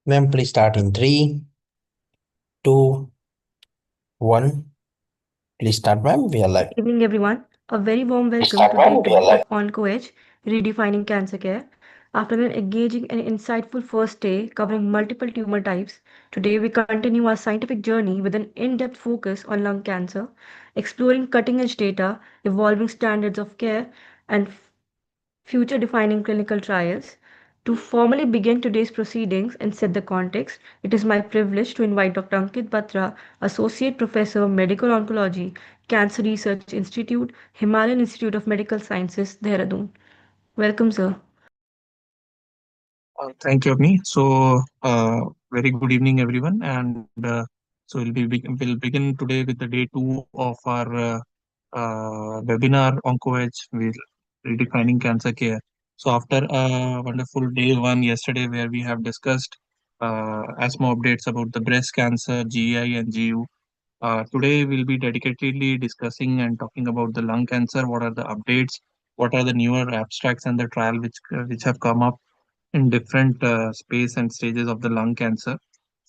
Ma'am, please start in 3, 2, 1. Please start, ma'am. We are live. Good evening, everyone. A very warm Please welcome start, to day ma'am. We are 2 live. of Onco Edge, Redefining Cancer Care. After an engaging and insightful first day covering multiple tumor types, today we continue our scientific journey with an in depth focus on lung cancer, exploring cutting edge data, evolving standards of care, and future defining clinical trials. To formally begin today's proceedings and set the context, it is my privilege to invite Dr. Ankit Batra, Associate Professor, Medical Oncology, Cancer Research Institute, Himalayan Institute of Medical Sciences, Dehradun. Welcome, sir. Thank you, Avni. Very good evening, everyone. We'll begin today with the day two of our webinar, Onco Edge, with redefining cancer care. So, after a wonderful day one yesterday, where we have discussed asthma updates about the breast cancer, GI, and GU, today we'll be dedicatedly discussing and talking about the lung cancer. What are the updates? What are the newer abstracts and the trial which have come up in different space and stages of the lung cancer.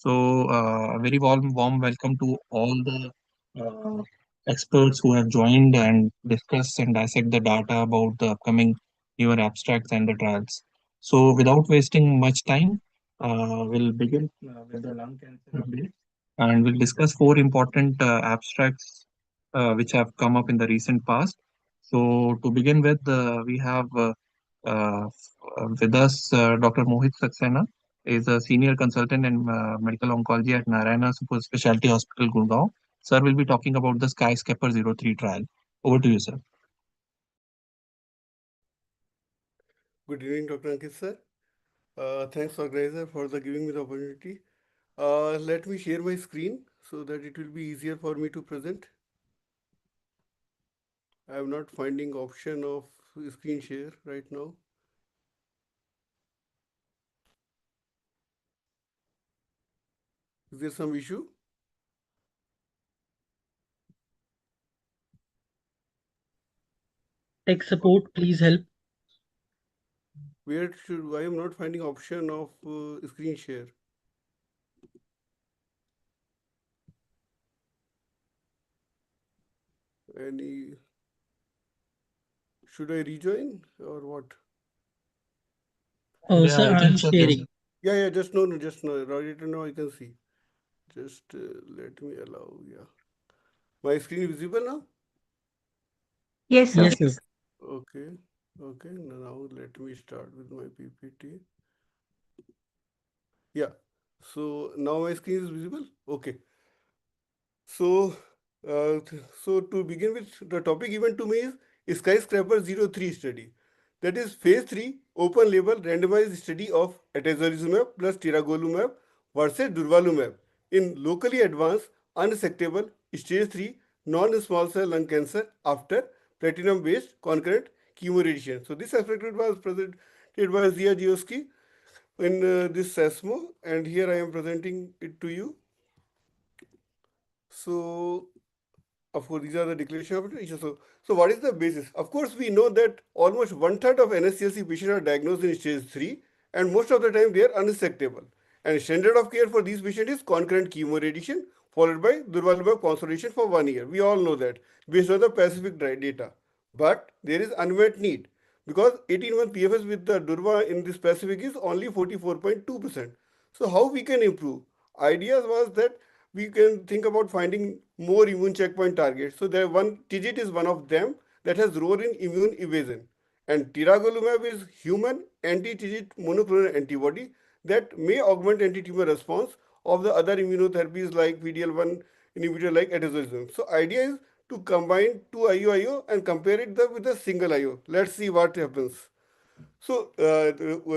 A very warm welcome to all the uh, experts who have joined and discuss and dissect the data about the upcoming newer abstracts and the trials. So, without wasting much time, we'll begin with the lung cancer update, and we'll discuss four important abstracts which have come up in the recent past. So, to begin with, we have uh, with us, Dr. Mohit Saxena is a senior consultant in medical oncology at Narayana Super Specialty Hospital, Gurgaon. Sir will be talking about the Skyscraper 03 trial. Over to you, sir. Good evening, Dr. Ankit sir. Thanks, organizer, for the giving me the opportunity. Let me share my screen so that it will be easier for me to present. I am not finding option of screen share right now. Is there some issue? Tech support, please help. Where should I am not finding option of screen share. Any? Should I rejoin or what? Yeah, Sir, I think I'm so. There's sharing. Yeah, just no, just no. Right now I can see. Just let me allow. Yeah, my screen is visible now. Yes, sir. Yes, sir. Okay, okay. Now let me start with my PPT. Yeah. So now my screen is visible. Okay. So, so to begin with, the topic given to me is Skyscraper 03 study. That is phase 3 open label randomized study of atezolizumab plus tiragolumab versus durvalumab in locally advanced unresectable stage 3 non-small cell lung cancer after platinum based concurrent chemoradiation. So this aspect was presented by Zia Giowski in this ESMO, and here I am presenting it to you. So of course, these are the declaration of it. So what is the basis? Of course, we know that almost one third of NSCLC patients are diagnosed in stage 3, and most of the time they are unresectable. And standard of care for these patients is concurrent chemoradiation followed by durvalumab consolidation for 1 year. We all know that based on the Pacific data. But there is unmet need because 18-month PFS with the Durva in this Pacific is only 44.2%. So how we can improve? Idea was that we can think about finding more immune checkpoint targets. So there one TIGIT is one of them that has role in immune evasion. And tiragolumab is human anti-TIGIT monoclonal antibody that may augment anti-tumor response of the other immunotherapies like PD-L1 inhibitor like atezolizumab. So idea is to combine two IO and compare it with a single IO. Let's see what happens. So,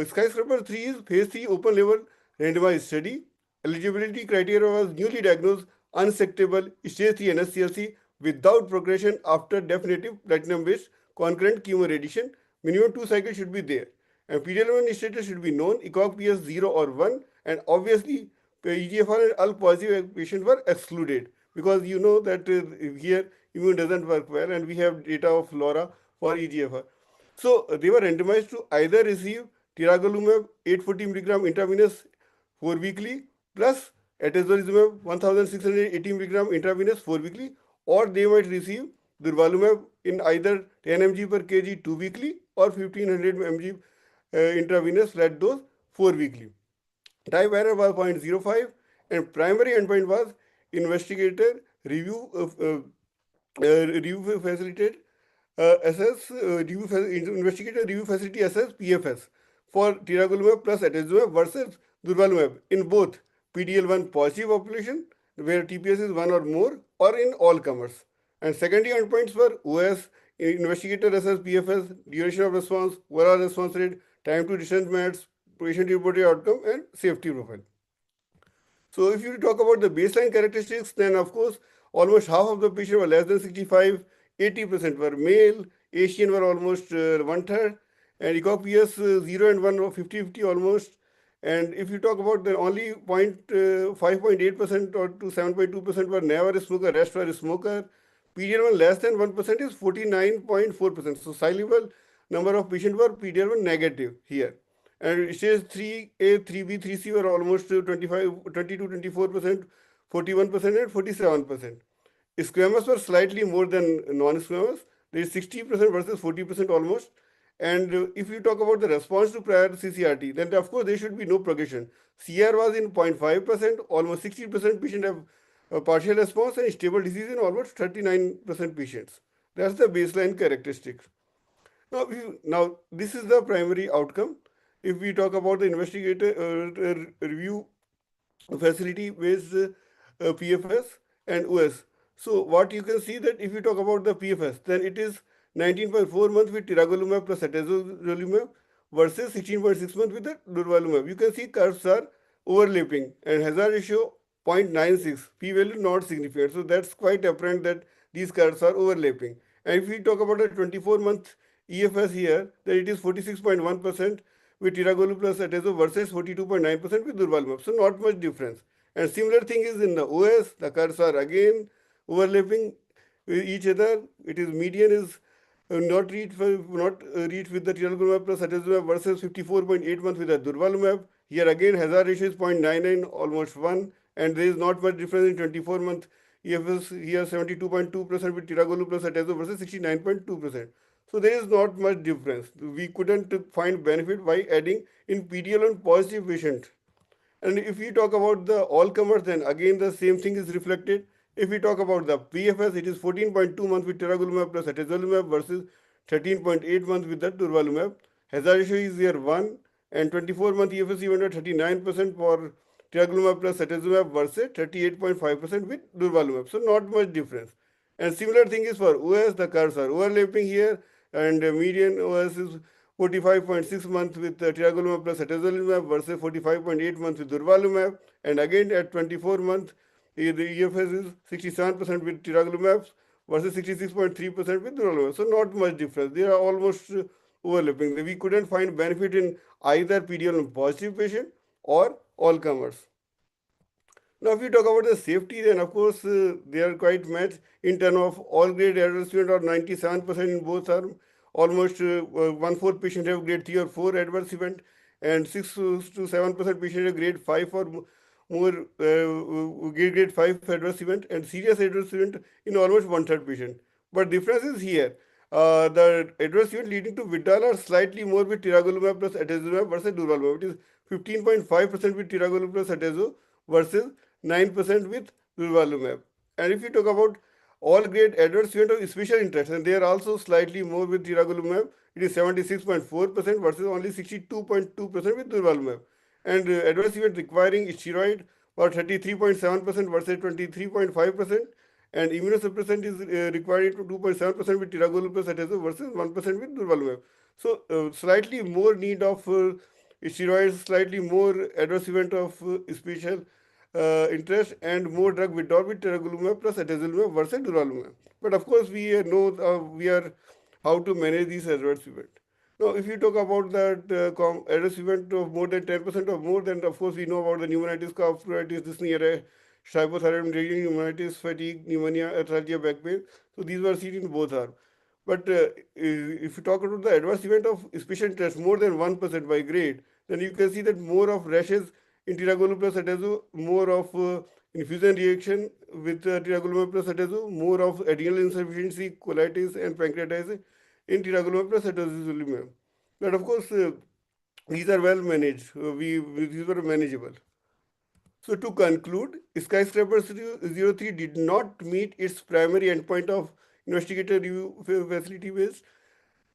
Skyscraper 3 is phase 3 open label randomized study. Eligibility criteria was newly diagnosed unresectable stage 3 NSCLC without progression after definitive platinum based concurrent chemoradiation. Minimum 2 cycles should be there. And PD-L1 status should be known, ECOG PS 0 or 1, and obviously EGFR and ALK positive patients were excluded because you know that here immune doesn't work well, and we have data of LoRa for EGFR. So they were randomized to either receive tiragolumab 840 milligram intravenous 4 weekly plus atezolizumab 1680 milligram intravenous 4 weekly, or they might receive durvalumab in either 10 mg per kg 2 weekly or 1500 mg intravenous flat dose 4 weekly. Type error was 0.05 and primary endpoint was investigator review review facilitated assess investigator review facility assess PFS for tiragolumab plus atezolizumab versus durvalumab in both PDL1 positive population where TPS is 1 or more, or in all comers. And secondary endpoints were OS, investigator assess PFS, duration of response, overall response rate, time to distant meds, patient reported outcome, and safety profile. So if you talk about the baseline characteristics, then of course almost half of the patients were less than 65, 80% were male, Asian were almost one third, and ECOG-PS 0 and 1 were 50-50 almost. And if you talk about the only 5.8% or to 7.2% were never a smoker, rest were a smoker. PDL1 less than 1% is 49.4%. So sizable number of patients were PDL1 negative here. And stage 3A, 3B, 3C were almost 20 to 24%, 41% and 47%. Squamous were slightly more than non-squamous. There is 60% versus 40% almost. And if you talk about the response to prior CCRT, then of course there should be no progression. CR was in 0.5%, almost 60% patients have a partial response, and stable disease in almost 39% patients. That's the baseline characteristics. Now, this is the primary outcome. If we talk about the investigator review facility based PFS and OS. So what you can see that if you talk about the PFS, then it is 19.4 months with tiragolumab plus atezolizumab versus 16.6 months with the durvalumab. You can see curves are overlapping and hazard ratio 0.96, p-value not significant. So that's quite apparent that these curves are overlapping. And if we talk about the 24-month EFS here, then it is 46.1% with tiragolumab plus atezo versus 42.9% with durvalumab. So not much difference. And similar thing is in the OS, the curves are again overlapping with each other. It is median is not reached with the tiragolumab plus atezolizumab versus 54.8 months with the durvalumab. Here again hazard ratio is 0.99, almost 1, and there is not much difference in 24-month EFS here 72.2% with tiragolumab plus atezo versus 69.2%. So there is not much difference. We couldn't find benefit by adding in PDL1 positive patient. And if we talk about the all comers, then again the same thing is reflected. If we talk about the PFS, it is 14.2 months with tiragolumab plus atezolizumab versus 13.8 months with the durvalumab. Hazard ratio is here 1, and 24-month EFS even at 39% for tiragolumab plus atezolizumab versus 38.5% with durvalumab. So not much difference. And similar thing is for OS, the curves are overlapping here, and median OS is 45.6 months with tiragolumab plus atezolizumab versus 45.8 months with durvalumab, and again at 24 months, the EFS is 67% with tiragolumab versus 66.3% with durvalumab. So not much difference. They are almost overlapping. We couldn't find benefit in either PDL1 positive patient or all comers. Now, if we talk about the safety, then of course they are quite matched in terms of all grade adverse event, or 97% in both arms. Almost 1/4 patient have grade 3 or 4 adverse event, and 6 to 7% patient have grade 5 or more grade 5 adverse event, and serious adverse event in almost one third patient. But difference is here. The adverse event leading to withdrawal are slightly more with tiragolumab plus atezolizumab versus durvalumab. It is 15.5% with tiragolumab plus atezo versus 9% with durvalumab. And if you talk about all grade adverse event of special interest, and they are also slightly more with tiragolumab, it is 76.4% versus only 62.2% with durvalumab. And adverse event requiring steroid for 33.7% versus 23.5%, and immunosuppressant is required to 2.7% with tiragolumab plus atezo versus 1% with durvalumab. So slightly more need of steroids, slightly more adverse event of special interest, and more drug withdrawal with tiragolumab plus atezolizumab versus durvalumab. But of course, we know we are how to manage these adverse events. Now, if you talk about that adverse event of more than 10% or more, then of course we know about the pneumonitis, cough, pruritus, dyspnea, hypothyroid, pneumonitis, fatigue, pneumonia, arthralgia, back pain. So these were seen in both arms. But if you talk about the adverse event of special interest more than 1% by grade, then you can see that more of rashes In tiraglobulin plus atezo, more of infusion reaction with tiraglobulin plus atezo, more of adrenal insufficiency, colitis, and pancreatitis in tiraglobulin plus atezolizumab. But of course, these are well managed. These were manageable. So to conclude, Skyscraper 03 did not meet its primary endpoint of investigator review facility based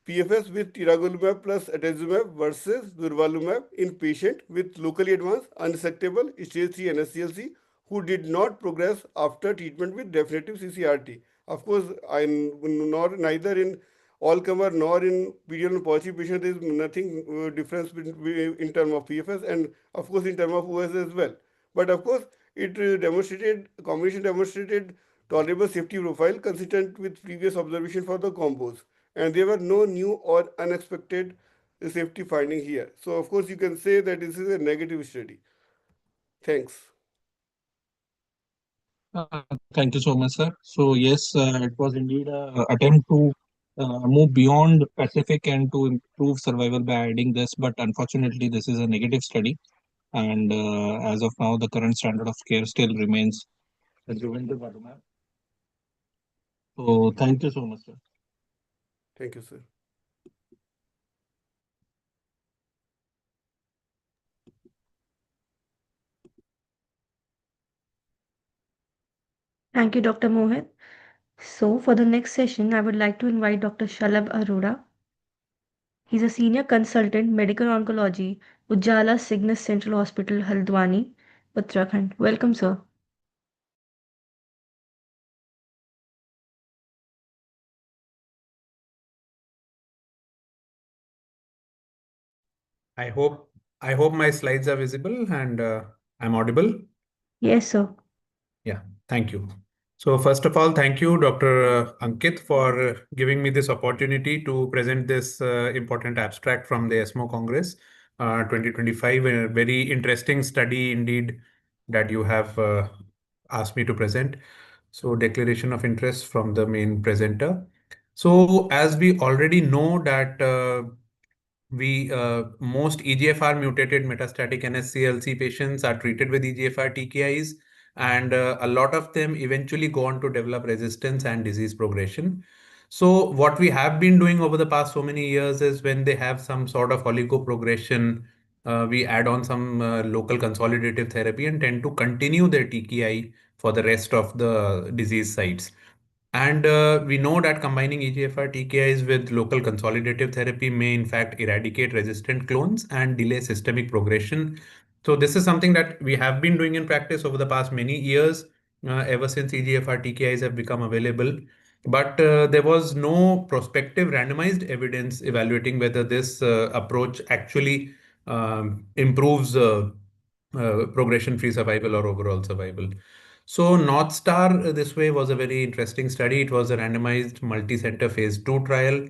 PFS with tiragolumab plus atezolizumab versus durvalumab in patient with locally advanced unresectable stage 3 NSCLC who did not progress after treatment with definitive CCRT. Of course, neither in all comer nor in PD-L1 positive patient there is nothing difference in terms of PFS and of course in terms of OS as well. But of course, it combination demonstrated tolerable safety profile consistent with previous observation for the combos. And there were no new or unexpected safety finding here. So of course, you can say that this is a negative study. Thanks. Thank you so much, sir. So yes, it was indeed a attempt to move beyond Pacific and to improve survival by adding this, but unfortunately, this is a negative study. And as of now, the current standard of care still remains Juventude. So thank you so much, sir. Thank you, sir. Thank you, Dr. Mohit. So, for the next session, I would like to invite Dr. Shalabh Arora. He's a senior consultant medical oncology, Ujjala Cygnus Central Hospital, Haldwani, Uttarakhand. Welcome, sir. I hope I hope my slides are visible and I'm audible. Yes, sir. Yeah, thank you. So first of all, thank you, Dr. Ankit, for giving me this opportunity to present this important abstract from the ESMO Congress 2025. A very interesting study indeed that you have asked me to present. So declaration of interest from the main presenter. So as we already know that we most EGFR mutated metastatic NSCLC patients are treated with EGFR TKIs, and a lot of them eventually go on to develop resistance and disease progression. So what we have been doing over the past so many years is when they have some sort of oligoprogression, we add on some local consolidative therapy and tend to continue their TKI for the rest of the disease sites. And we know that combining EGFR TKIs with local consolidative therapy may in fact eradicate resistant clones and delay systemic progression. So this is something that we have been doing in practice over the past many years, ever since EGFR TKIs have become available. But there was no prospective randomized evidence evaluating whether this approach actually improves progression-free survival or overall survival. So North Star this way was a very interesting study. It was a randomized multi-center phase 2 trial.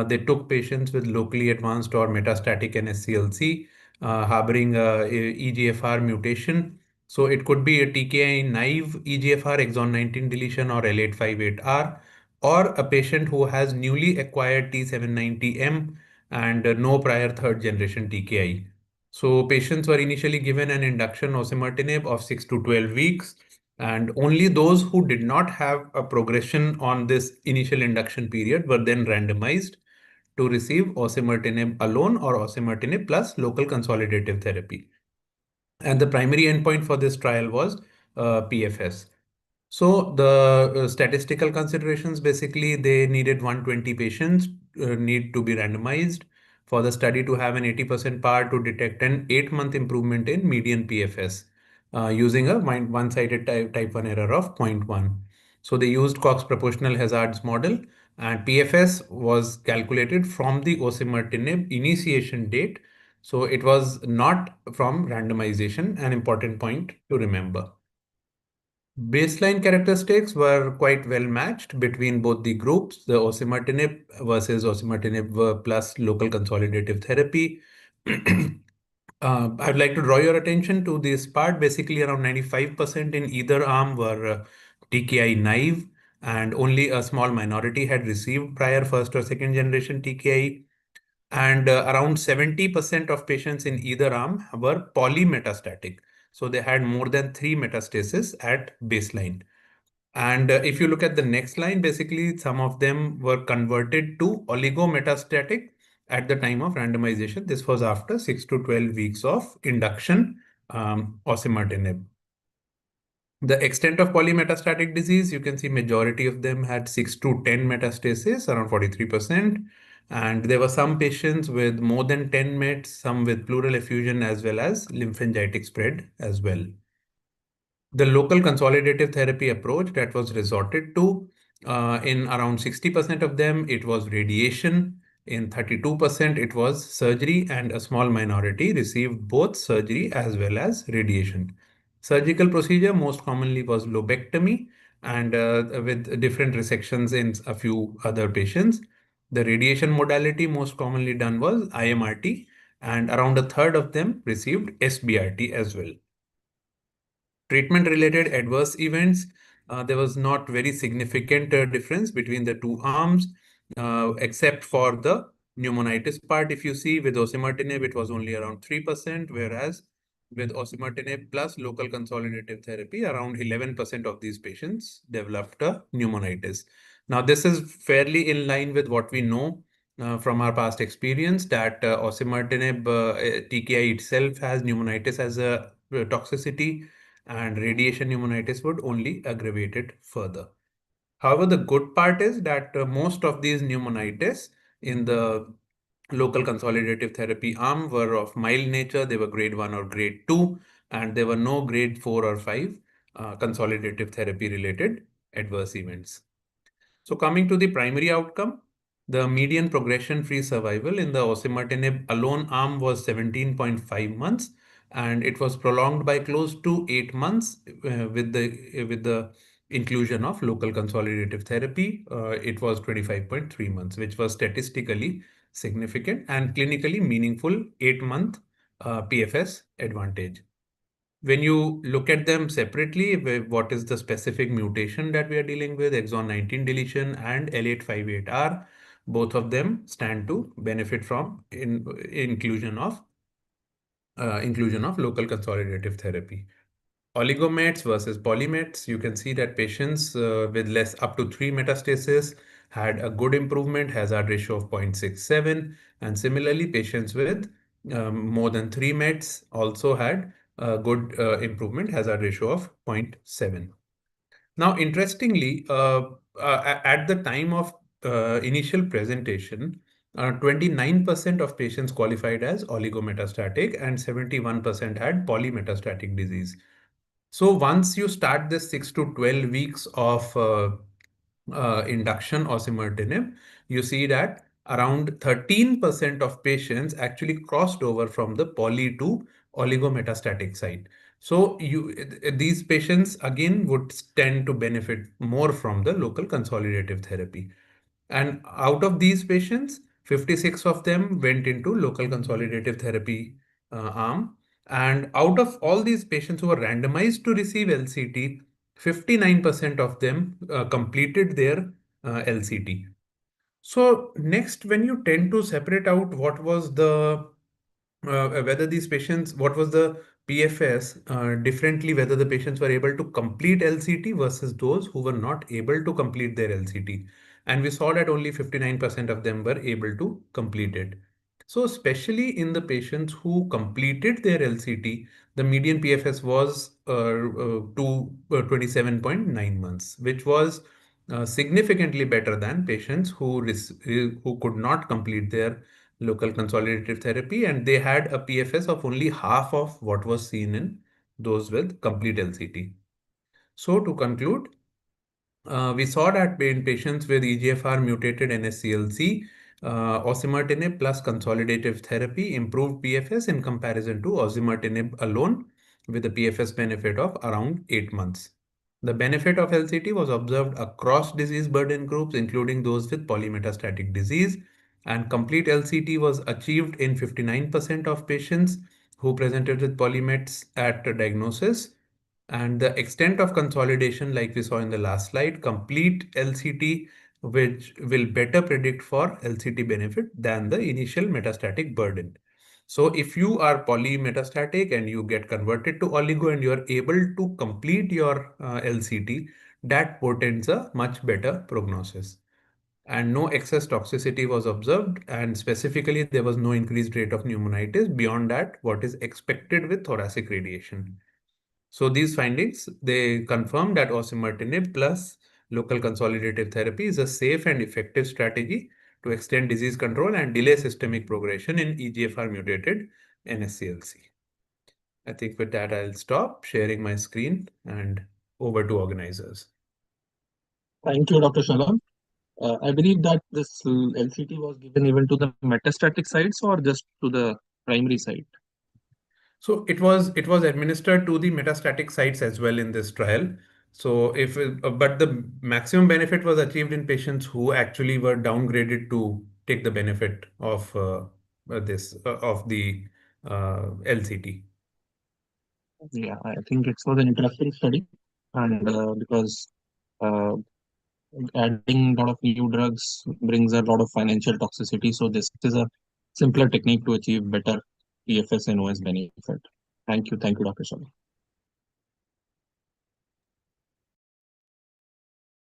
They took patients with locally advanced or metastatic NSCLC harboring EGFR mutation. So it could be a TKI naive EGFR exon 19 deletion or L858R, or a patient who has newly acquired T790M and no prior third generation TKI. So patients were initially given an induction osimertinib of 6 to 12 weeks, and only those who did not have a progression on this initial induction period were then randomized to receive osimertinib alone or osimertinib plus local consolidative therapy. And the primary endpoint for this trial was PFS. So the statistical considerations, basically they needed 120 patients need to be randomized for the study to have an 80% power to detect an 8-month improvement in median PFS using a one-sided type 1 error of 0.1. So they used Cox proportional hazards model, and PFS was calculated from the osimertinib initiation date. So it was not from randomization, an important point to remember. Baseline characteristics were quite well matched between both the groups, the osimertinib versus osimertinib plus local consolidative therapy. I'd like to draw your attention to this part. Basically, around 95% in either arm were TKI naive, and only a small minority had received prior first or second generation TKI. And around 70% of patients in either arm were polymetastatic. So they had more than 3 metastases at baseline. And if you look at the next line, basically some of them were converted to oligometastatic at the time of randomization. This was after 6 to 12 weeks of induction osimertinib. The extent of polymetastatic disease, you can see majority of them had 6 to 10 metastases, around 43%. And there were some patients with more than 10 mets, some with pleural effusion as well as lymphangitic spread as well. The local consolidative therapy approach that was resorted to, in around 60% of them, it was radiation. In 32%, it was surgery, and a small minority received both surgery as well as radiation. Surgical procedure most commonly was lobectomy, and with different resections in a few other patients. The radiation modality most commonly done was IMRT, and around a third of them received SBRT as well. Treatment-related adverse events, there was not very significant difference between the two arms, except for the pneumonitis part. If you see with osimertinib, it was only around 3%, whereas with osimertinib plus local consolidative therapy, around 11% of these patients developed a pneumonitis. Now, this is fairly in line with what we know from our past experience, that osimertinib TKI itself has pneumonitis as a toxicity, and radiation pneumonitis would only aggravate it further. However, the good part is that most of these pneumonitis in the local consolidative therapy arm were of mild nature. They were grade 1 or grade 2, and there were no grade 4 or 5 consolidative therapy related adverse events. So coming to the primary outcome, the median progression-free survival in the osimertinib alone arm was 17.5 months, and it was prolonged by close to 8 months with the inclusion of local consolidative therapy. It was 25.3 months, which was statistically significant and clinically meaningful 8-month PFS advantage. When you look at them separately, what is the specific mutation that we are dealing with, exon 19 deletion and L858R, both of them stand to benefit from inclusion of local consolidative therapy. Oligomets versus polymets, you can see that patients with less up to 3 metastases had a good improvement, hazard ratio of 0.67, and similarly patients with more than 3 mets also had a good improvement, hazard ratio of 0.7. Now, interestingly, at the time of initial presentation, 29% of patients qualified as oligometastatic and 71% had polymetastatic disease. So once you start this 6 to 12 weeks of induction osimertinib, you see that around 13% of patients actually crossed over from the poly to oligometastatic side. So these patients again would tend to benefit more from the local consolidative therapy. And out of these patients, 56 of them went into local consolidative therapy arm. And out of all these patients who were randomized to receive LCT, 59% of them completed their LCT. So next, when you tend to separate out what was the whether these patients, what was the PFS differently, whether the patients were able to complete LCT versus those who were not able to complete their LCT. And we saw that only 59% of them were able to complete it. So especially in the patients who completed their LCT, the median PFS was 27.9 months, which was significantly better than patients who could not complete their local consolidative therapy, and they had a PFS of only half of what was seen in those with complete LCT. So to conclude, we saw that in patients with EGFR mutated NSCLC, osimertinib plus consolidative therapy improved PFS in comparison to osimertinib alone, with a PFS benefit of around 8 months. The benefit of LCT was observed across disease burden groups, including those with polymetastatic disease, and complete LCT was achieved in 59% of patients who presented with polymets at diagnosis. And the extent of consolidation, like we saw in the last slide, complete LCT which will better predict for LCT benefit than the initial metastatic burden. So if you are polymetastatic and you get converted to oligo and you are able to complete your LCT, that portends a much better prognosis. And no excess toxicity was observed, and specifically there was no increased rate of pneumonitis beyond that what is expected with thoracic radiation. So these findings, they confirm that osimertinib plus local consolidative therapy is a safe and effective strategy to extend disease control and delay systemic progression in EGFR mutated NSCLC. I think with that, I'll stop sharing my screen and over to organizers. Thank you, Dr. Shalom. I believe that this LCT was given even to the metastatic sites or just to the primary site. So it was administered to the metastatic sites as well in this trial. So but the maximum benefit was achieved in patients who actually were downgraded to take the benefit of of the LCT. Yeah, I think it was an interesting study, and because uh, adding a lot of new drugs brings a lot of financial toxicity, so this is a simpler technique to achieve better PFS and OS benefit. Thank you, Dr. Shalom.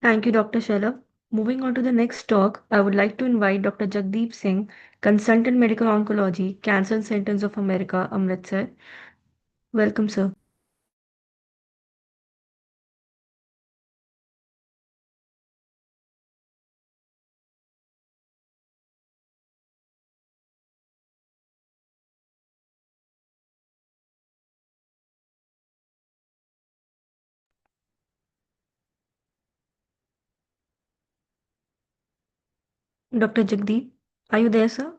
Thank you, Dr. Shalab. Moving on to the next talk, I would like to invite Dr. Jagdeep Singh, Consultant Medical Oncology, Cancer Centers of America, Amritsar. Welcome, sir. Dr. Jagdeep, are you there, sir?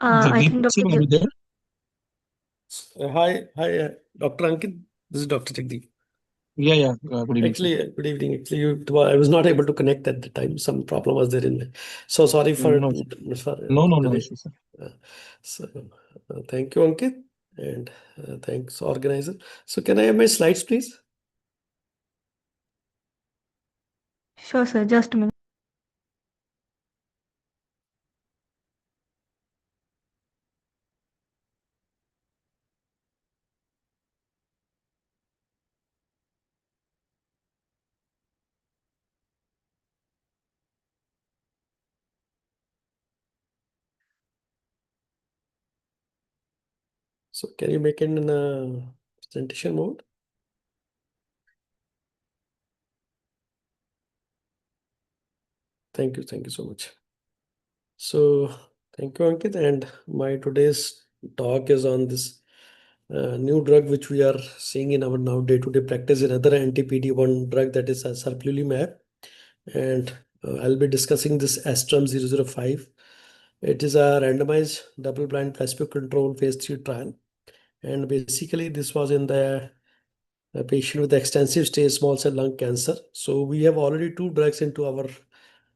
I Jagdeep think sir, Dr. are you there? Hi, Dr. Ankit. This is Dr. Jagdeep. Yeah. Good evening, sir. Actually, good evening. Actually, I was not able to connect at the time. Some problem was there in there. So sorry for No, for no delay. issue, sir. Uh, so thank you, Ankit, and thanks, organizer. So can I have my slides, please? Sure, sir. Just a minute. So can you make it in a presentation mode? Thank you so much. So thank you, Ankit, and my today's talk is on this new drug which we are seeing in our now day-to-day practice, another anti-PD-1 drug, that is serplulimab, and I'll be discussing this Astrum 005. It is a randomized double-blind placebo-controlled phase 3 trial, and basically this was in the a patient with extensive stage small cell lung cancer. So we have already two drugs into our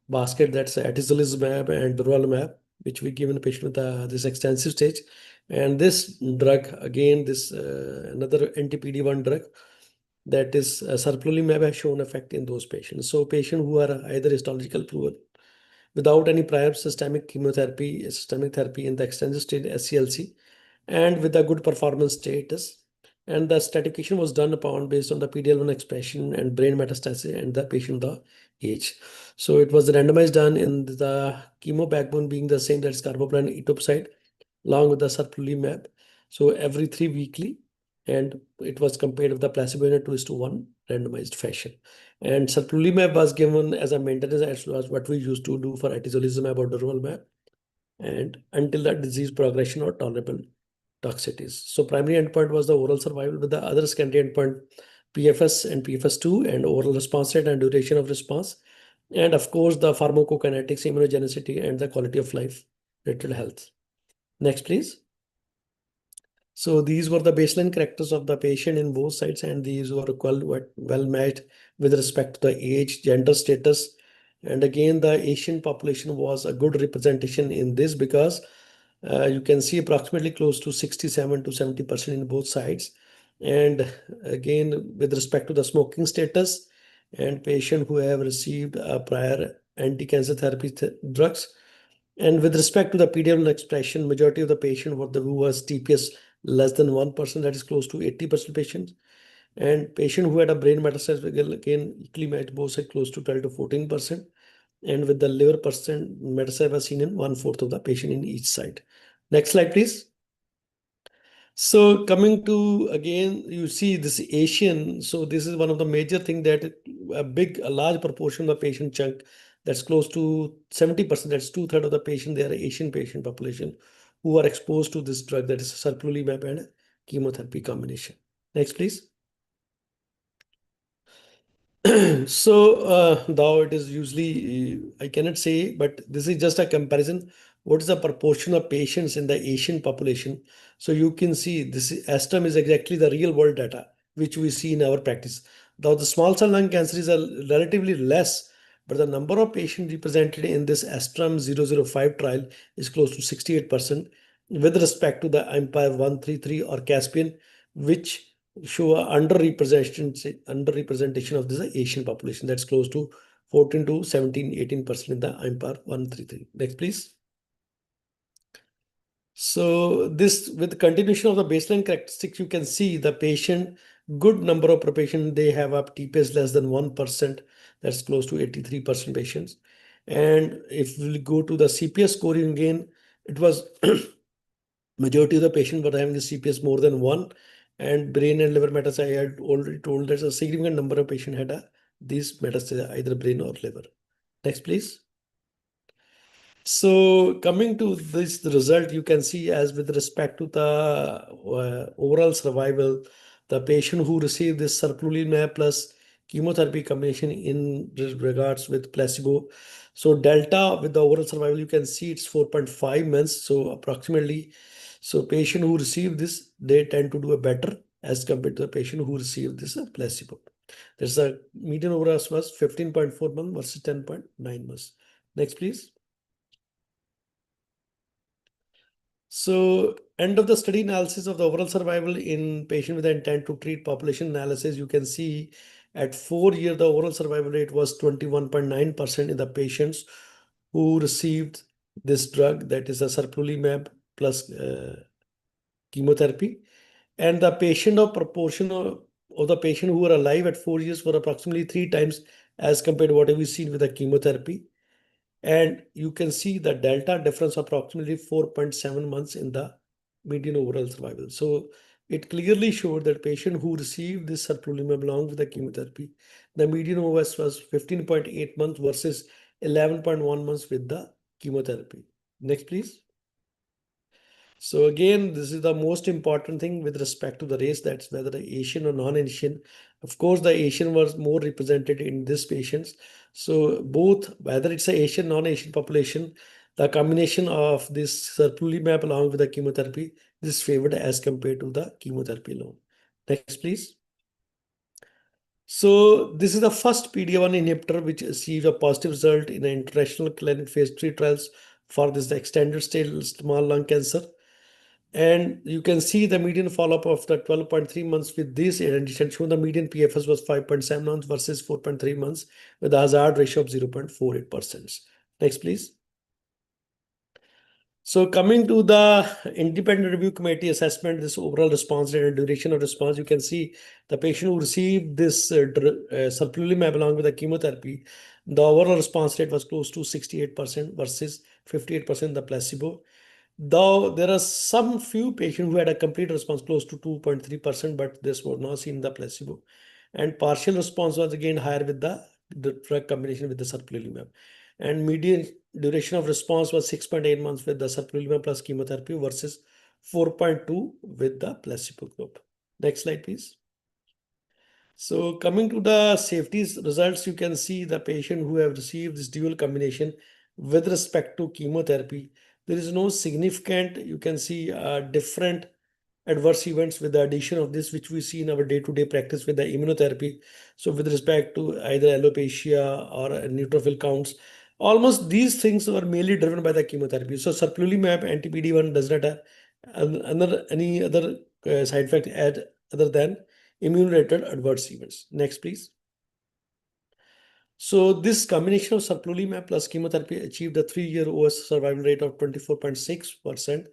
basket, that's atezolizumab and durvalumab, which we give in a patient with this extensive stage. And this drug, again, this another anti-PD-1 drug, that is serplulimab, has shown effect in those patients. So patients who are either histological proven without any prior systemic chemotherapy, systemic therapy in the extensive stage SCLC, and with a good performance status. And the stratification was done upon based on the PD-L1 expression and brain metastasis and the patient the age. So it was randomized done in the chemo backbone being the same, that's carboplatin etoposide, along with the serplulimab. So every 3 weekly, and it was compared with the placebo in a 2:1 randomized fashion. And serplulimab was given as a maintenance, as was what we used to do for atezolizumab or durvalumab, and until the disease progression or tolerable. toxicities. So primary endpoint was the overall survival, with the other secondary endpoint PFS and PFS2, and overall response rate and duration of response, and of course the pharmacokinetics, immunogenicity, and the quality of life, related health. Next, please. So these were the baseline characters of the patient in both sides, and these were well matched with respect to the age, gender status. And again, the Asian population was a good representation in this, because you can see approximately close to 67 to 70% in both sides. And again, with respect to the smoking status and patient who have received prior anti-cancer therapy drugs, and with respect to the PD-L1 expression, majority of the patient were who was TPS less than 1%, that is close to 80% patients. And patient who had a brain metastasis, again, equally matched both sides, close to 12 to 14%. And with the liver percent metastasis was seen in 1/4 of the patient in each side. Next slide, please. So coming to, again, you see this Asian. So this is one of the major thing, that a large proportion of the patient chunk, that's close to 70%, that's 2/3 of the patient, they are Asian patient population who are exposed to this drug, that is serplulimab and chemotherapy combination. Next, please. So though it is usually, I cannot say, but this is just a comparison. What is the proportion of patients in the Asian population? So you can see this ASTRAM is exactly the real world data which we see in our practice. Though the small cell lung cancer is relatively less, but the number of patients represented in this ASTRAM 005 trial is close to 68% with respect to the Empire 133 or Caspian, which show a underrepresentation of this Asian population, that's close to 14 to 17, 18% in the Empire 133. Next, please. So this, with continuation of the baseline characteristics, you can see the patient, good number of patient, they have a TPS less than 1%, that's close to 83% patients. And if we go to the CPS scoring again, it was majority of the patient were having the CPS more than 1, and brain and liver metastasis, I had already told that a significant number of patients had these metastases, either brain or liver. Next, please. So coming to this result, you can see, as with respect to the overall survival, the patient who received this serplulimab plus chemotherapy combination in regards with placebo. So delta with the overall survival, you can see it's 4.5 months. So approximately, so patient who received this, they tend to do a better as compared to the patient who received this placebo. There's a median overall was 15.4 months versus 10.9 months. Next, please. So end of the study analysis of the overall survival in patient with the intent to treat population analysis, you can see at 4 years, the overall survival rate was 21.9% in the patients who received this drug, that is a serplulimab plus chemotherapy. And the patient of proportion of the patient who were alive at 4 years were approximately 3 times as compared to what we've seen with the chemotherapy. And you can see the delta difference approximately 4.7 months in the median overall survival. So it clearly showed that patient who received this serplulimab along with the chemotherapy, the median OS was 15.8 months versus 11.1 months with the chemotherapy. Next, please. So again, this is the most important thing with respect to the race, that's whether the Asian or non-Asian. Of course, the Asian was more represented in these patients. So both, whether it's a Asian, non-Asian population, the combination of this serplulimab along with the chemotherapy is favored as compared to the chemotherapy alone. Next, please. So this is the first PD-1 inhibitor which achieved a positive result in the international clinical phase 3 trials for this extended stage small lung cancer. And you can see the median follow-up of the 12.3 months with this addition, shown the median PFS was 5.7 months versus 4.3 months with a hazard ratio of 0.48%. Next, please. So coming to the independent review committee assessment, this overall response rate and duration of response, you can see the patient who received this serplulimab along with the chemotherapy, the overall response rate was close to 68% versus 58% the placebo. Though there are some few patients who had a complete response close to 2.3%, but this was not seen in the placebo. And partial response was again higher with the drug combination with the serplulimab. And median duration of response was 6.8 months with the serplulimab plus chemotherapy versus 4.2 with the placebo group. Next slide, please. So coming to the safety results, you can see the patient who have received this dual combination with respect to chemotherapy. There is no significant, you can see different adverse events with the addition of this, which we see in our day-to-day practice with the immunotherapy. So with respect to either alopecia or neutrophil counts, almost these things were mainly driven by the chemotherapy. So serplulimab anti-PD-1 does not have any other side effect other than immune-related adverse events. Next, please. So this combination of serplulimab plus chemotherapy achieved a 3-year OS survival rate of 24.6%,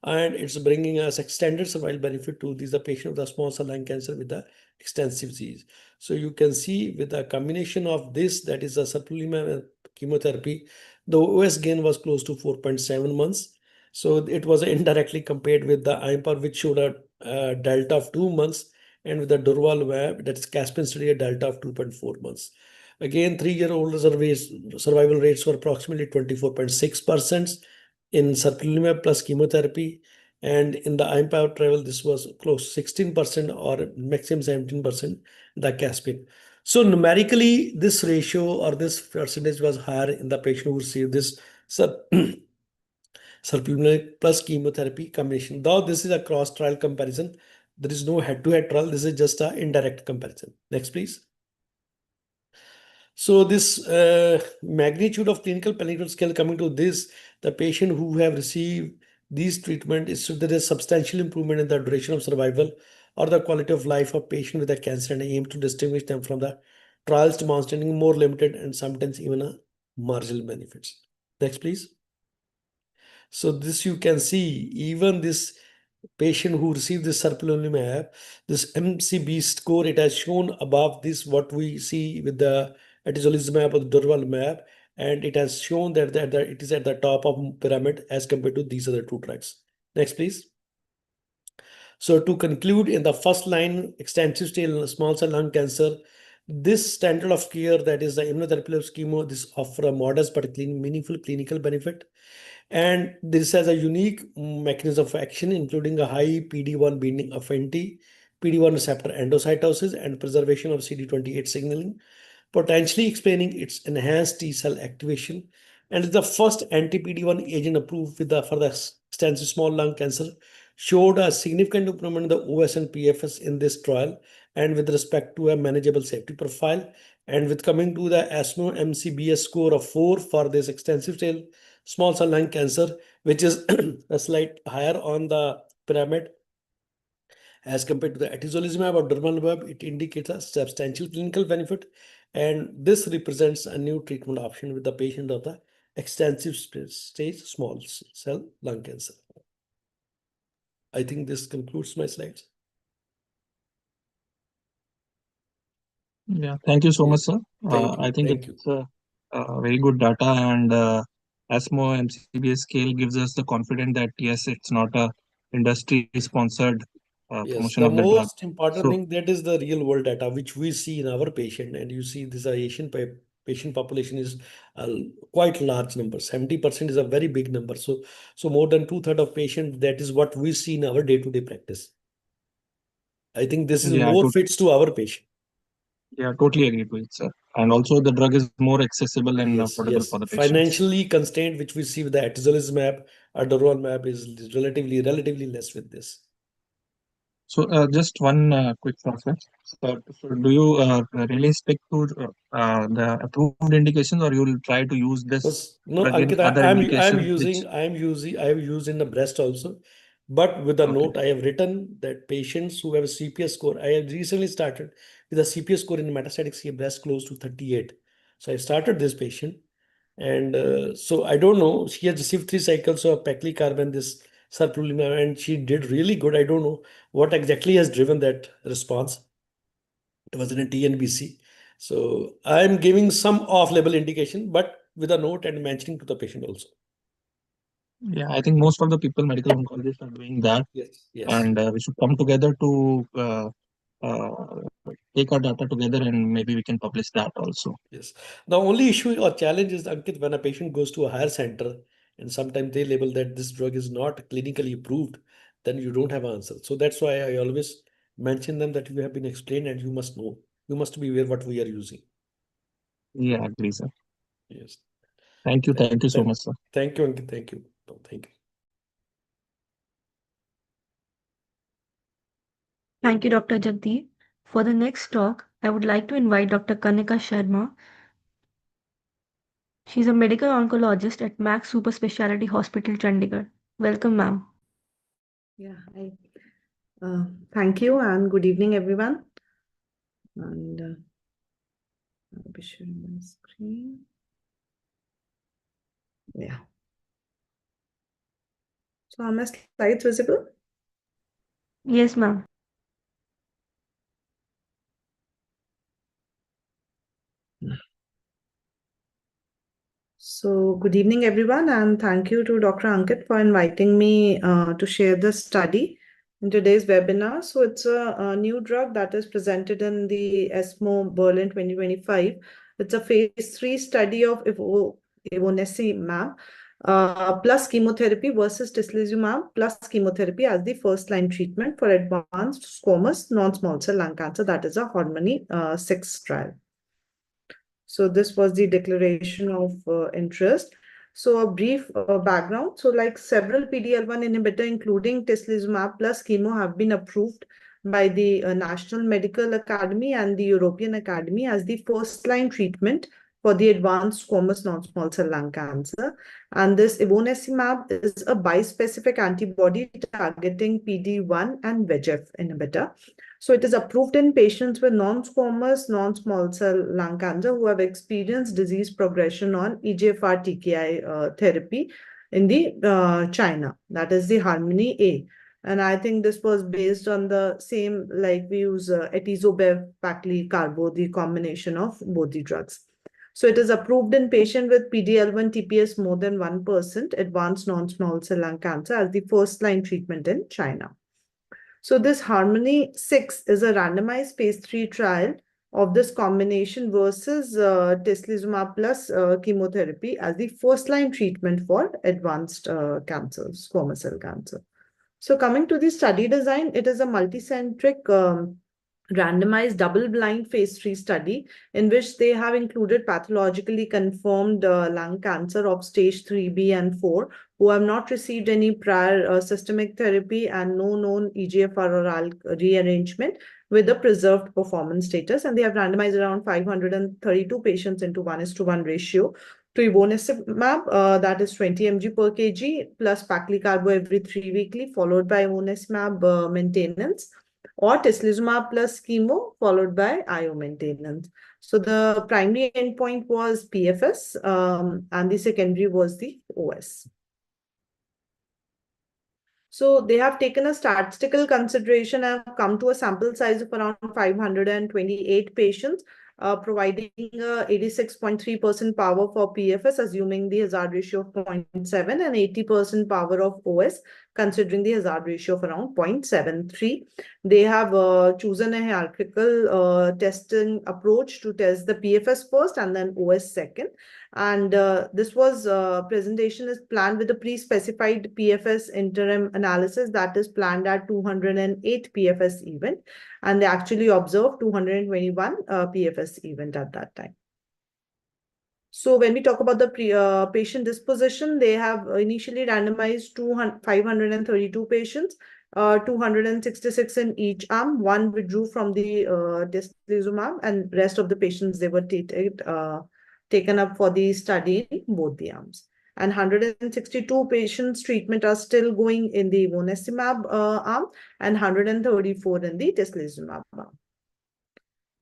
and it's bringing us extended survival benefit to these the patient with the small cell lung cancer with the extensive disease. So you can see with the combination of this, that is the serplulimab and chemotherapy, the OS gain was close to 4.7 months. So it was indirectly compared with the IMPAR, which showed a delta of 2 months, and with the durvalumab, that is Caspian study, a delta of 2.4 months. Again, 3-year-old survival rates were approximately 24.6% in serplulimab plus chemotherapy, and in the IMPACT trial, this was close to 16% or maximum 17% the Caspian. So numerically, this ratio or this percentage was higher in the patient who received this serplulimab plus chemotherapy combination. Though this is a cross-trial comparison, there is no head-to-head trial. This is just an indirect comparison. Next, please. So this magnitude of clinical pathological scale coming to this, the patient who have received these treatment is so there is substantial improvement in the duration of survival or the quality of life of patient with a cancer, and I aim to distinguish them from the trials demonstrating more limited and sometimes even a marginal benefits. Next, please. So this you can see even this patient who received this serplulimab, this MCB score, it has shown above this what we see with the atezolizumab or the durvalumab, and it has shown that it is at the top of pyramid as compared to these other two drugs. Next, please. So to conclude, in the first line extensive stage small cell lung cancer, this standard of care, that is the immunotherapy plus chemo, this offer a modest but meaningful clinical benefit. And this has a unique mechanism of action, including a high PD-1 binding affinity, PD-1 receptor endocytosis, and preservation of CD28 signaling, potentially explaining its enhanced T cell activation, and is the first anti-PD-1 agent approved for the extensive small lung cancer, showed a significant improvement in the OS and PFS in this trial, and with respect to a manageable safety profile. And with coming to the ESMO MCBS score of 4 for this extensive stage small cell lung cancer, which is a slight higher on the pyramid as compared to the atezolizumab or durvalumab, it indicates a substantial clinical benefit, and this represents a new treatment option with the patient of the extensive stage small cell lung cancer. I think this concludes my slides. Yeah, thank you so much, sir. Thank you. I think Thank you. it's very good data, and ASMO MCBS scale gives us the confidence that yes, it's not a industry-sponsored Yes, promotion the of the drug. most important So thing, that is the real world data which we see in our patient, and you see this Asian patient population is quite large number. 70% is a very big number. So more than 2/3 of patients, that is what we see in our day-to-day practice. I think this is yeah, more fits to our patient. totally agree with it, sir. And also the drug is more accessible and Yes, affordable yes. for the patients. Financially constrained, which we see with the atezolizumab or durvalumab, is relatively less with this. So just one quick process. So do you really stick to the approved indications, or you will try to use this No, drug in Ankit, other indications which? I have used in the breast also, but with the Okay. note I have written that patients who have a CPS score, I have recently started with a CPS score in metastatic breast close to 38. So I started this patient, and so I don't know. She has received 3 cycles of paclitaxel, this serplulimab, and she did really good. I don't know what exactly has driven that response. It was in a TNBC. So I'm giving some off-label indication, but with a note and mentioning to the patient also. Yeah, I think most of the people, medical oncologists, are doing that, Yes, yes, and we should come together to uh, take our data together, and maybe we can publish that also. yes. The only issue or challenge is, Ankit, when a patient goes to a higher center, and sometimes they label that this drug is not clinically approved, then you don't have answer. So that's why I always mention them that you have been explained and you must know. You must be aware what we are using. Yeah, agree, sir. Yes. Thank you. Thank, Thank you so thank, much, sir. thank you, Ankit. Thank you. No, thank you. Thank you, Dr. Jagdeep. For the next talk, I would like to invite Dr. Kanika Sharma. She's a medical oncologist at Max Super Speciality Hospital, Chandigarh. Welcome, ma'am. Yeah, thank you and good evening, everyone. And I'll be sharing my screen. Yeah. So are my slides visible? Yes, ma'am. So good evening, everyone, and thank you to Dr. Ankit for inviting me to share this study in today's webinar. So it's a new drug that is presented in the ESMO Berlin 2025. It's a phase 3 study of ivonescimab plus chemotherapy versus tislelizumab plus chemotherapy as the first-line treatment for advanced squamous non-small cell lung cancer. That is a Harmony 6 trial. So this was the declaration of interest. So a brief background. So like several PD-L1 inhibitor, including tislelizumab plus chemo, have been approved by the National Medical Academy and the European Academy as the first-line treatment for the advanced squamous non-small cell lung cancer. And this ivonescimab is a bispecific antibody targeting PD-1 and VEGF inhibitor. So it is approved in patients with non-squamous, non-small cell lung cancer who have experienced disease progression on EGFR TKI therapy in the China. That is the Harmony A. And I think this was based on the same, like we use atezobev, paclitaxel, the combination of both the drugs. So it is approved in patient with PD-L1 TPS more than 1%, advanced non-small cell lung cancer as the first-line treatment in China. So this Harmony 6 is a randomized phase 3 trial of this combination versus tislelizumab plus chemotherapy as the first-line treatment for advanced cancers, squamous cell cancer. So coming to the study design, it is a multicentric randomized double-blind phase 3 study in which they have included pathologically confirmed lung cancer of stage 3B and 4 who have not received any prior systemic therapy and no known EGFR or ALK rearrangement with a preserved performance status. And they have randomized around 532 patients into 1:1 ratio to ivonescimab, that is 20 mg per kg, plus paclitaxel every 3 weekly, followed by ivonescimab maintenance, or tislelizumab plus chemo, followed by IO maintenance. So the primary endpoint was PFS, and the secondary was the OS. So they have taken a statistical consideration and come to a sample size of around 528 patients, providing 86.3% power for PFS, assuming the hazard ratio of 0.7, and 80% power of OS, considering the hazard ratio of around 0.73. They have chosen a hierarchical testing approach to test the PFS first and then OS second. And this was presentation is planned with a pre-specified PFS interim analysis that is planned at 208 PFS event, and they actually observed 221 PFS event at that time. So when we talk about the patient disposition, they have initially randomized 532 patients, 266 in each arm. One withdrew from the tislelizumab, and rest of the patients, they were taken up for the study in both the arms. And 162 patients treatment are still going in the ivonescimab arm, and 134 in the tislelizumab arm.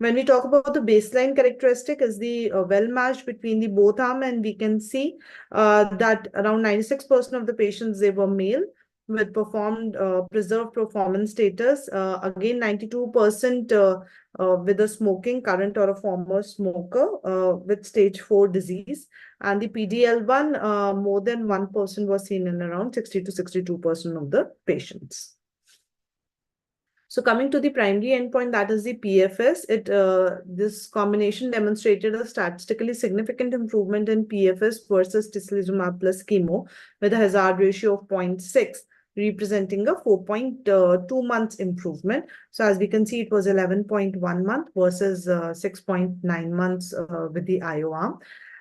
When we talk about the baseline characteristic is the well-matched between the both arm, and we can see that around 96% of the patients, they were male with preserved performance status. Again, 92% with a smoking, current or a former smoker with stage 4 disease. And the PD-L1, more than 1% was seen in around 60 to 62% of the patients. So coming to the primary endpoint, that is the PFS, this combination demonstrated a statistically significant improvement in PFS versus tislelizumab plus chemo with a hazard ratio of 0.6, representing a 4.2 months improvement. So as we can see, it was 11.1 month versus 6.9 months with the IO arm.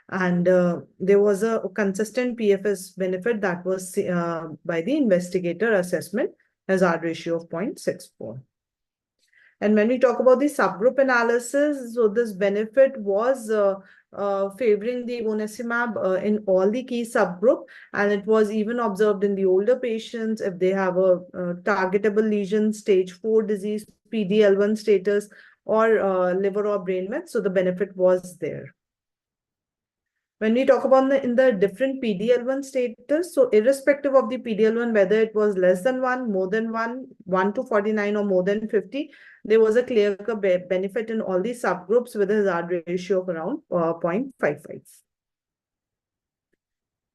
And there was a consistent PFS benefit that was by the investigator assessment, hazard ratio of 0.64. And when we talk about the subgroup analysis, so this benefit was favoring the ivonescimab in all the key subgroup, and it was even observed in the older patients if they have a targetable lesion, stage 4 disease, PD-L1 status, or liver or brain mets. So the benefit was there. When we talk about in the different PD-L1 status, so irrespective of the PD-L1, whether it was less than 1, more than 1 to 49, or more than 50, there was a clear benefit in all these subgroups with a hazard ratio of around 0.55.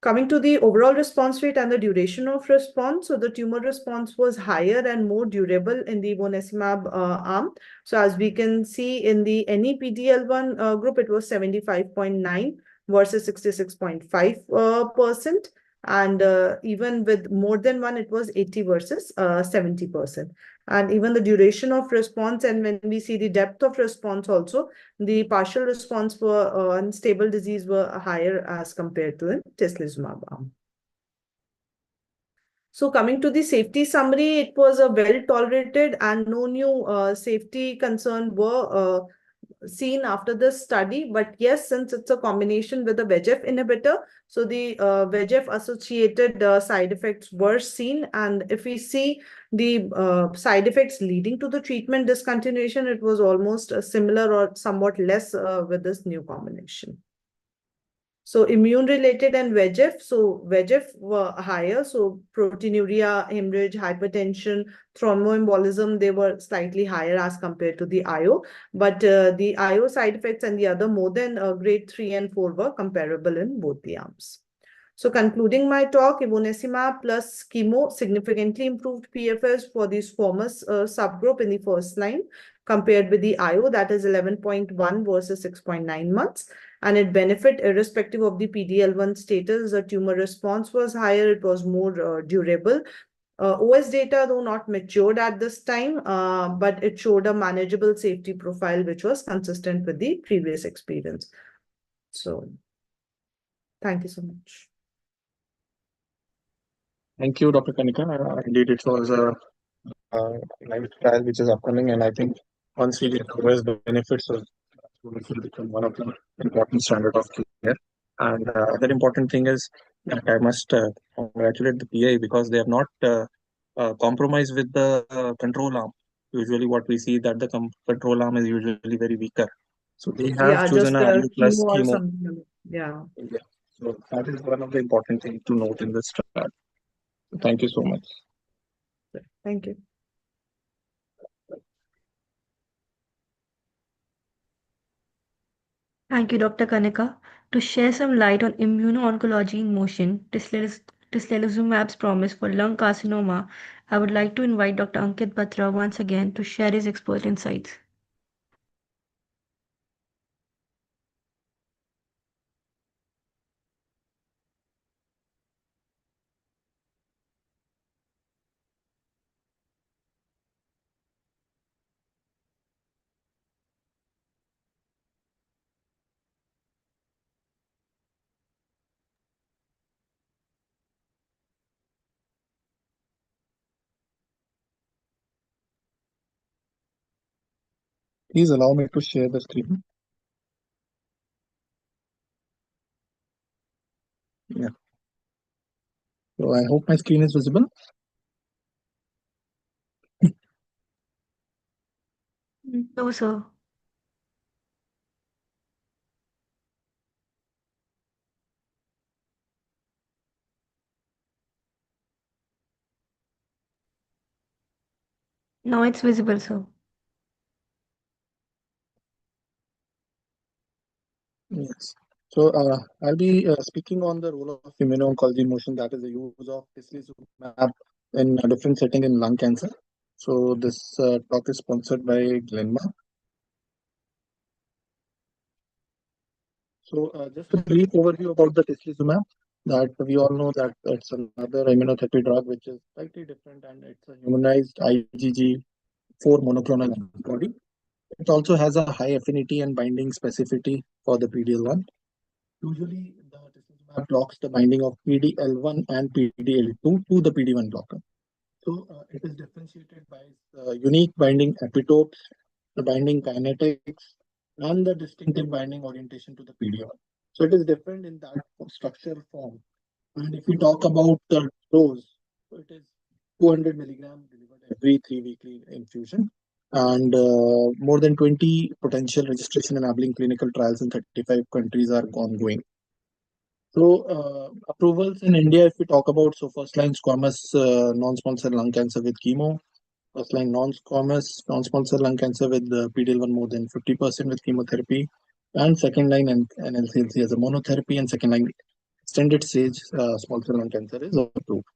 Coming to the overall response rate and the duration of response, so the tumor response was higher and more durable in the ivonescimab arm. So as we can see in the any PD-L1 group, it was 75.9 versus 66.5%. And even with more than one, it was 80 versus 70%. And even the duration of response, and when we see the depth of response also, the partial response for unstable disease were higher as compared to the tislelizumab arm. So coming to the safety summary, it was a well-tolerated and no new safety concern were seen after this study. But yes, since it's a combination with a VEGF inhibitor, so the VEGF-associated side effects were seen. And if we see the side effects leading to the treatment discontinuation, it was almost similar or somewhat less with this new combination. So immune-related and VEGF. So VEGF were higher. So proteinuria, hemorrhage, hypertension, thromboembolism, they were slightly higher as compared to the IO. But the IO side effects and the other more than grade 3 and 4 were comparable in both the arms. So concluding my talk, ivonescimab plus chemo significantly improved PFS for the squamous subgroup in the first line compared with the IO, that is 11.1 versus 6.9 months. And it benefit irrespective of the PD-L1 status. The tumor response was higher. It was more durable. OS data, though not matured at this time, but it showed a manageable safety profile, which was consistent with the previous experience. So thank you so much. Thank you, Dr. Kanika. Indeed, it was a nice trial which is upcoming, and I think once we get OS benefits, so it will become one of the important standard of care. And other important thing is that I must congratulate the PI because they have not compromised with the control arm. Usually, what we see that the control arm is usually very weaker. So they have Yeah, chosen just a IU chemo plus or chemo. something. Yeah. Yeah. So that is one of the important things to note in this trial. Thank you so much. Thank you. Thank you, Dr. Kanika. To share some light on immuno-oncology in motion, tislelizumab's promise for lung carcinoma, I would like to invite Dr. Ankit Batra once again to share his expert insights. Please allow me to share the screen. Yeah. So I hope my screen is visible. No, sir. Now it's visible, sir. Yes. So I'll be speaking on the role of immuno-oncology motion, that is the use of tislelizumab in a different setting in lung cancer. So this talk is sponsored by Glenmark. So just a brief overview about the tislelizumab. that we all know that it's another immunotherapy drug which is slightly different, and it's a humanized IgG4 monoclonal antibody. It also has a high affinity and binding specificity for the PDL1. Usually, the tislelizumab blocks the binding of PDL1 and PDL2 to the PD1 blocker. So it is differentiated by unique binding epitopes, the binding kinetics, and the distinctive binding orientation to the PD1. So it is different in that structure form. And if we talk about the dose, so it is 200 milligram delivered every 3 weekly infusion, and more than 20 potential registration enabling clinical trials in 35 countries are ongoing. So, approvals in India, if we talk about, so first line squamous non-small cell lung cancer with chemo, first line non-squamous non-small cell lung cancer with PD-L1 more than 50% with chemotherapy, and second line NLCLC as a monotherapy, and second line extended stage small cell lung cancer is approved.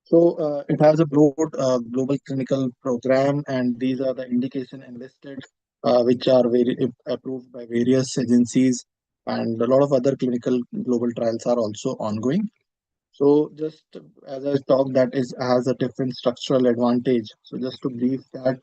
So it has a broad global clinical program, and these are the indication enlisted, which are very approved by various agencies, and a lot of other clinical global trials are also ongoing. So just as I talked, that is has a different structural advantage. So just to brief that,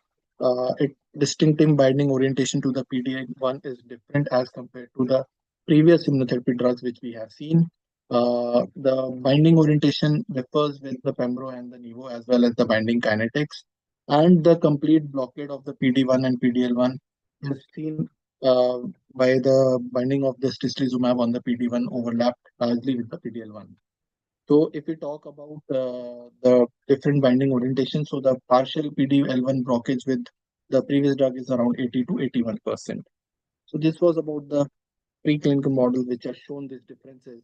it distinctive binding orientation to the PD-1 is different as compared to the previous immunotherapy drugs which we have seen. The binding orientation differs with the Pembro and the Nivo, as well as the binding kinetics, and the complete blockade of the PD-1 and PDL1 is seen uh, by the binding of the tislelizumab on the PD-1 overlapped largely with the PDL1. So if we talk about the different binding orientation, so the partial PD-L1 blockage with the previous drug is around 80 to 81%. So this was about the preclinical model which has shown these differences.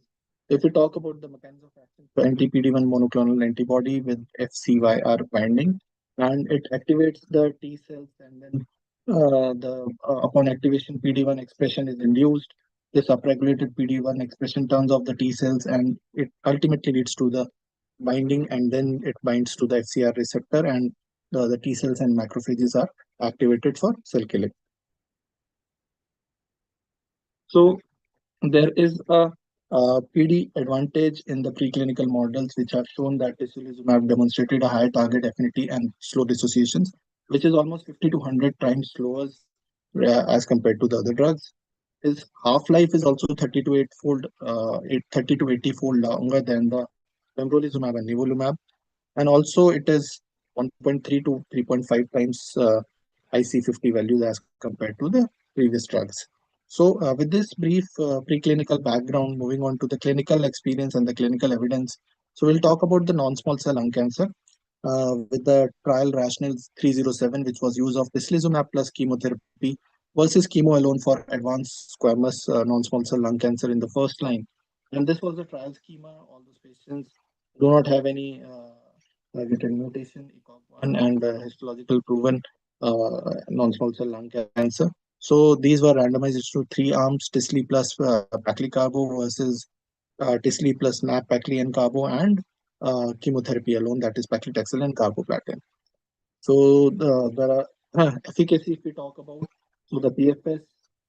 If we talk about the mechanism of action for anti-PD-1 monoclonal antibody with FCYR binding, and it activates the T cells, and then upon activation PD-1 expression is induced. This upregulated PD-1 expression turns off the T cells, and it ultimately leads to the binding, and then it binds to the FCR receptor, and the T cells and macrophages are activated for cell killing. So there is a PD advantage in the preclinical models, which have shown that tislelizumab demonstrated a high target affinity and slow dissociations, which is almost 50 to 100 times slower as compared to the other drugs. Its half-life is also 30 to 30 to 80-fold longer than the pembrolizumab and nivolumab, and also it is 1.3 to 3.5 times IC50 values as compared to the previous drugs. So with this brief preclinical background, moving on to the clinical experience and the clinical evidence. So we'll talk about the non-small cell lung cancer with the trial rationale 307, which was use of tislelizumab plus chemotherapy versus chemo alone for advanced squamous non-small cell lung cancer in the first line. And this was the trial schema. All those patients do not have any targeted mutation, ECOG1, and histological proven non-small cell lung cancer. So these were randomized to 3 arms: Tisli plus Paclitaxel versus Tisli plus NAP, Pacli and Carbo, and chemotherapy alone, that is paclitaxel and carboplatin. So the efficacy, if we talk about, so the PFS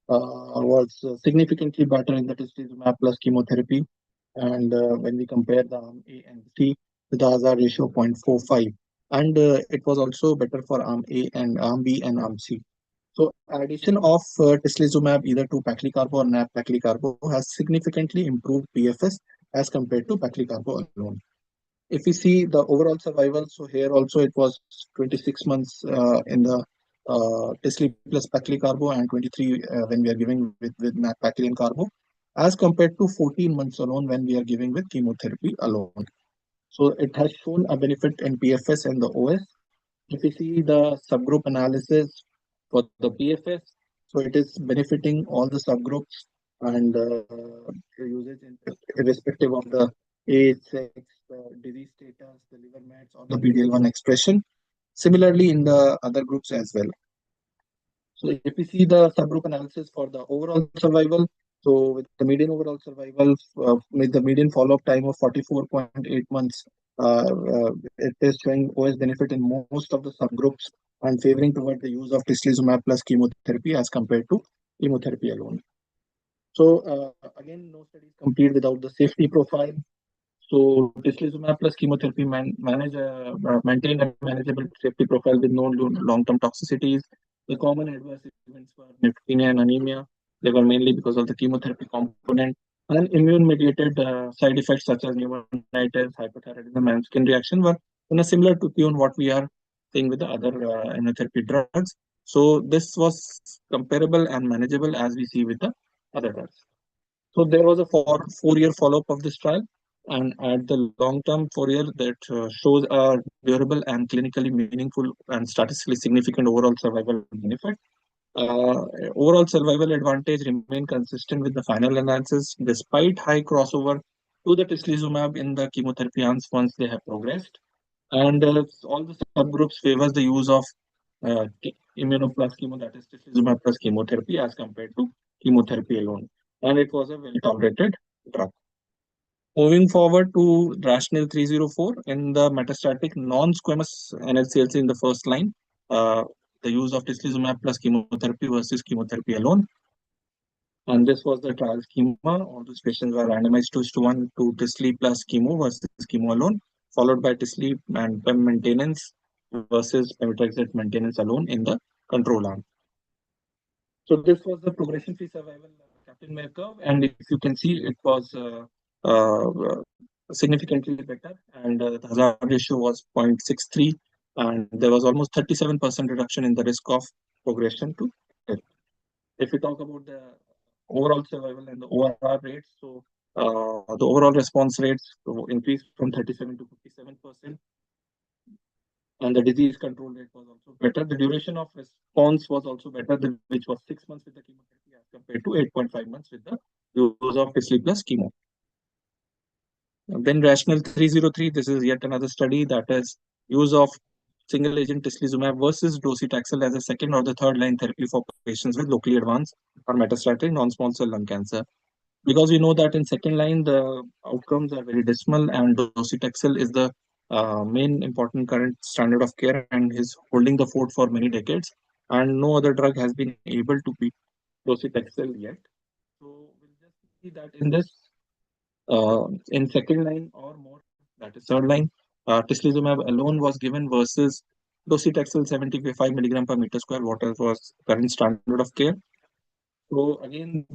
was significantly better in the tislelizumab plus chemotherapy, and when we compare the arm A and C with the hazard ratio 0.45, and it was also better for arm A and arm B and arm C. So addition of tislelizumab either to paclicarbo or nab paclicarbo has significantly improved PFS as compared to paclicarbo alone. If we see the overall survival, so here also it was 26 months in the tisli plus paclicarbo, and 23 when we are giving with nab pacli and carbo, as compared to 14 months alone when we are giving with chemotherapy alone. So it has shown a benefit in PFS and the OS. If we see the subgroup analysis for the PFS, so it is benefiting all the subgroups, and usage irrespective of the age, sex, disease status, the liver mets, or the PDL1 expression. Similarly, in the other groups as well. So if we see the subgroup analysis for the overall survival, so with the median overall survival with the median follow-up time of 44.8 months, it is showing OS benefit in most of the subgroups and favoring toward the use of tislelizumab plus chemotherapy as compared to chemotherapy alone. So again, no studies complete without the safety profile. So tislelizumab plus chemotherapy maintained a manageable safety profile with no long-term toxicities. The common adverse events were neutropenia and anemia. They were mainly because of the chemotherapy component. And immune-mediated side effects such as pneumonitis, hypothyroidism, and skin reaction were similar to tune what we are seeing with the other immunotherapy drugs. So this was comparable and manageable as we see with the other drugs. So there was a 4 year follow-up of this trial, and at the long-term 4 year that shows a durable and clinically meaningful and statistically significant overall survival benefit. Overall survival advantage remained consistent with the final analysis despite high crossover to the tislelizumab in the chemotherapy arms once they have progressed. And all the subgroups favors the use of immunoplus chemo, that is tislelizumab plus chemotherapy as compared to chemotherapy alone. And it was a well-tolerated drug. Moving forward to rationale 304 in the metastatic non-squamous NSCLC in the first line, uh, the use of tislelizumab plus chemotherapy versus chemotherapy alone. And this was the trial schema. All those patients were randomized 2:1 to tisle plus chemo versus chemo alone, followed by tisle and PEM maintenance versus pemetrexed maintenance alone in the control arm. So this was the progression-free survival Kaplan-Meier curve, and if you can see, it was significantly better, and the hazard ratio was 0.63, and there was almost 37% reduction in the risk of progression to death. If we talk about the overall survival and the ORR rates, so the overall response rates increased from 37 to 57%. And the disease control rate was also better. The duration of response was also better, which was 6 months with the chemotherapy as compared to 8.5 months with the use of tisle plus chemo. And then rationale 303, this is yet another study that is use of single agent tislelizumab versus docetaxel as a second or the third line therapy for patients with locally advanced or metastatic non-small cell lung cancer. Because we know that in second line the outcomes are very dismal, and docetaxel is the main important current standard of care and is holding the fort for many decades, and no other drug has been able to beat docetaxel yet. So we'll just see that in second line or more, that is third line, tislelizumab alone was given versus docetaxel 75 milligram per meter square, what was current standard of care. So again,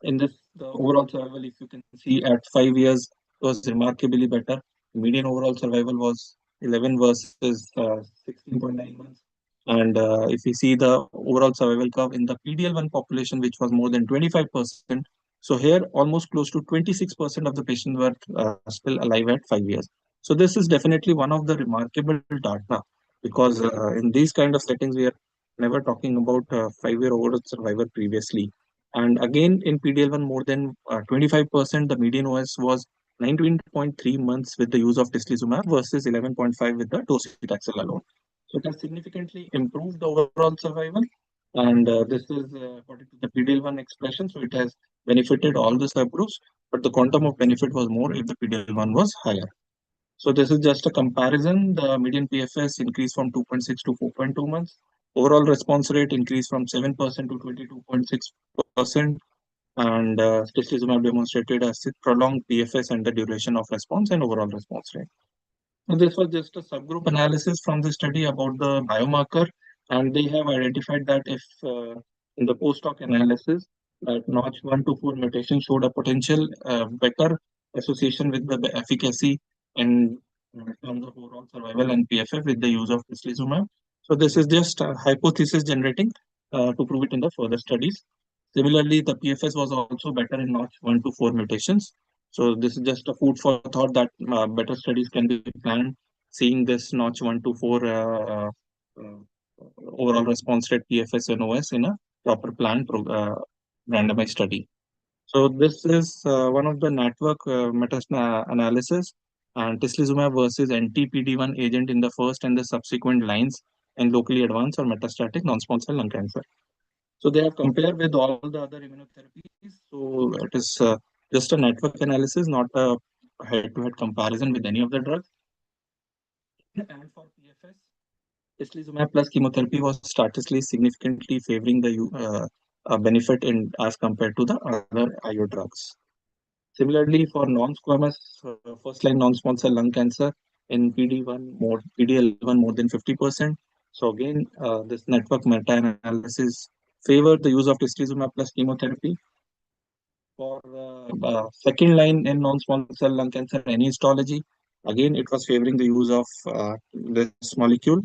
in this, the overall survival, if you can see at 5 years, was remarkably better. The median overall survival was 11 versus 16.9 months. And if we see the overall survival curve in the PDL1 population, which was more than 25%, so here almost close to 26% of the patients were still alive at 5 years. So this is definitely one of the remarkable data, because in these kind of settings, we are never talking about 5 year overall survival previously. And again, in PDL1, more than 25%, the median OS was 19.3 months with the use of tislelizumab versus 11.5 with the docetaxel alone. So it has significantly improved the overall survival. And this is according to the PDL1 expression. So it has benefited all the subgroups, but the quantum of benefit was more if the PDL1 was higher. So this is just a comparison. The median PFS increased from 2.6 to 4.2 months. Overall response rate increased from 7% to 22.6%. And tislelizumab demonstrated a prolonged PFS and the duration of response and overall response rate. So this was just a subgroup analysis from the study about the biomarker, and they have identified that if in the post-hoc analysis, that notch 1 to 4 mutation showed a potential better association with the efficacy in terms of overall survival and PFF with the use of tislelizumab. So this is just a hypothesis generating to prove it in the further studies. Similarly, the PFS was also better in notch 1 to 4 mutations. So this is just a food for thought that better studies can be planned, seeing this notch 1 to 4 overall response rate, PFS and OS in a proper planned randomized study. So this is one of the network meta-analysis and tislelizumab versus anti-PD-1 agent in the first and the subsequent lines in locally advanced or metastatic non-small cell lung cancer. So they have compared with all the other immunotherapies. So it is just a network analysis, not a head-to-head comparison with any of the drugs. And for PFS, tislelizumab plus chemotherapy was statistically significantly favoring the benefit in as compared to the other IO drugs. Similarly, for non-squamous first-line non-small cell lung cancer in PD-L1 more than 50%. So again, this network meta-analysis favor the use of tislelizumab plus chemotherapy. For second line in non-small cell lung cancer, any histology, again it was favoring the use of this molecule.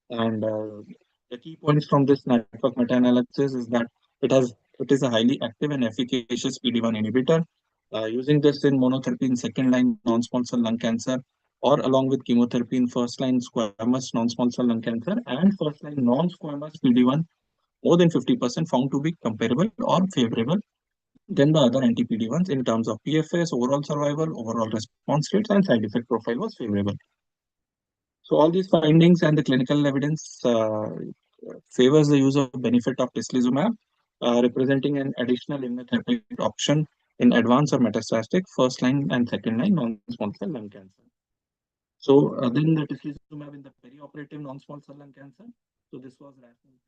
And the key points from this network meta-analysis is that it is a highly active and efficacious PD-1 inhibitor. Using this in monotherapy in second-line non-small cell lung cancer, or along with chemotherapy in first-line squamous non-small cell lung cancer and first-line non-squamous PD-1, more than 50% found to be comparable or favorable than the other anti-PD-1s in terms of PFS, overall survival, overall response rates, and side effect profile was favorable. So all these findings and the clinical evidence favors the use of benefit of tislelizumab, representing an additional immunotherapeutic option in advanced or metastatic first line and second line non-small cell lung cancer. So then the tislelizumab in the perioperative non-small cell lung cancer. So this was rational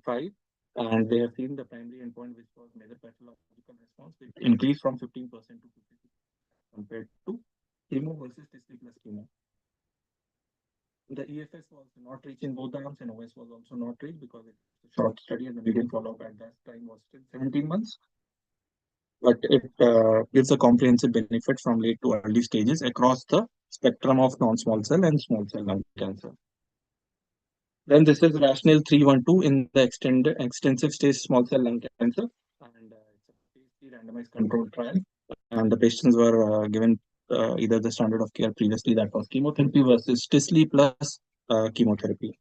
15, and they have seen the primary endpoint, which was major pathological response, which increased from 15% to 50% compared to chemo versus tisle plus chemo. The EFS was not reached in both arms, and OS was also not reached because it's a short study and the median follow-up at that time was still 17 months. But it gives a comprehensive benefit from late to early stages across the spectrum of non-small cell and small cell lung cancer. Then this is rationale 312 in the extensive stage small cell lung cancer, and it's a phase 3 randomized controlled trial, and the patients were given either the standard of care previously, that was chemotherapy versus tisle plus chemotherapy.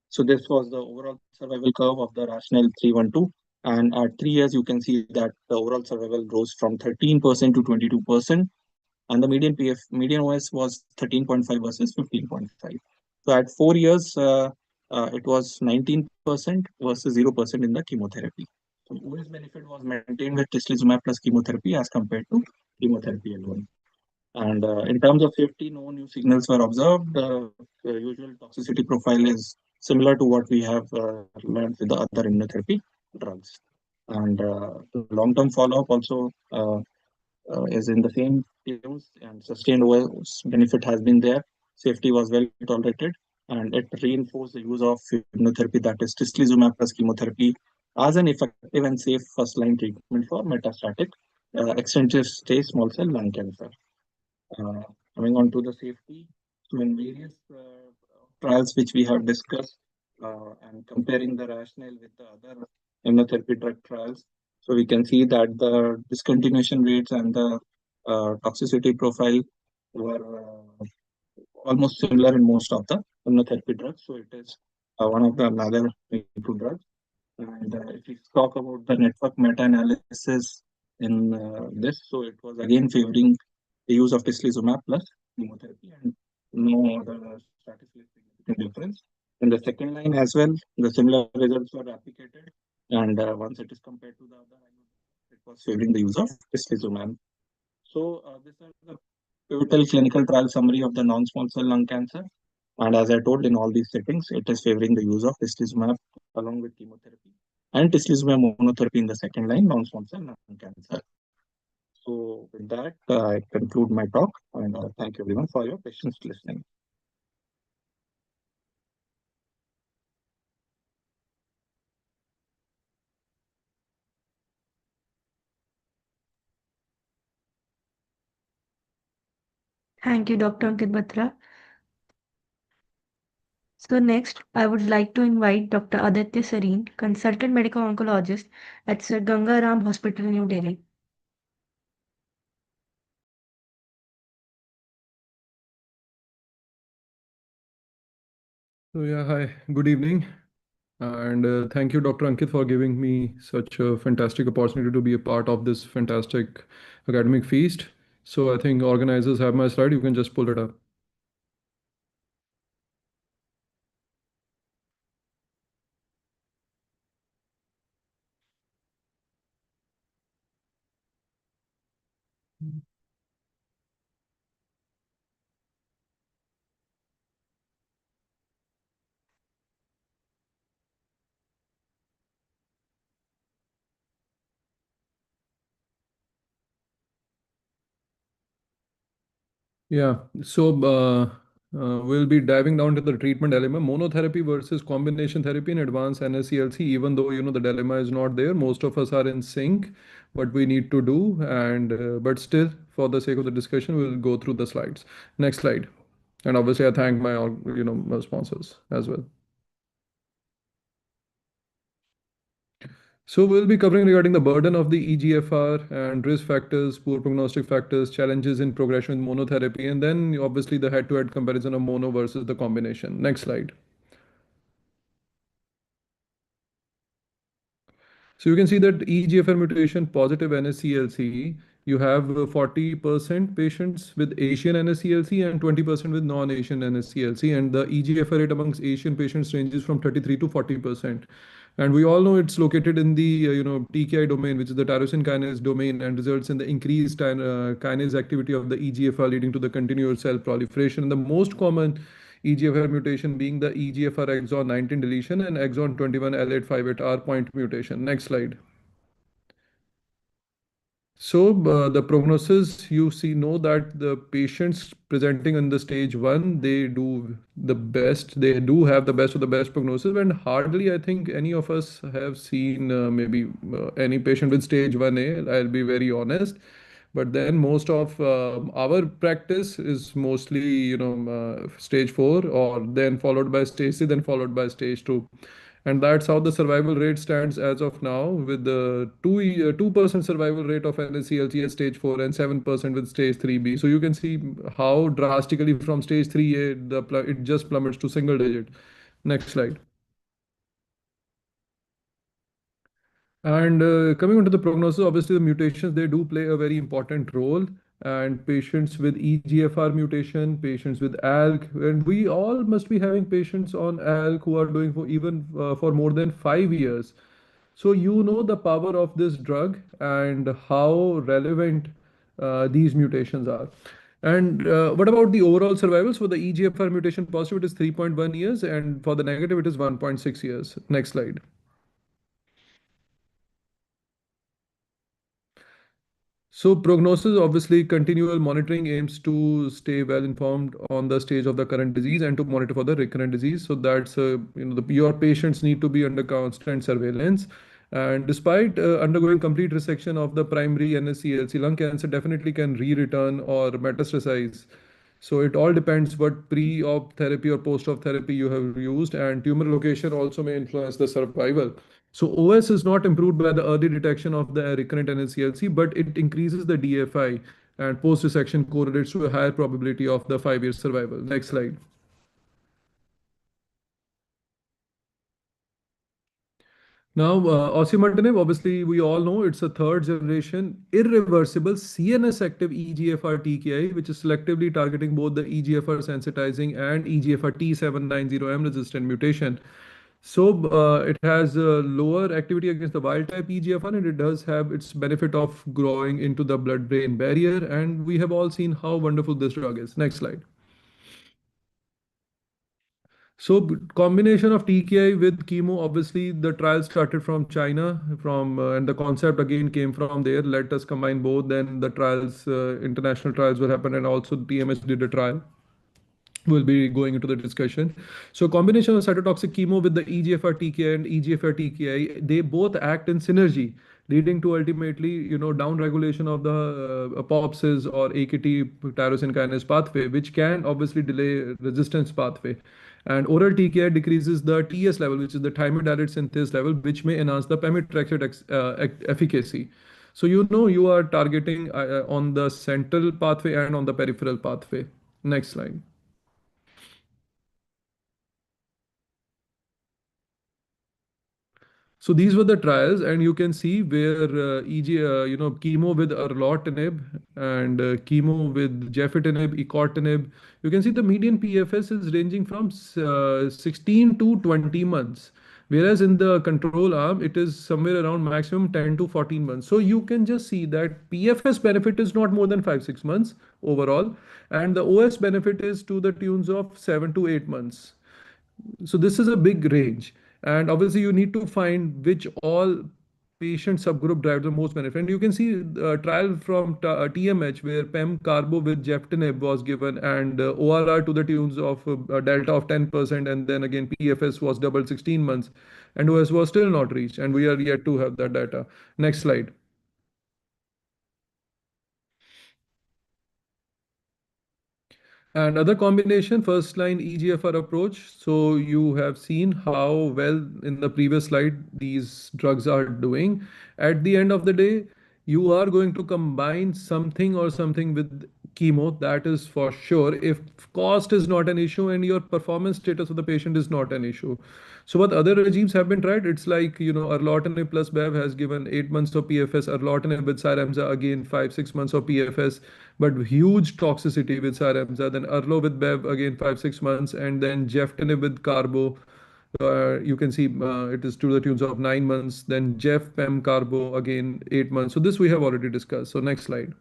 So this was the overall survival curve of the rationale 312. And at 3 years, you can see that the overall survival rose from 13% to 22%. And the median OS was 13.5 versus 15.5. So at 4 years, it was 19% versus 0% in the chemotherapy. So OS benefit was maintained with tislelizumab plus chemotherapy as compared to chemotherapy alone. And in terms of safety, no new signals were observed. The usual toxicity profile is similar to what we have learned with the other immunotherapy drugs. And long-term follow-up also is in the same use, and sustained OS benefit has been there. Safety was well tolerated, and it reinforced the use of immunotherapy, that is tislelizumab plus chemotherapy, as an effective and safe first-line treatment for metastatic extensive stage small cell lung cancer. Coming on to the safety, so in various trials which we have discussed and comparing the rationale with the other immunotherapy drug trials, so we can see that the discontinuation rates and the toxicity profile were almost similar in most of the immunotherapy drugs. So it is one of the another meaningful drugs. And if we talk about the network meta-analysis in this, so it was again favoring the use of tislelizumab plus chemotherapy, and no other statistically significant difference. In the second line as well, the similar results were replicated, and once it is compared to the other, it was favoring the use of tislelizumab. So this is the pivotal clinical trial summary of the non-small cell lung cancer. And as I told, in all these settings, it is favoring the use of tislelizumab along with chemotherapy and tislelizumab monotherapy in the second line non-small cell lung cancer. So with that, I conclude my talk, and thank you everyone for your patience listening. Thank you, Dr. Ankit Batra. So next, I would like to invite Dr. Aditya Sareen, Consultant Medical Oncologist at Sir Ganga Ram Hospital, New Delhi. So yeah, hi, good evening. And thank you, Dr. Ankit, for giving me such a fantastic opportunity to be a part of this fantastic academic feast. So I think organizers have my slide. You can just pull it up. Yeah, so we'll be diving down to the treatment dilemma, monotherapy versus combination therapy in advanced NSCLC. Even though the dilemma is not there, most of us are in sync what we need to do, and but still, for the sake of the discussion, we'll go through the slides. Next slide, and obviously, I thank my my sponsors as well. So we'll be covering regarding the burden of the EGFR and risk factors, poor prognostic factors, challenges in progression with monotherapy, and then obviously the head-to-head comparison of mono versus the combination. Next slide. So you can see that EGFR mutation positive NSCLC, you have 40% patients with Asian NSCLC and 20% with non-Asian NSCLC, and the EGFR rate amongst Asian patients ranges from 33 to 40%. And we all know it's located in the TKI domain, which is the tyrosine kinase domain, and results in the increased kinase activity of the EGFR, leading to the continuous cell proliferation. And the most common EGFR mutation being the EGFR exon 19 deletion and exon 21 L858R point mutation. Next slide. So the prognosis you see know that the patients presenting in the stage one, they do the best. They do have the best of the best prognosis, and hardly I think any of us have seen maybe any patient with stage 1A. I'll be very honest. But then most of our practice is mostly stage 4, or then followed by stage 3, then followed by stage 2. And that's how the survival rate stands as of now, with the 2% survival rate of NSCLC at stage 4 and 7% with stage 3B. So you can see how drastically from stage 3A it just plummets to single digit. Next slide. And coming on to the prognosis, obviously the mutations, they do play a very important role. And patients with EGFR mutation, patients with ALK, and we all must be having patients on ALK who are doing for even for more than 5 years. So you know the power of this drug and how relevant these mutations are. And what about the overall survivals? For the EGFR mutation positive, it is 3.1 years, and for the negative, it is 1.6 years. Next slide. So prognosis, obviously, continual monitoring aims to stay well informed on the stage of the current disease and to monitor for the recurrent disease. So that's your patients need to be under constant surveillance. And despite undergoing complete resection of the primary NSCLC, lung cancer definitely can re-return or metastasize. So it all depends what pre-op therapy or post-op therapy you have used, and tumor location also may influence the survival. So OS is not improved by the early detection of the recurrent NSCLC, but it increases the DFI, and post-resection correlates to a higher probability of the 5-year survival. Next slide. Now, osimertinib, obviously, we all know it's a third generation irreversible CNS active EGFR TKI, which is selectively targeting both the EGFR sensitizing and EGFR T790M resistant mutation. So it has lower activity against the wild type EGFR, and it does have its benefit of growing into the blood-brain barrier. And we have all seen how wonderful this drug is. Next slide. So combination of TKI with chemo, obviously the trial started from China, and the concept again came from there. Let us combine both. Then the trials, international trials will happen, and also TMS did a trial. We'll be going into the discussion. So combination of cytotoxic chemo with the EGFR TKI and EGFR TKI, they both act in synergy, leading to ultimately, down regulation of the apoptosis or AKT tyrosine kinase pathway, which can obviously delay resistance pathway. And oral TKI decreases the TS level, which is the thymidylate synthase level, which may enhance the pemetrexed efficacy. So you are targeting on the central pathway and on the peripheral pathway. Next slide. So these were the trials, and you can see where chemo with erlotinib and chemo with gefitinib, ecortinib. You can see the median PFS is ranging from 16 to 20 months, whereas in the control arm, it is somewhere around maximum 10 to 14 months. So you can just see that PFS benefit is not more than 5-6 months overall, and the OS benefit is to the tunes of 7 to 8 months. So this is a big range, and obviously you need to find which all patient subgroup drives the most benefit. And you can see a trial from TMH where PEM carbo with Jeftinib was given, and ORR to the tunes of a delta of 10%, and then again PFS was doubled 16 months, and OS was still not reached, and we are yet to have that data. Next slide. And other combination, first line EGFR approach. So you have seen how well in the previous slide these drugs are doing. At the end of the day, you are going to combine something or something with chemo, that is for sure, if cost is not an issue and your performance status of the patient is not an issue. So what other regimes have been tried? It's like, erlotinib plus bev has given 8 months of PFS, erlotinib with Cyramza again 5-6 months of PFS, but huge toxicity with Cyramza. Then erlo with bev again 5-6 months, and then Jeftinib with carbo. You can see it is to the tunes of 9 months. Then Jef Pem carbo again 8 months. So this we have already discussed. So next slide.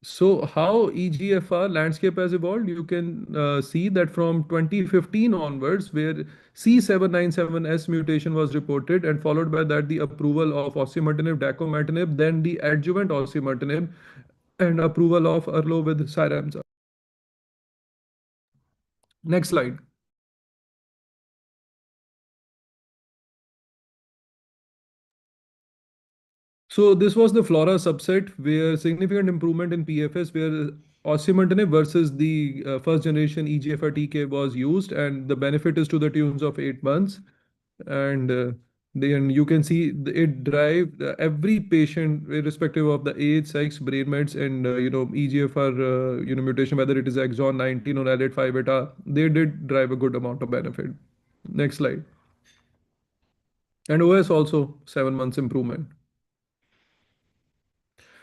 So how EGFR landscape has evolved, you can see that from 2015 onwards, where C797S mutation was reported, and followed by that the approval of osimertinib, dacometinib, then the adjuvant osimertinib, and approval of erlo with Cyramza. Next slide. So this was the FLORA subset where significant improvement in PFS, where osimertinib versus the first generation EGFR TK was used, and the benefit is to the tunes of 8 months. And then you can see it drive every patient, irrespective of the age, sex, brain mets, and EGFR mutation, whether it is exon 19 or ALAT5 beta, they did drive a good amount of benefit. Next slide. And OS also 7 months improvement.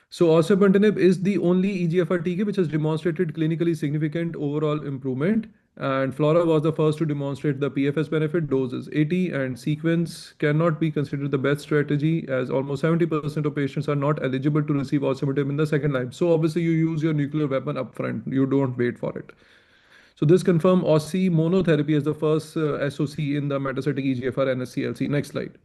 So osimertinib is the only EGFR TK which has demonstrated clinically significant overall improvement. And FLORA was the first to demonstrate the PFS benefit. Doses 80 and sequence cannot be considered the best strategy, as almost 70% of patients are not eligible to receive osimertinib in the second line. So obviously you use your nuclear weapon upfront. You don't wait for it. So this confirmed OSI monotherapy as the first SOC in the metastatic EGFR NSCLC. Next slide.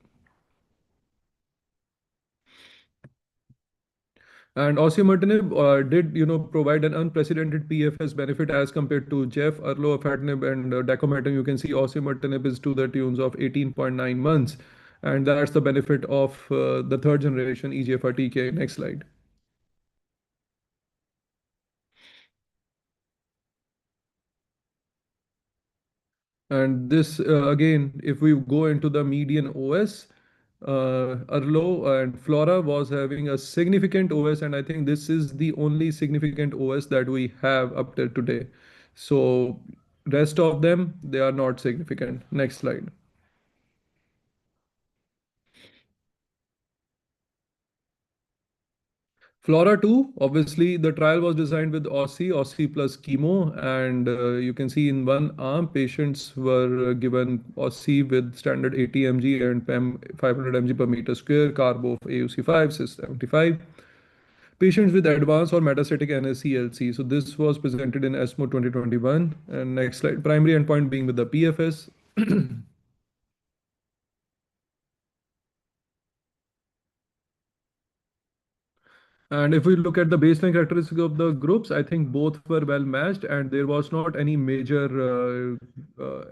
And osimertinib did, provide an unprecedented PFS benefit as compared to Jef, erlo, afatinib, and dacometinib. You can see osimertinib is to the tunes of 18.9 months, and that's the benefit of the third generation EGFR TK. Next slide. And this again, if we go into the median OS, Erlo and Flora was having a significant OS, and I think this is the only significant OS that we have up till today. So rest of them, they are not significant. Next slide. Flora 2, obviously the trial was designed with OSI plus chemo, and you can see in one arm patients were given OSI with standard 80 mg and PEM 500 mg per meter square, carbo of AUC5, CYS75. Patients with advanced or metastatic NSCLC. So this was presented in ESMO 2021. And next slide, primary endpoint being with the PFS. And if we look at the baseline characteristics of the groups, I think both were well matched, and there was not any major,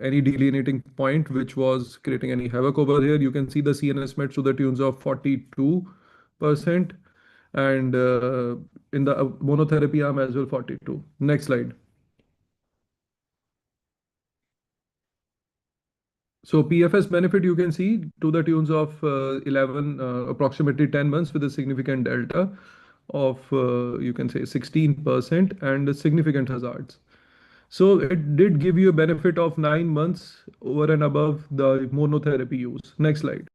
any delineating point which was creating any havoc over here. You can see the CNS mets to the tunes of 42%, and in the monotherapy arm as well, 42. Next slide. So PFS benefit you can see to the tunes of 11, approximately 10 months with a significant delta of you can say 16% and significant hazards. So it did give you a benefit of 9 months over and above the monotherapy use. Next slide.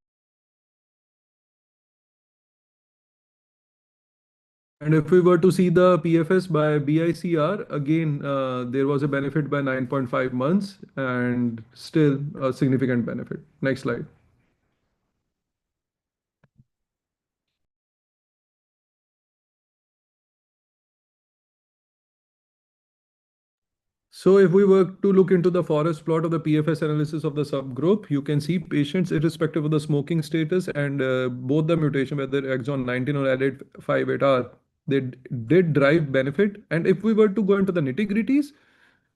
And if we were to see the PFS by BICR, again, there was a benefit by 9.5 months and still a significant benefit. Next slide. So if we were to look into the forest plot of the PFS analysis of the subgroup, you can see patients irrespective of the smoking status and both the mutation, whether exon 19 or L858R, they did drive benefit. And if we were to go into the nitty-gritties,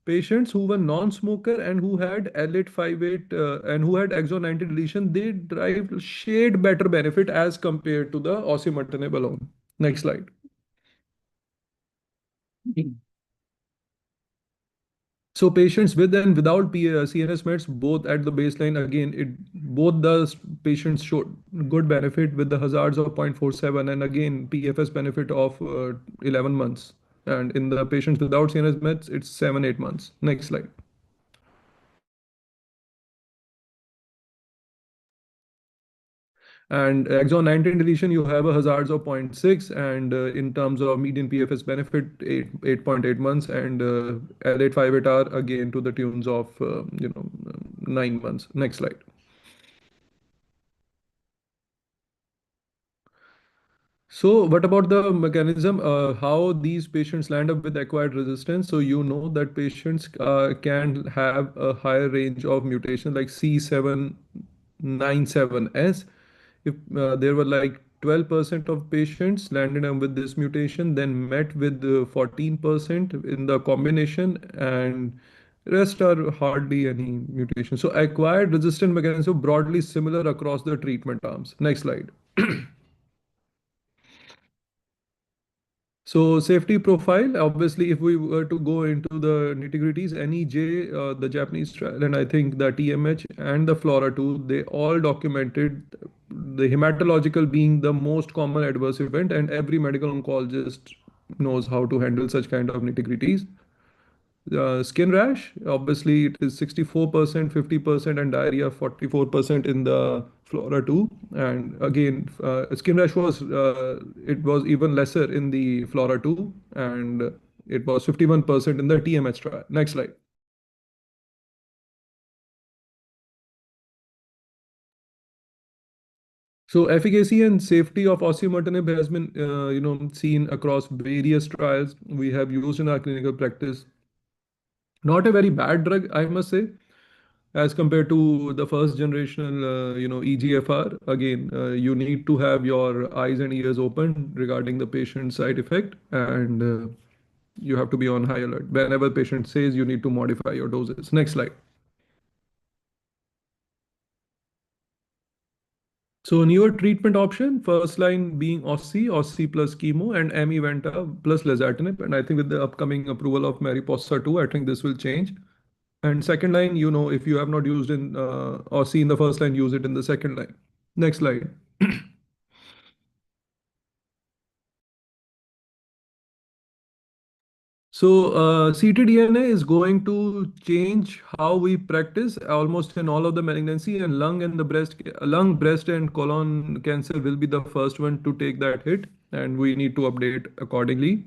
patients who were non-smoker and who had L858 and who had exon 19 deletion, they drive shade better benefit as compared to the osimertinib alone. Next slide. So patients with and without CNS meds, both at the baseline, again, both the patients showed good benefit with the hazards of 0.47 and again PFS benefit of 11 months. And in the patients without CNS meds, it's 7-8 months. Next slide. And exon 19 deletion, you have a hazards of 0.6, and in terms of median PFS benefit, 8.8 months, and L858R again to the tunes of 9 months. Next slide. So what about the mechanism, how these patients land up with acquired resistance? So you know that patients can have a higher range of mutation like C797S. If there were like 12% of patients landed up with this mutation, then met with 14% in the combination, and rest are hardly any mutation. So acquired resistant mechanism broadly similar across the treatment arms. Next slide. So safety profile, obviously, if we were to go into the nitty-gritties, NEJ, the Japanese trial, and I think the TMH and the FLORA2, they all documented the hematological being the most common adverse event, and every medical oncologist knows how to handle such kind of nitty-gritties. Skin rash, obviously, it is 64%, 50%, and diarrhea 44% in the Flora 2. And again, skin rash was it was even lesser in the Flora 2, and it was 51% in the TMS trial. Next slide. So efficacy and safety of osimertinib has been seen across various trials we have used in our clinical practice. Not a very bad drug, I must say, as compared to the first generational, EGFR. Again, you need to have your eyes and ears open regarding the patient side effect, and you have to be on high alert. Whenever patient says you need to modify your doses. Next slide. So newer treatment option, first line being OSI plus chemo, and amivantamab plus lazertinib. And I think with the upcoming approval of Mariposa 2, I think this will change. And second line, if you have not used in OSI in the first line, use it in the second line. Next slide. So ctDNA is going to change how we practice almost in all of the malignancy, and lung, breast, and colon cancer will be the first one to take that hit, and we need to update accordingly.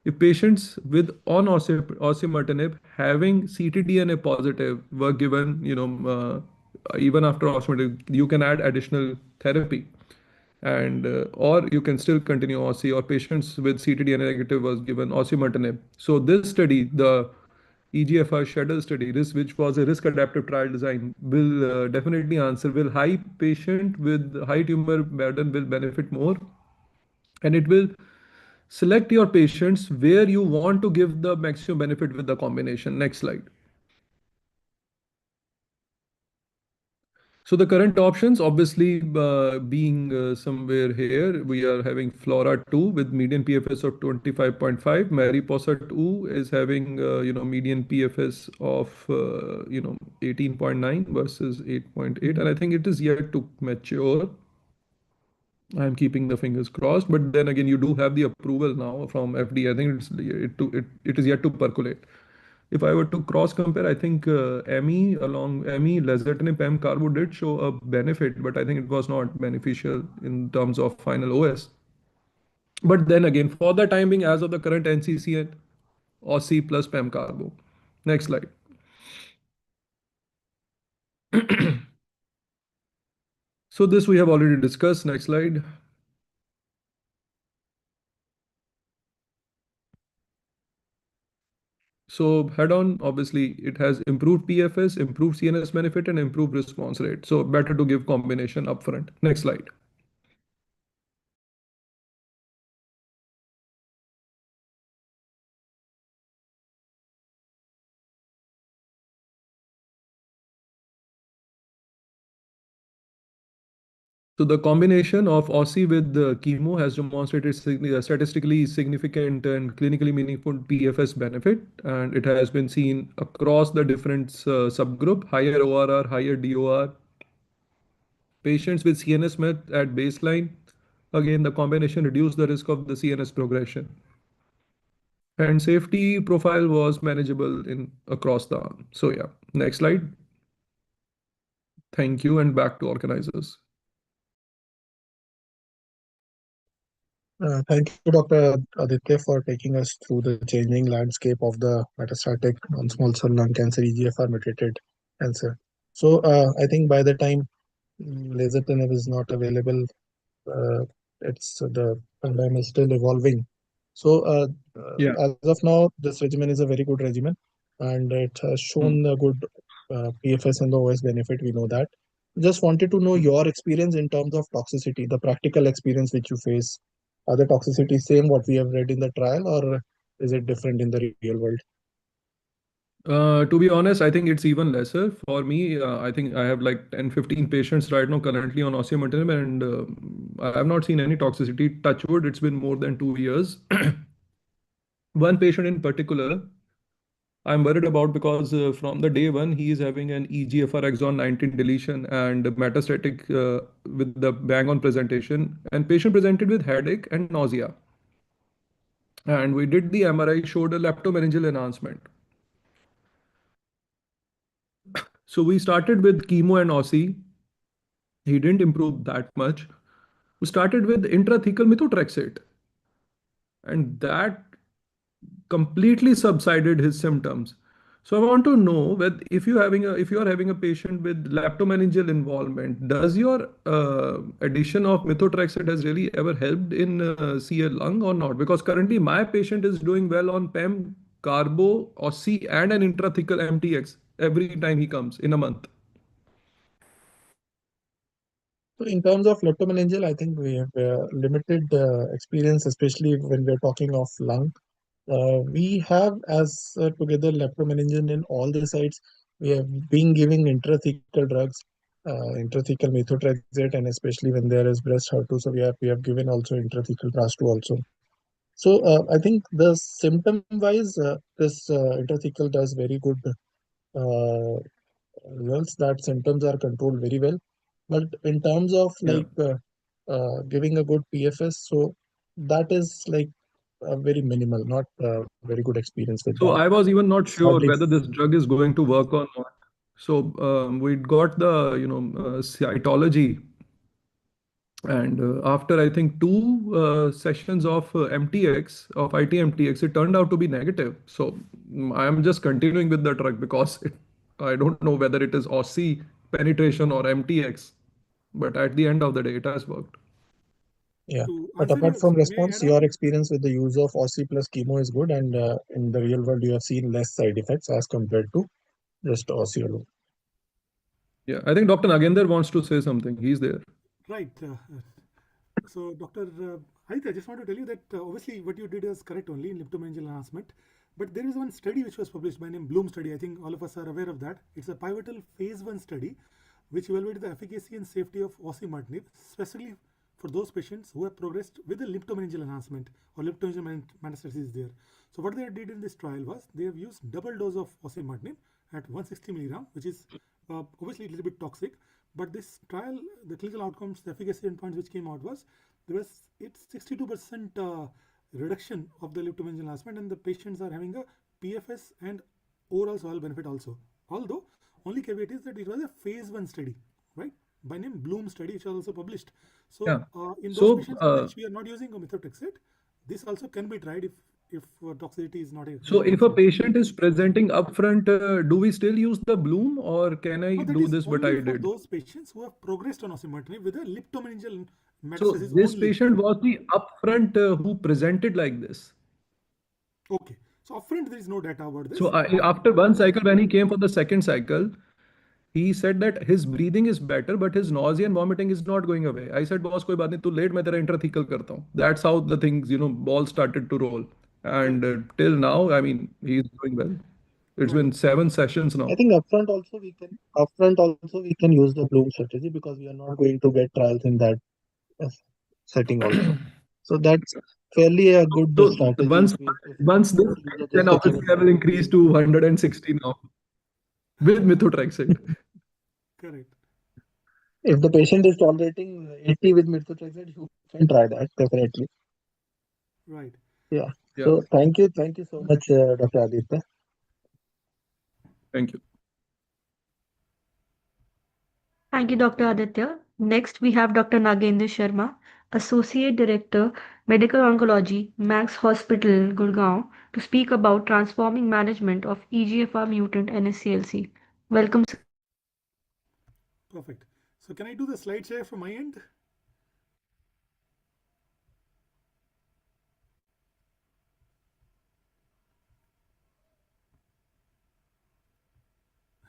If patients with osimertinib having ctDNA positive were given, even after osimertinib, you can add additional therapy, and or you can still continue OSI, or patients with ctDNA negative was given osimertinib. So this study, the EGFR schedule study, which was a risk adaptive trial design, will definitely answer, will high patient with high tumor burden will benefit more, and it will select your patients where you want to give the maximum benefit with the combination. Next slide. So the current options, obviously, being somewhere here, we are having Flora 2 with median PFS of 25.5. Mariposa 2 is having, median PFS of, 18.9 versus 8.8. And I think it is yet to mature. I'm keeping the fingers crossed. But then again, you do have the approval now from FDA. I think it is yet to percolate. If I were to cross compare, I think ME, lazertinib, PAM carbo did show a benefit, but I think it was not beneficial in terms of final OS. But then again, for the time being, as of the current NCCN, OSI plus PAM carbo. Next slide. So this we have already discussed. Next slide. So head on, obviously, it has improved PFS, improved CNS benefit, and improved response rate. So better to give combination upfront. Next slide. So the combination of OSI with the chemo has demonstrated statistically significant and clinically meaningful PFS benefit, and it has been seen across the different subgroup, higher ORR, higher DOR, patients with CNS met at baseline. Again, the combination reduced the risk of the CNS progression. And safety profile was manageable in across the arm. So yeah, next slide. Thank you, and back to organizers. Thank you, Dr. Aditya, for taking us through the changing landscape of the metastatic non-small cell lung cancer EGFR mutated cancer. So, I think by the time lasertinib is not available, it's the paradigm is still evolving. So, Yeah. as of now, this regimen is a very good regimen, and it has shown a good PFS and the OS benefit. We know that. Just wanted to know your experience in terms of toxicity, the practical experience which you face. Are the toxicities same what we have read in the trial, or is it different in the real world? To be honest, I think it's even lesser. For me, I think I have like 10, 15 patients right now currently on osimertinib, and I have not seen any toxicity. Touch wood, it's been more than 2 years. One patient in particular, I'm worried about because from the day one, he is having an EGFR exon 19 deletion and metastatic with the bang on presentation. And patient presented with headache and nausea. And we did the MRI, showed a leptomeningeal enhancement. So we started with chemo and OSI. He didn't improve that much. We started with intrathecal methotrexate, and that completely subsided his symptoms. So I want to know whether if you are having a patient with leptomeningeal involvement, does your addition of methotrexate has really ever helped in CA lung or not? Because currently my patient is doing well on PEM, carbo, OSI, and an intrathecal MTX every time he comes in a month. So in terms of leptomeningeal, I think we have limited experience, especially when we're talking of lung. We have as together leptomeningeal in all the sites. We have been giving intrathecal drugs, intrathecal methotrexate, and especially when there is breast HER2, so we have given also intrathecal TRAS2 also. So I think the symptom wise, this intrathecal does very good uh, results. That symptoms are controlled very well. But in terms of Yeah. giving a good PFS, so that is like very minimal, not very good experience with So that. I was even not It's sure hardly. whether this drug is going to work or not. So we got the cytology, and after I think two sessions of MTX of ITMTX, it turned out to be negative. So I am just continuing with the drug because I don't know whether it is OC penetration or MTX, but at the end of the day, it has worked. Yeah, To but answer apart your, from may I response, add your on? experience with the use of OC plus chemo is good, and in the real world, you have seen less side effects as compared to just OC alone. Yeah, I think Dr. Nagendra wants to say something. He's there. Right. So, Dr. Aditya, I just want to tell you that obviously what you did is correct only in leptomeningeal enhancement. But there is one study which was published by name Bloom study. I think all of us are aware of that. It's a pivotal phase 1 study which evaluated the efficacy and safety of osimertinib, specifically for those patients who have progressed with a leptomeningeal enhancement or leptomeningeal metastasis there. So what they did in this trial was they have used double dose of osimertinib at 160 milligram, which is obviously a little bit toxic. But this trial, the clinical outcomes, the efficacy endpoints which came out was there was it's 62% reduction of the leptomeningeal enhancement, and the patients are having a PFS and overall survival benefit also. Although only caveat is that it was a phase 1 study, right? By name Bloom study, which was also published. So Yeah. in those So patients in which we are not using a methotrexate, this also can be tried if toxicity is not a So major if a concern. patient is presenting upfront, do we still use the bloom or can I No, that do is this what only I for did? those patients who have progressed on osimertinib with a leptomeningeal So metastasis this only. patient was the upfront who presented like this. Okay. So upfront, there is no data about this. So after one cycle, when he came for the second cycle, he said that his breathing is better, but his nausea and vomiting is not going away. I said, boss, कोई बात नहीं, तू late मैं तेरा intrathecal करता हूँ. That's how the things, ball started to roll. And till now, I mean, he's doing well. It's been 7 sessions now. I think upfront also we can use the Bloom strategy because we are not going to get trials in that uh, setting also. So that's fairly a good So strategy. once If this, we use then this obviously I will increase to 160 now with methotrexate. Correct. If the patient is tolerating 80 with methotrexate, you can try that definitely. Right. Yeah. Yeah. So thank you so much, Dr. Aditya. Thank you. Thank you, Dr. Aditya. Next, we have Dr. Nagendra Sharma, Associate Director, Medical Oncology, Max Hospital, Gurgaon, to speak about transforming management of EGFR mutant NSCLC. Welcome, sir. Perfect. So can I do the slide share from my end?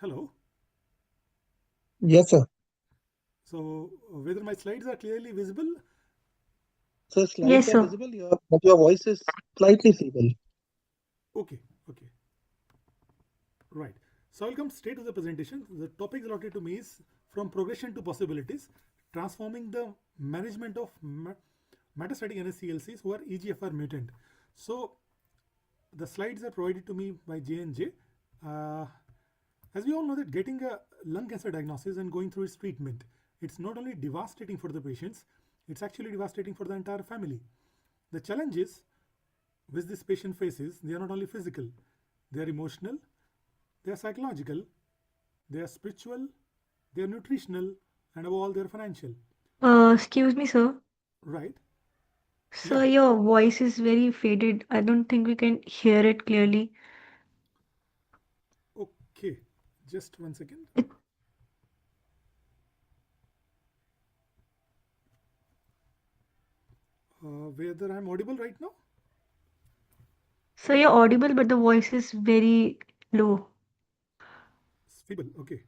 Hello. Yes, sir. So whether my slides are clearly visible? So slides Yes, are sir. visible, but your voice is slightly feeble. Okay. Right. So I'll come straight to the presentation. The topic allotted to me is from progression to possibilities, transforming the management of metastatic NSCLCs who are EGFR mutant. So the slides are provided to me by J&J. As we all know that getting a lung cancer diagnosis and going through its treatment, it's not only devastating for the patients, it's actually devastating for the entire family. The challenges which this patient faces, they are not only physical, they are emotional, they are psychological, they are spiritual, they are nutritional, and above all, they are financial. Excuse me, sir. Right? Sir, Yeah. your voice is very faded. I don't think we can hear it clearly. Okay. Just 1 second. It, Whether I'm audible right now? sir, you're audible, but the voice is very low. It's feeble. Okay.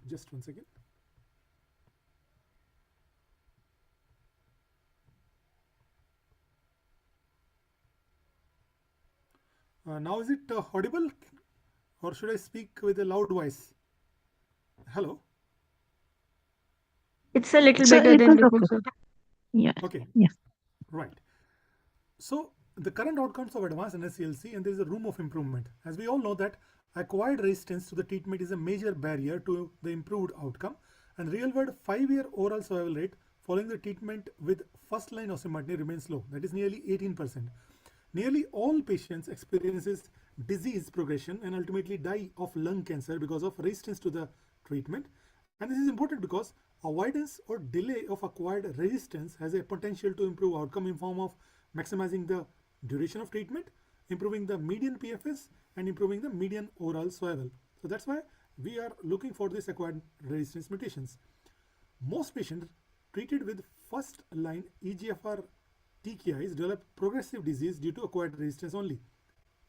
Just 1 second. Now is it audible, or should I speak with a loud voice? Hello. It's a little better than before, sir. Yeah. Okay. Yeah. Right. So the current outcomes of advanced NSCLC, and there is a room of improvement. As we all know that acquired resistance to the treatment is a major barrier to the improved outcome, and real-world 5-year overall survival rate following the treatment with first-line osimertinib remains low. That is nearly 18%. Nearly all patients experiences disease progression and ultimately die of lung cancer because of resistance to the treatment. And this is important because avoidance or delay of acquired resistance has a potential to improve outcome in form of maximizing the duration of treatment, improving the median PFS, and improving the median overall survival. So that's why we are looking for this acquired resistance mutations. Most patients treated with first line EGFR TKIs develop progressive disease due to acquired resistance only.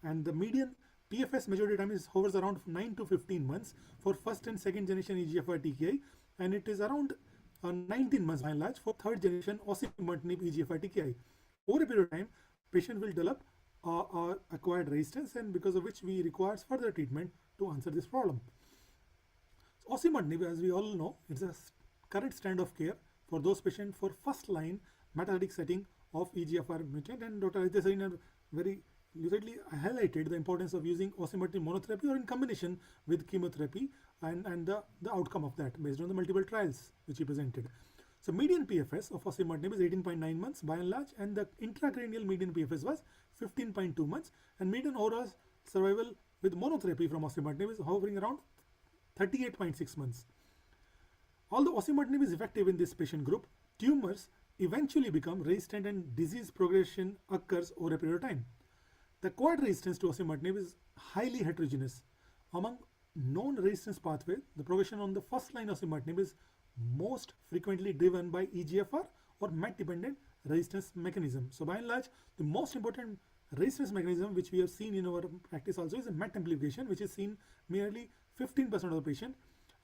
And the median PFS majority time is hovers around 9 to 15 months for first and second generation EGFR TKI, and it is around 19 months by and large for third generation osimertinib EGFR TKI. Over a period of time, patient will develop acquired resistance, and because of which we require further treatment to answer this problem. So osimertinib, as we all know, it's a current standard of care for those patients for first line metastatic setting of EGFR mutant, and Dr. Aditya Sareen very lucidly highlighted the importance of using osimertinib monotherapy or in combination with chemotherapy, and the outcome of that based on the multiple trials which he presented. So median PFS of osimertinib is 18.9 months by and large, and the intracranial median PFS was 15.2 months, and median overall survival with monotherapy from osimertinib is hovering around 38.6 months. Although osimertinib is effective in this patient group, tumors eventually become resistant and disease progression occurs over a period of time. The acquired resistance to osimertinib is highly heterogeneous. Among known resistance pathways, the progression on the first line osimertinib is most frequently driven by EGFR or MET dependent resistance mechanism. So by and large, the most important resistance mechanism which we have seen in our practice also is a MET amplification, which is seen merely 15% of the patient,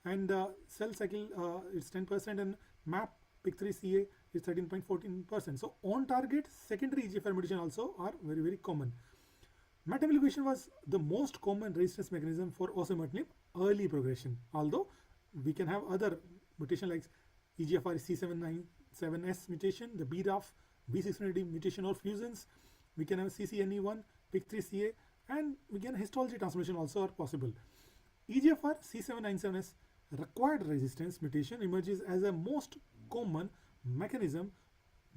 and cell cycle is 10%, and MAP PIK3CA is 13.14%. So on target secondary EGFR mutation also are very common. MET amplification was the most common resistance mechanism for osimertinib early progression, although we can have other mutation like EGFR C797S mutation, the BRAF, V600D mutation or fusions. We can have CCNE1, PIK3CA, and we can histology transformation also are possible. EGFR C797S required resistance mutation emerges as a most common mechanism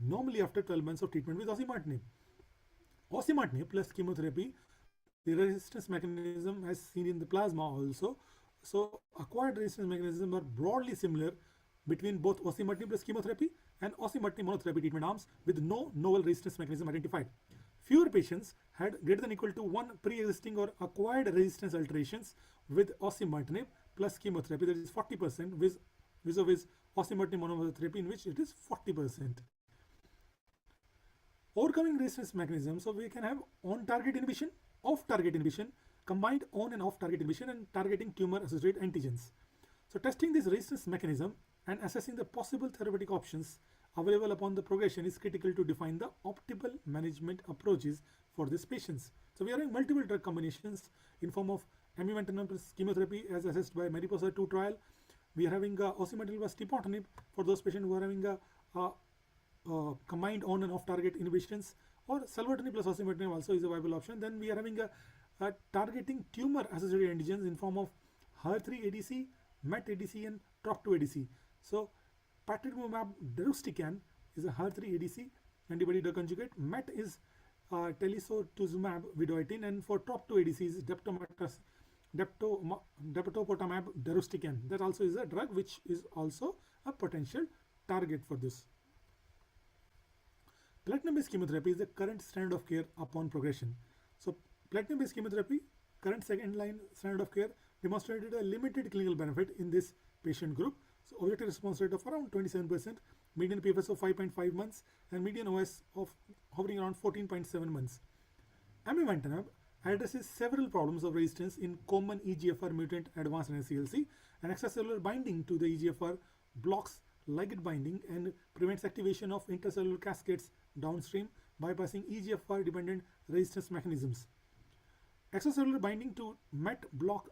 normally after 12 months of treatment with osimertinib. Osimertinib plus chemotherapy, the resistance mechanism as seen in the plasma also. So acquired resistance mechanisms are broadly similar between both osimertinib plus chemotherapy and osimertinib monotherapy treatment arms with no novel resistance mechanism identified. Fewer patients had greater than equal to one pre-existing or acquired resistance alterations with osimertinib plus chemotherapy, that is 40%, vis-a-vis osimertinib monotherapy in which it is 40%. Overcoming resistance mechanisms, so we can have on-target inhibition, off-target inhibition, combined on and off-target inhibition, and targeting tumor-associated antigens. So testing this resistance mechanism and assessing the possible therapeutic options available upon the progression is critical to define the optimal management approaches for these patients. So we are having multiple drug combinations in form of amivantamab plus chemotherapy as assessed by Mariposa 2 trial. We are having osimertinib plus tepotinib for those patients who are having combined on and off target inhibitions, or salvotinib plus osimertinib also is a viable option. Then we are having a targeting tumor associated antigens in form of HER3 ADC, MET ADC, and TROP2 ADC. So patritumumab deruxtecan is a HER3 ADC antibody drug conjugate. MET is telisotuzumab vedotin, and for TROP2 ADC is depatopotamab deruxtecan. That also is a drug which is also a potential target for this. Platinum-based chemotherapy is the current standard of care upon progression. So platinum-based chemotherapy, current second-line standard of care, demonstrated a limited clinical benefit in this patient group. So objective response rate of around 27%, median PFS of 5.5 months, and median OS of hovering around 14.7 months. Amivantamab addresses several problems of resistance in common EGFR mutant advanced NSCLC, and extracellular binding to the EGFR blocks ligand binding and prevents activation of intercellular cascades downstream, bypassing EGFR dependent resistance mechanisms. Extracellular binding to MET blocks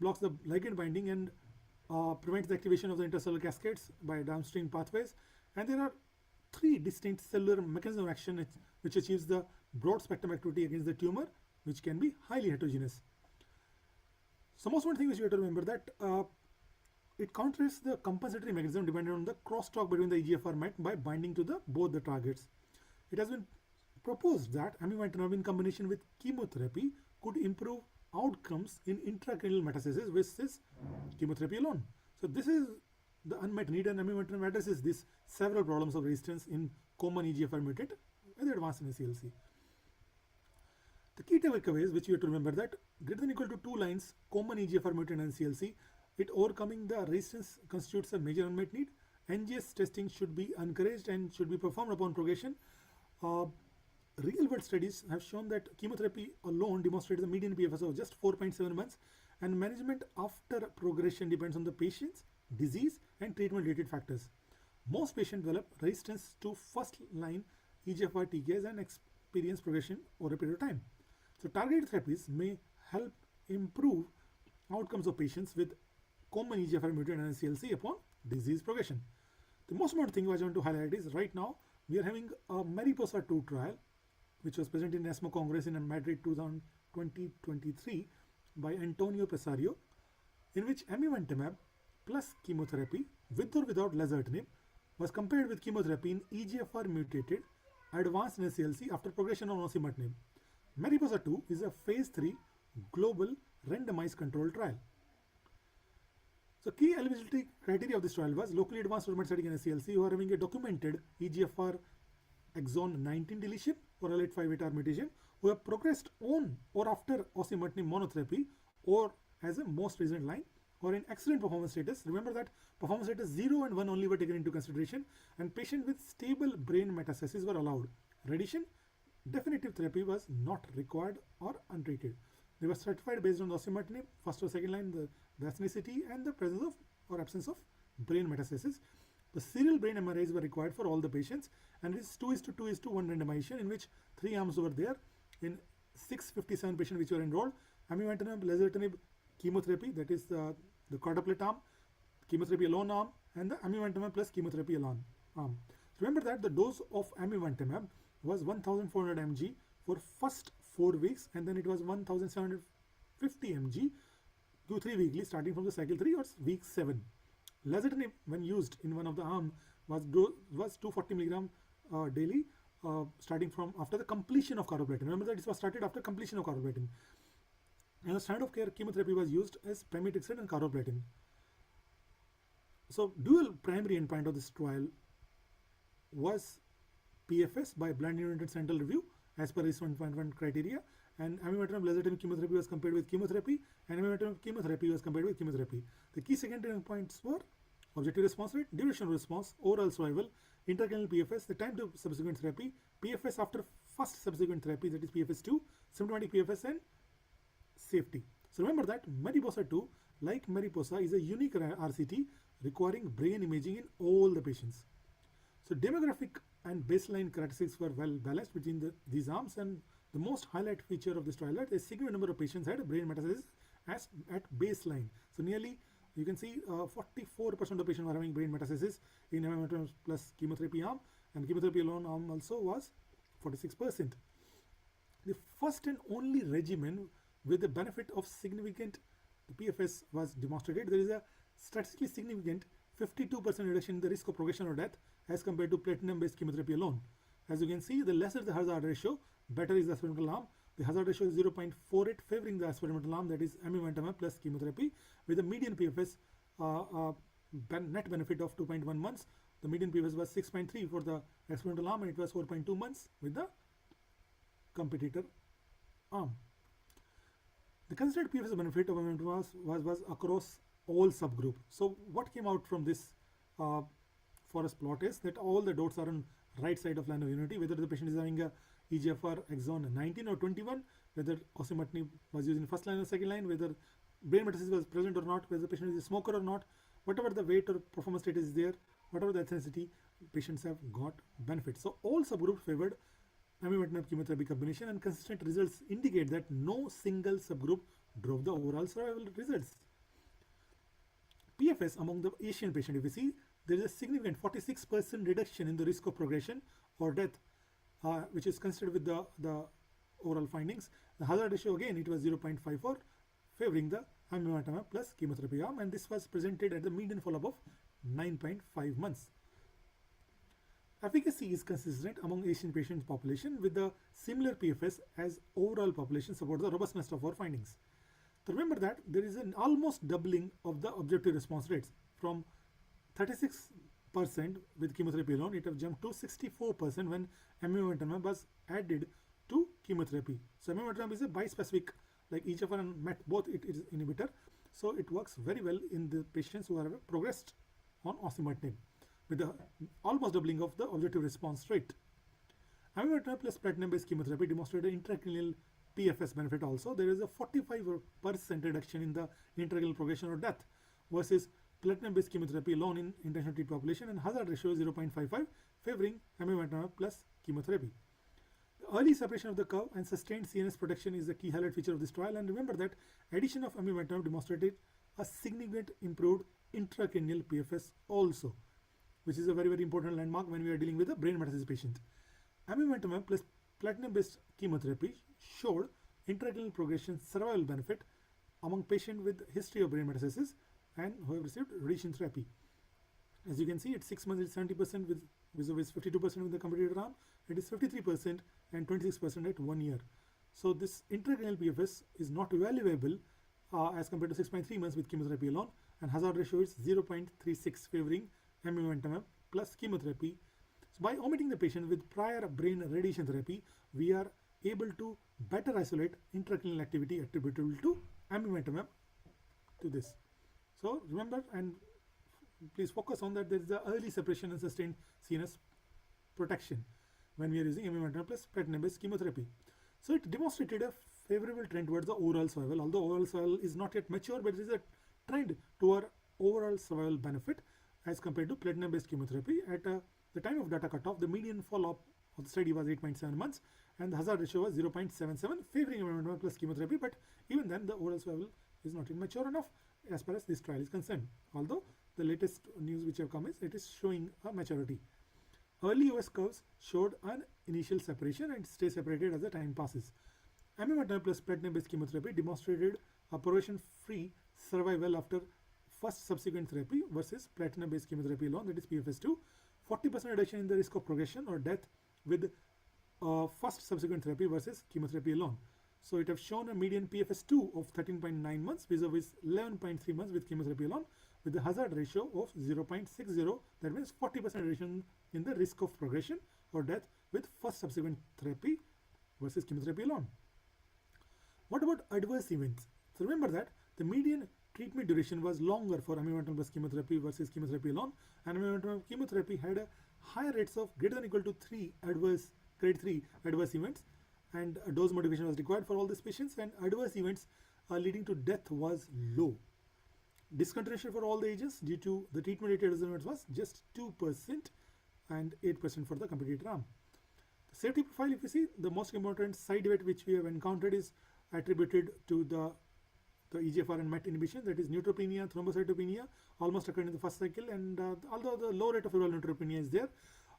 the ligand binding and prevents the activation of the intercellular cascades by downstream pathways. And there are three distinct cellular mechanisms of action which achieves the broad spectrum activity against the tumor, which can be highly heterogeneous. So most important thing which you have to remember that it counters the compensatory mechanism dependent on the crosstalk between the EGFR MET by binding to both the targets. It has been proposed that amivantamab in combination with chemotherapy could improve outcomes in intracranial metastasis versus chemotherapy alone. So this is the unmet need, and amivantamab addresses these several problems of resistance in common EGFR mutant with advanced NSCLC. The key takeaways which you have to remember that greater than or equal to 2 lines common EGFR mutant NSCLC, it overcoming the resistance constitutes a major unmet need. NGS testing should be encouraged and should be performed upon progression. Real world studies have shown that chemotherapy alone demonstrates a median PFS of just 4.7 months, and management after progression depends on the patient's disease and treatment related factors. Most patients develop resistance to first line EGFR TKIs and experience progression over a period of time. So targeted therapies may help improve outcomes of patients with common EGFR mutant NSCLC upon disease progression. The most important thing I want to highlight is right now we are having a Mariposa 2 trial which was presented in ESMO Congress in Madrid 2023 by Antonio Pesario, in which amivantamab plus chemotherapy with or without lazertinib was compared with chemotherapy in EGFR mutated advanced NSCLC after progression on osimertinib. Mariposa 2 is a phase 3 global randomized controlled trial. So key eligibility criteria of this trial was locally advanced or metastatic NSCLC who are having a documented EGFR exon 19 deletion or L858R mutation, who have progressed on or after osimertinib monotherapy or as a most recent line, or in excellent performance status. Remember that performance status 0 and 1 only were taken into consideration, and patients with stable brain metastasis were allowed. In addition, definitive therapy was not required or untreated. They were stratified based on osimertinib, first or second line, the ethnicity, and the presence of or absence of brain metastasis. The serial brain MRIs were required for all the patients, and it is 2:2:1 randomization in which 3 arms were there. In 657 patients which were enrolled, amivantamab, lazertinib, chemotherapy, that is the quadruplet arm, chemotherapy alone arm, and the amivantamab plus chemotherapy alone arm. Remember that the dose of amivantamab was 1400 mg for first 4 weeks, and then it was 1750 mg Q3 weekly starting from the cycle 3 or week 7. Lazertinib, when used in one of the arm, was 240 milligram daily, starting from after the completion of carboplatin. Remember that it was started after completion of carboplatin. And the standard of care chemotherapy was used as pemetrexed and carboplatin. So dual primary endpoint of this trial was PFS by blind independent central review as per IS 1.1 criteria, and amivantamab lazertinib chemotherapy was compared with chemotherapy, and amivantamab chemotherapy was compared with chemotherapy. The key secondary endpoints were objective response rate, duration of response, overall survival, intracranial PFS, the time to subsequent therapy, PFS after first subsequent therapy, that is PFS2, symptomatic PFS, and safety. So remember that Mariposa 2, like Mariposa, is a unique RCT requiring brain imaging in all the patients. So demographic and baseline characteristics were well balanced between these arms, and the most highlight feature of this trial is a significant number of patients had brain metastasis at baseline. So nearly, you can see 44% of the patients were having brain metastasis in amivantamab plus chemotherapy arm, and chemotherapy alone arm also was 46%. The first and only regimen with the benefit of significant PFS was demonstrated. There is a statistically significant 52% reduction in the risk of progression or death as compared to platinum-based chemotherapy alone. As you can see, the lesser the hazard ratio, better is the experimental arm. The hazard ratio is 0.48, favoring the experimental arm, that is amivantamab plus chemotherapy, with a median PFS net benefit of 2.1 months. The median PFS was 6.3 for the experimental arm, and it was 4.2 months with the competitor arm. The considered PFS benefit of amivantamab was across all subgroup. So what came out from this forest plot is that all the dots are on right side of line of unity, whether the patient is having a EGFR exon 19 or 21, whether osimertinib was used in first line or second line, whether brain metastasis was present or not, whether the patient is a smoker or not, whatever the weight or performance status is there, whatever the ethnicity, patients have got benefit. So all subgroups favored amivantamab chemotherapy combination, and consistent results indicate that no single subgroup drove the overall survival results. PFS among the Asian patient, if you see, there is a significant 46% reduction in the risk of progression or death, which is considered with the overall findings. The hazard ratio, again, it was 0.54, favoring the amivantamab plus chemotherapy arm, and this was presented at the median follow-up of 9.5 months. Efficacy is consistent among Asian patient population with the similar PFS as overall population support the robustness of our findings. So remember that there is an almost doubling of the objective response rates from 36% with chemotherapy alone. It have jumped to 64% when amivantamab was added to chemotherapy. So amivantamab is a bispecific, like EGFR and MET, both it is inhibitor. So it works very well in the patients who have progressed on osimertinib, with the almost doubling of the objective response rate. Amivantamab plus platinum-based chemotherapy demonstrated intracranial PFS benefit also. There is a 45% reduction in the intracranial progression or death versus platinum-based chemotherapy alone in intentional treated population, and hazard ratio is 0.55, favoring amivantamab plus chemotherapy. The early separation of the curve and sustained CNS protection is the key highlight feature of this trial, and remember that addition of amivantamab demonstrated a significant improved intracranial PFS also, which is a very, very important landmark when we are dealing with a brain metastasis patient. Amivantamab plus platinum-based chemotherapy showed intracranial progression survival benefit among patients with history of brain metastasis and who have received radiation therapy. As you can see, at 6 months it's 70% with 52% with the competitor arm. It is 53% and 26% at 1 year. So this intracranial PFS is not evaluable as compared to 6.3 months with chemotherapy alone, and hazard ratio is 0.36, favoring amivantamab plus chemotherapy. So by omitting the patient with prior brain radiation therapy, we are able to better isolate intracranial activity attributable to amivantamab to this. So remember, and please focus on that there is the early separation and sustained CNS protection. when we are using amivantamab plus platinum-based chemotherapy. So it demonstrated a favorable trend towards the overall survival. Although overall survival is not yet mature, but it is a trend toward overall survival benefit as compared to platinum-based chemotherapy. At the time of data cutoff, the median follow-up of the study was 8.7 months, and the hazard ratio was 0.77, favoring amivantamab plus chemotherapy. But even then, the overall survival is not yet mature enough as far as this trial is concerned. Although the latest news which have come is it is showing a maturity. Early OS curves showed an initial separation and stay separated as the time passes. Amivantamab plus platinum-based chemotherapy demonstrated a progression-free survival after first subsequent therapy versus platinum-based chemotherapy alone, that is PFS2, 40% reduction in the risk of progression or death with first subsequent therapy versus chemotherapy alone. So it has shown a median PFS2 of 13.9 months vis-a-vis 11.3 months with chemotherapy alone, with the hazard ratio of 0.60. That means 40% reduction in the risk of progression or death with first subsequent therapy versus chemotherapy alone. What about adverse events? So remember that the median treatment duration was longer for amivantamab plus chemotherapy versus chemotherapy alone, and amivantamab chemotherapy had a higher rates of greater than or equal to 3 grade 3 adverse events, and a dose modification was required for all these patients, and adverse events leading to death was low. Discontinuation for all the ages due to the treatment related adverse events was just 2% and 8% for the competitor arm. The safety profile, if you see, the most important side effect which we have encountered is attributed to the EGFR and MET inhibition, that is neutropenia, thrombocytopenia, almost occurred in the first cycle, and although the low rate of viral neutropenia is there,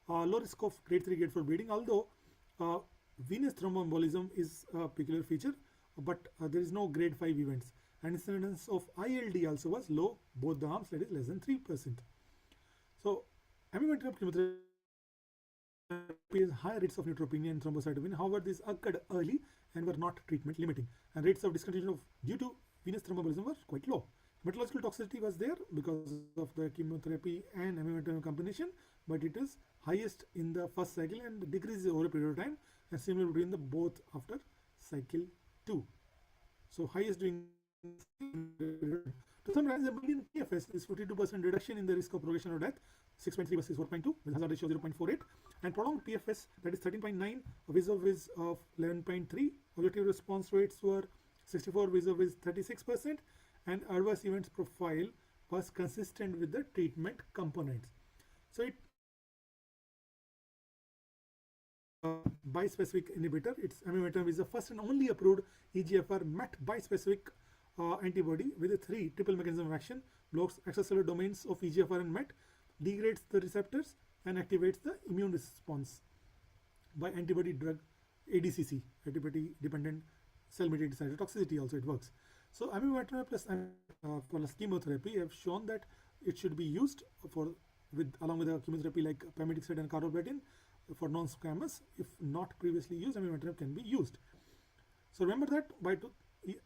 low risk of grade 3, grade 4 bleeding, although venous thromboembolism is a peculiar feature, but there is no grade 5 events, and incidence of ILD also was low, both the arms, that is less than 3%. So amivantamab chemotherapy has high rates of neutropenia and thrombocytopenia. However, these occurred early and were not treatment limiting, and rates of discontinuation due to venous thromboembolism were quite low. Hematological toxicity was there because of the chemotherapy and amivantamab combination, but it is highest in the first cycle and decreases over a period of time, and similar between the both after cycle 2. So highest during to summarize, the median PFS is 42% reduction in the risk of progression or death, 6.3 versus 4.2, with hazard ratio 0.48, and prolonged PFS, that is 13.9 vis-a-vis of 11.3. Objective response rates were 64 vis-a-vis 36%, and adverse events profile was consistent with the treatment components. So it bispecific inhibitor. It's amivantamab is the first and only approved EGFR MET bispecific antibody with a 3 triple mechanism of action, blocks extracellular domains of EGFR and MET, degrades the receptors, and activates the immune response by antibody drug ADCC, antibody dependent cell mediated cytotoxicity. Also it works. So amivantamab plus chemotherapy have shown that it should be used along with a chemotherapy like pamidixide and carboplatin for non-squamous. If not previously used, amivantamab can be used. So remember that by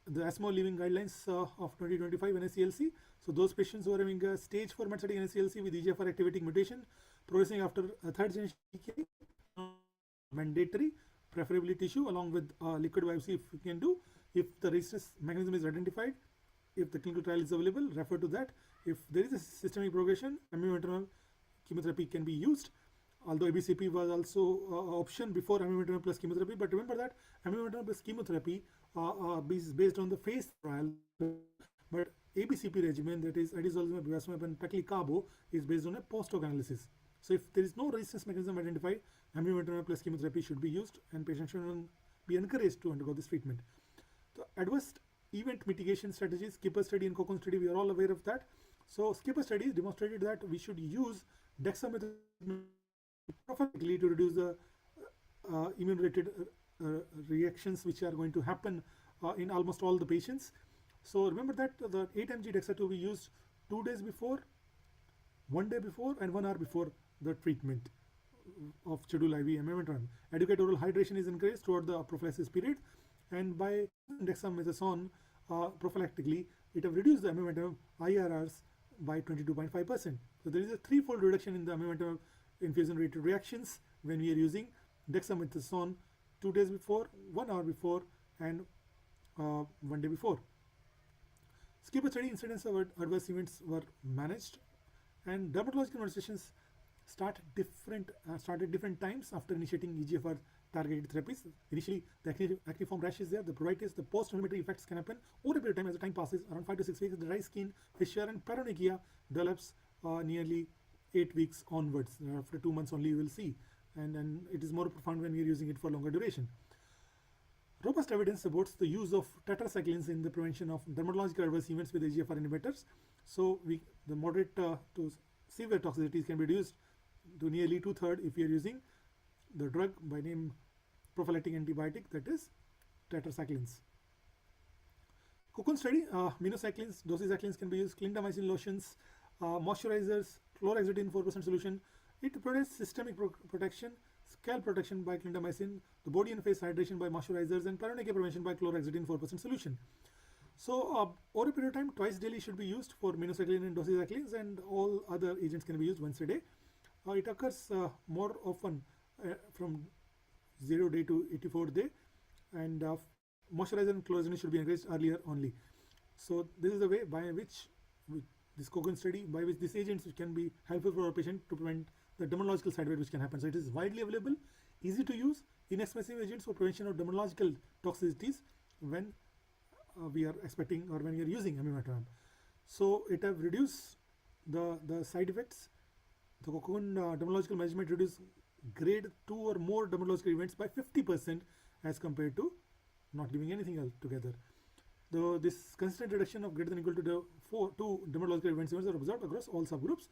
the ESMO living guidelines of 2025 NSCLC, so those patients who are having a stage 4 metastatic NSCLC with EGFR activating mutation progressing after a third generation TKI, mandatory, preferably tissue along with liquid biopsy if you can do. If the resistance mechanism is identified, if the clinical trial is available, refer to that. If there is a systemic progression, amivantamab chemotherapy can be used. Although ABCP was also an option before amivantamab plus chemotherapy, but remember that amivantamab plus chemotherapy is based on the phase trial, but ABCP regimen, that is adizolizumab, bevacizumab, and paclitaxel, is based on a post-hoc analysis. So if there is no resistance mechanism identified, amivantamab plus chemotherapy should be used, and patients should be encouraged to undergo this treatment. The adverse event mitigation strategies, skipper study and COCON study, we are all aware of that. So skipper studies demonstrated that we should use dexamethasone prophylactically to reduce the immune related reactions which are going to happen in almost all the patients. So remember that the 8 mg dexa to be used 2 days before, 1 day before, and 1 hour before the treatment of schedule IV amivantamab. Adequate oral hydration is encouraged throughout the prophylaxis period, and by dexamethasone prophylactically, it have reduced the amivantamab IRRs by 22.5%. So there is a threefold reduction in the amivantamab infusion related reactions when we are using dexamethasone 2 days before, 1 hour before, and 1 day before. Skipper study incidence of adverse events were managed, and dermatological manifestations start at different times after initiating EGFR targeted therapies. Initially, the acneiform rash is there, the pruritus, the post-inflammatory effects can happen over a period of time. As the time passes, around 5 to 6 weeks, the dry skin, fissure, and paronychia develops nearly 8 weeks onwards. After 2 months only, you will see, and it is more profound when we are using it for longer duration. Robust evidence supports the use of tetracyclines in the prevention of dermatological adverse events with EGFR inhibitors. So, the moderate to severe toxicities can be reduced to nearly 2/3 if you are using the drug by name prophylactic antibiotic, that is tetracyclines. Cocoon study, minocyclines, doxycyclines can be used, clindamycin lotions, moisturizers, chlorhexidine 4% solution. It provides systemic protection, scalp protection by clindamycin, the body and face hydration by moisturizers, and paronychia prevention by chlorhexidine 4% solution. So, over a period of time, twice daily should be used for minocycline and doxycyclines, and all other agents can be used once a day. It occurs more often from 0 day to 84 day, and moisturizer and chlorhexidine should be encouraged earlier only. So, this is the way by which this Cocoon study, by which these agents can be helpful for our patient to prevent the dermatological side effect which can happen. So, it is widely available, easy to use, inexpensive agents for prevention of dermatological toxicities when we are expecting or when we are using amivantamab. So, it have reduced the side effects. The Cocoon dermatological management reduce grade 2 or more dermatological events by 50% as compared to not giving anything else together. Though this consistent reduction of greater than equal to 2 dermatological events are observed across all subgroups,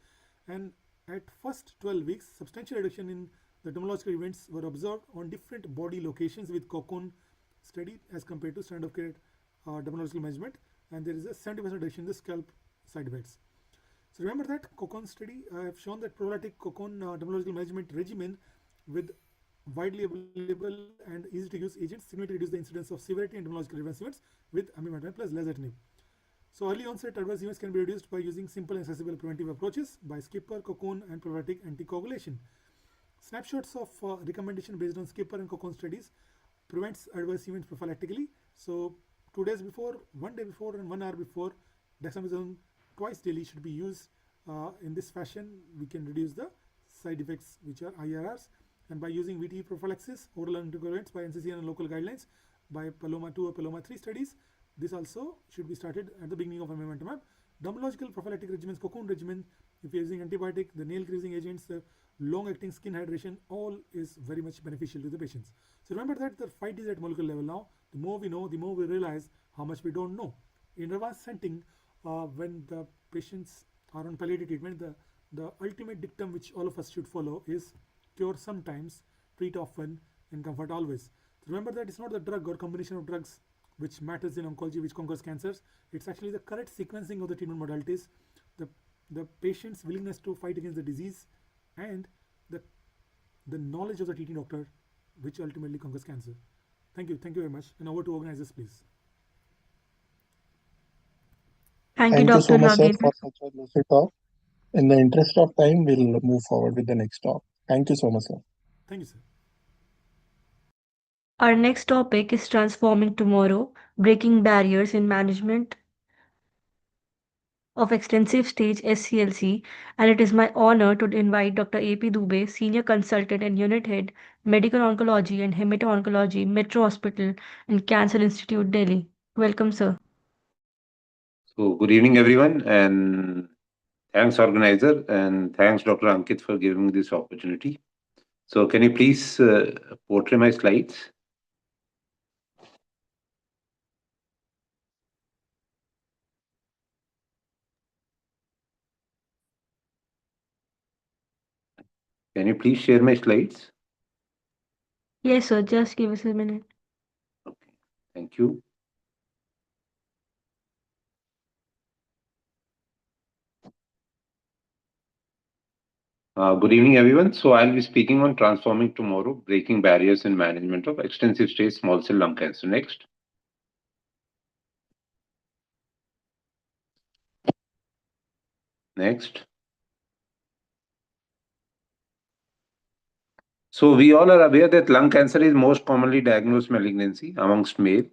and at first 12 weeks, substantial reduction in the dermatological events were observed on different body locations with Cocoon study as compared to standard of care dermatological management, and there is a 70% reduction in the scalp side effects. So remember that Cocoon study, I have shown that prophylactic Cocoon dermatological management regimen with widely available and easy to use agents significantly reduce the incidence of severity and dermatological adverse events with amivantamab plus lazertinib. So early onset adverse events can be reduced by using simple and accessible preventive approaches by skipper, Cocoon, and prophylactic anticoagulation. Snapshots of recommendation based on skipper and Cocoon studies prevents adverse events prophylactically. So 2 days before, 1 day before, and 1 hour before, dexamethasone twice daily should be used. In this fashion, we can reduce the side effects which are IRRs, and by using VTE prophylaxis, oral anticoagulants by NCCN and local guidelines by Paloma 2 or Paloma 3 studies, this also should be started at the beginning of amivantamab. Dermatological prophylactic regimens, Cocoon regimen, if you're using antibiotic, the nail greasing agents, the long-acting skin hydration, all is very much beneficial to the patients. So remember that the fight is at molecular level now. The more we know, the more we realize how much we don't know. In advanced setting, when the patients are on palliative treatment, the ultimate dictum which all of us should follow is cure sometimes, treat often, and comfort always. So remember that it's not the drug or combination of drugs which matters in oncology, which conquers cancers. It's actually the correct sequencing of the treatment modalities, the patient's willingness to fight against the disease, and the knowledge of the treating doctor, which ultimately conquers cancer. Thank you very much. And over to organizers, please. Thank you, Thank you so Dr. much, sir, Nagin. for such a lucid talk. In the interest of time, we'll move forward with the next talk. Thank you so much, sir. Thank you, sir. Our next topic is transforming tomorrow, breaking barriers in management of extensive stage SCLC, and it is my honor to invite Dr. A.P. Dubey, Senior Consultant and Unit Head, Medical Oncology and Hemato-Oncology, Metro Hospital and Cancer Institute, Delhi. Welcome, sir. So, good evening, everyone, and thanks, organizer, and thanks, Dr. Ankit, for giving me this opportunity. So, can you please portray my slides? Can you please share my slides? Yes, sir. Just give us a minute. Okay, thank you. Good evening, everyone. So, I'll be speaking on transforming tomorrow, breaking barriers in management of extensive stage small cell lung cancer. Next. Next. So, we all are aware that lung cancer is most commonly diagnosed malignancy amongst male,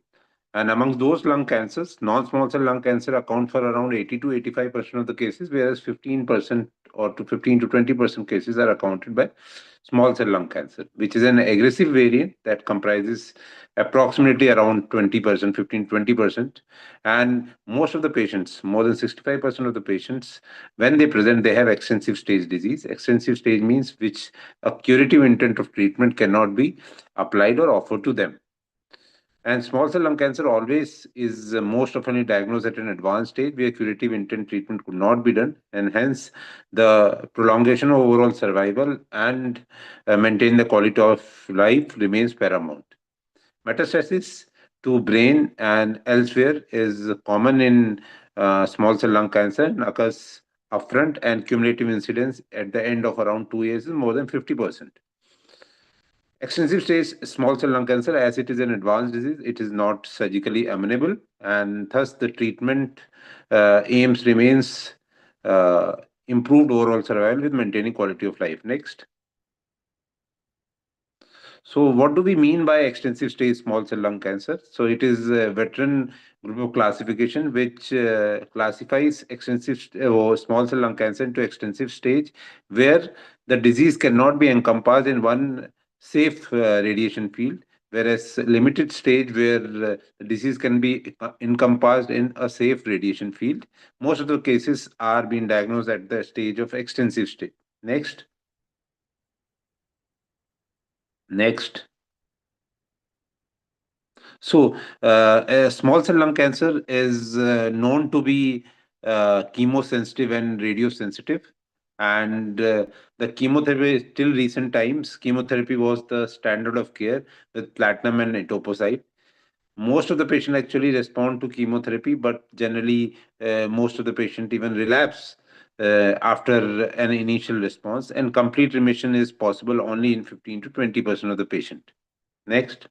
And amongst those lung cancers, non-small cell lung cancer account for around 80 to 85% of the cases, whereas 15% or to 15 to 20% cases are accounted by small cell lung cancer, which is an aggressive variant that comprises approximately around 20%, 15, 20%. And most of the patients, more than 65% of the patients, when they present, they have extensive stage disease. Extensive stage means which a curative intent of treatment cannot be applied or offered to them. And small cell lung cancer always is most often diagnosed at an advanced stage where curative intent treatment could not be done, and hence the prolongation of overall survival and maintain the quality of life remains paramount. Metastasis to brain and elsewhere is common in small cell lung cancer and occurs upfront, and cumulative incidence at the end of around 2 years is more than 50%. Extensive stage small cell lung cancer, as it is an advanced disease, it is not surgically amenable, and thus the treatment aims remains uh, improved overall survival with maintaining quality of life. Next. So, what do we mean by extensive stage small cell lung cancer? So, it is a veteran group of classification which classifies or small cell lung cancer into extensive stage, where the disease cannot be encompassed in one safe radiation field, whereas limited stage where the disease can be encompassed in a safe radiation field. Most of the cases are being diagnosed at the stage of extensive stage. Next. Next. So, small cell lung cancer is known to be chemosensitive and radiosensitive. And the chemotherapy, till recent times, chemotherapy was the standard of care with platinum and etoposide. Most of the patient actually respond to chemotherapy, but generally, most of the patient even relapse after an initial response, and complete remission is possible only in 15 to 20% of the patient. Next.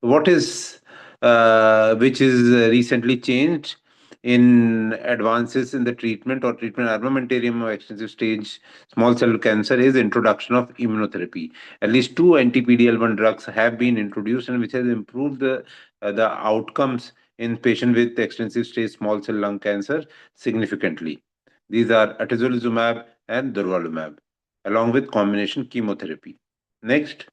What is which is recently changed in advances in the treatment or treatment armamentarium of extensive stage small cell cancer is introduction of immunotherapy. At least two anti-PD-L1 drugs have been introduced, and which has improved the outcomes in patient with extensive stage small cell lung cancer significantly. These are atezolizumab and durvalumab, along with combination chemotherapy. Next.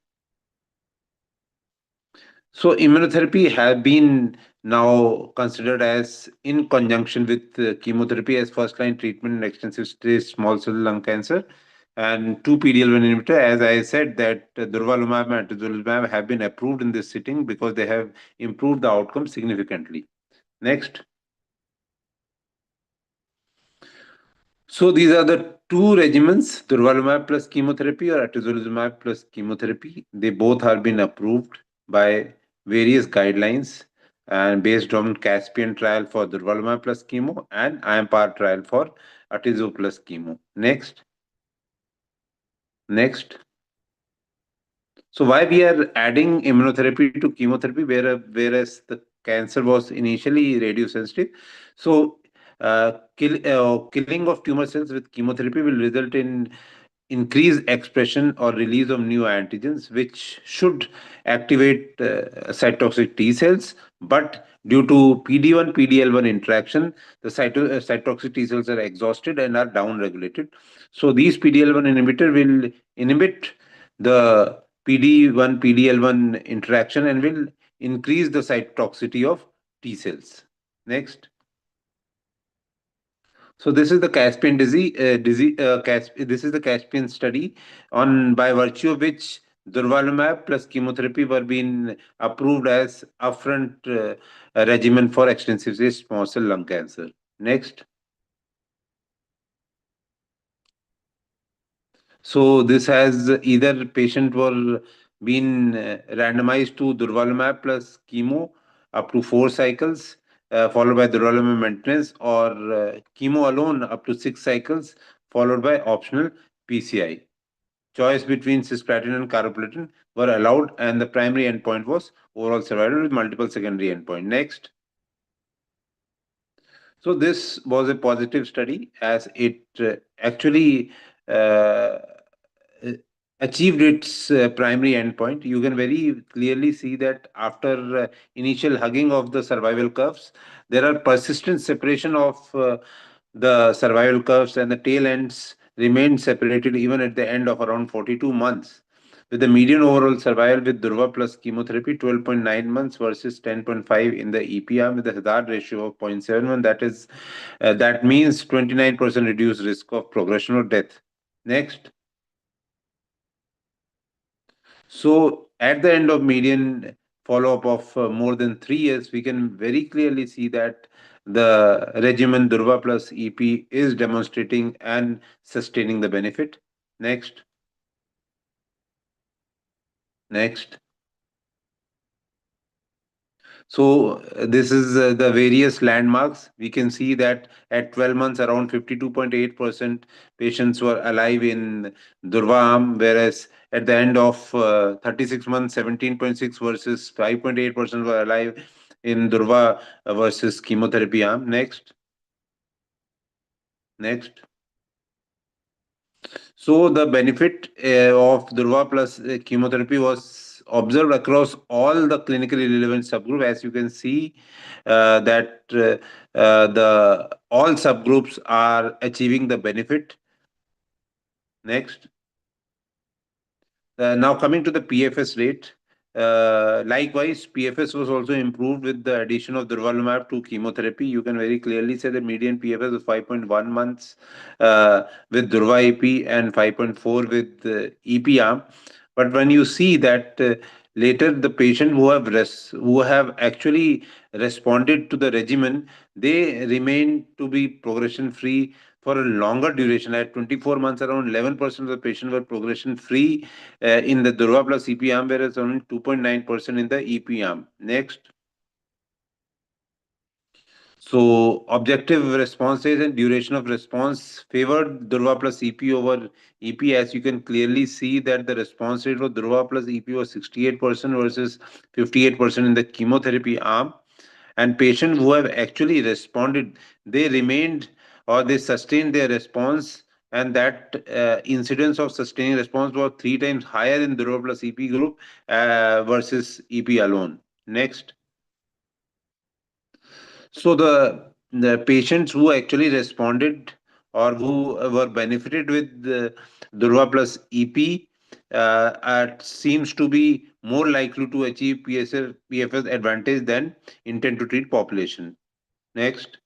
So immunotherapy have been now considered as in conjunction with chemotherapy as first line treatment in extensive stage small cell lung cancer, and two PD-L1 inhibitor. As I said, that durvalumab and atezolizumab have been approved in this sitting because they have improved the outcome significantly. Next. So these are the two regimens, durvalumab plus chemotherapy or atezolizumab plus chemotherapy. They both have been approved by various guidelines and based on Caspian trial for durvalumab plus chemo and IMPAR trial for atezo plus chemo. Next. Next. So why we are adding immunotherapy to chemotherapy, whereas the cancer was initially radiosensitive? So killing of tumor cells with chemotherapy will result in increased expression or release of new antigens, which should activate cytotoxic T cells. But due to PD-1, PD-L1 interaction, the cytotoxic T cells are exhausted and are downregulated. So these PD-L1 inhibitor will inhibit the PD-1, PD-L1 interaction and will increase the cytotoxicity of T cells. Next. So this is the Caspian this is the Caspian study, on by virtue of which durvalumab plus chemotherapy were being approved as upfront regimen for extensive stage small cell lung cancer. Next. So this has either patient were been randomized to durvalumab plus chemo up to 4 cycles, followed by durvalumab maintenance, or chemo alone up to 6 cycles, followed by optional PCI. Choice between cisplatin and carboplatin were allowed, and the primary endpoint was overall survival with multiple secondary endpoint. Next. So this was a positive study, as it actually uh, achieved its primary endpoint. You can very clearly see that after initial hugging of the survival curves, there are persistent separation of the survival curves, and the tail ends remained separated even at the end of around 42 months, with the median overall survival with Durva plus chemotherapy 12.9 months versus 10.5 in the EP arm, with a hazard ratio of 0.71. That means 29% reduced risk of progression or death. Next. So at the end of median follow-up of more than 3 years, we can very clearly see that the regimen Durva plus EP is demonstrating and sustaining the benefit. Next. Next. So this is the various landmarks. We can see that at 12 months, around 52.8% patients were alive in Durva arm, whereas at the end of 36 months, 17.6 versus 5.8% were alive in Durva versus chemotherapy arm. Next. Next. So the benefit of Durva plus chemotherapy was observed across all the clinically relevant subgroup. As you can see, that the all subgroups are achieving the benefit. Next. Now coming to the PFS rate, likewise, PFS was also improved with the addition of durvalumab to chemotherapy. You can very clearly say the median PFS was 5.1 months with Durva EP and 5.4 with EP arm. But when you see that later the patient who have actually responded to the regimen, they remain to be progression free for a longer duration. At 24 months, around 11% of the patients were progression free in the Durva plus EP arm, whereas only 2.9% in the EP arm. Next. So objective response rate and duration of response favored Durva plus EP over EP, as you can clearly see that the response rate for Durva plus EP was 68% versus 58% in the chemotherapy arm. And patients who have actually responded, they remained or they sustained their response, and that incidence of sustaining response was 3 times higher in Durva plus EP group versus EP alone. Next. So the patients who actually responded or who were benefited with the Durva plus EP seems to be more likely to achieve PFS advantage than intent to treat population. Next.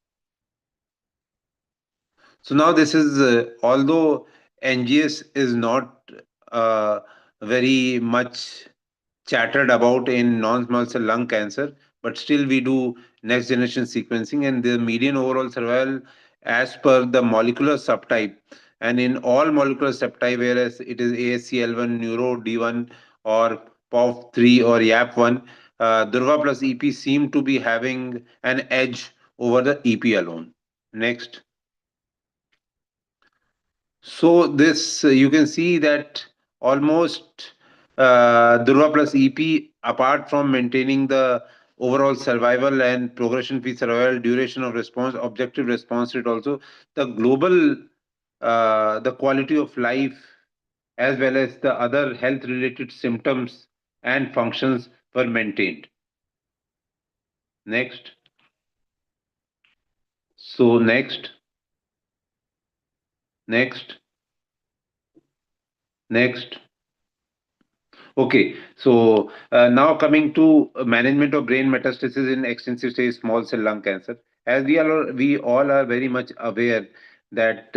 So now this is, although NGS is not very much chattered about in non-small cell lung cancer, but still we do next generation sequencing, and the median overall survival as per the molecular subtype, and in all molecular subtype, whereas it is ASCL1, Neuro D1 or POF3 or YAP1, Durva plus EP seem to be having an edge over the EP alone. Next. So this you can see that almost Durva plus EP, apart from maintaining the overall survival and progression-free survival, duration of response, objective response rate, also the global, the quality of life, as well as the other health-related symptoms and functions were maintained. Next. So next. Next. Next. Okay, so now coming to management of brain metastasis in extensive stage small cell lung cancer. As we all are very much aware that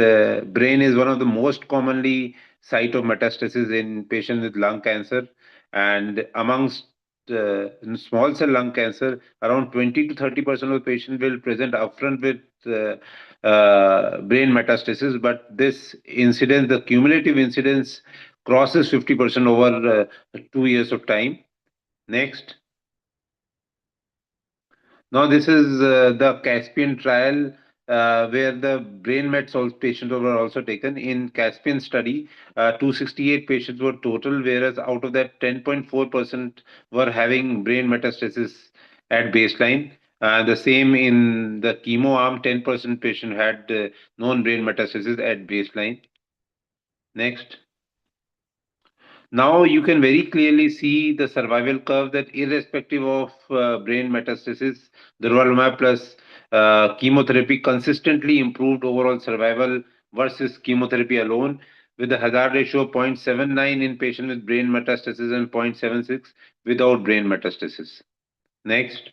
brain is one of the most commonly site of metastasis in patients with lung cancer, and amongst in small cell lung cancer, around 20 to 30% of the patients will present upfront with brain metastasis, but this incidence, the cumulative incidence, crosses 50% over 2 years of time. Next. Now this is the Caspian trial where the brain mets patients were also taken. In Caspian study, 268 patients were total, whereas out of that 10.4% were having brain metastasis at baseline. The same in the chemo arm, 10% patient had known brain metastasis at baseline. Next. Now you can very clearly see the survival curve that irrespective of brain metastasis, durvalumab plus chemotherapy consistently improved overall survival versus chemotherapy alone, with a hazard ratio of 0.79 in patients with brain metastasis and 0.76 without brain metastasis. Next.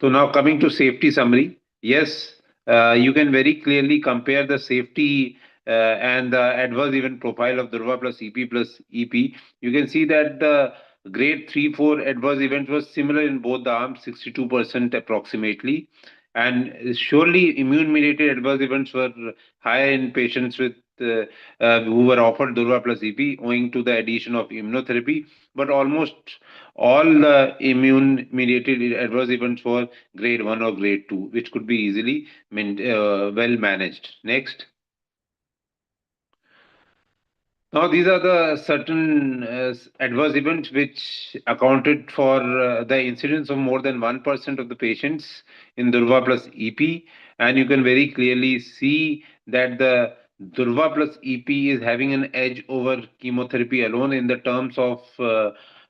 So now coming to safety summary, yes, you can very clearly compare the safety and the adverse event profile of Durva plus EP plus EP. You can see that the grade 3, 4 adverse event was similar in both the arms, 62% approximately. And surely immune-mediated adverse events were higher in patients with who were offered Durva plus EP owing to the addition of immunotherapy. But almost all the immune-mediated adverse events were grade 1 or grade 2, which could be easily well managed. Next. Now, these are the certain adverse events which accounted for the incidence of more than 1% of the patients in Durva plus EP. And you can very clearly see that the Durva plus EP is having an edge over chemotherapy alone in the terms of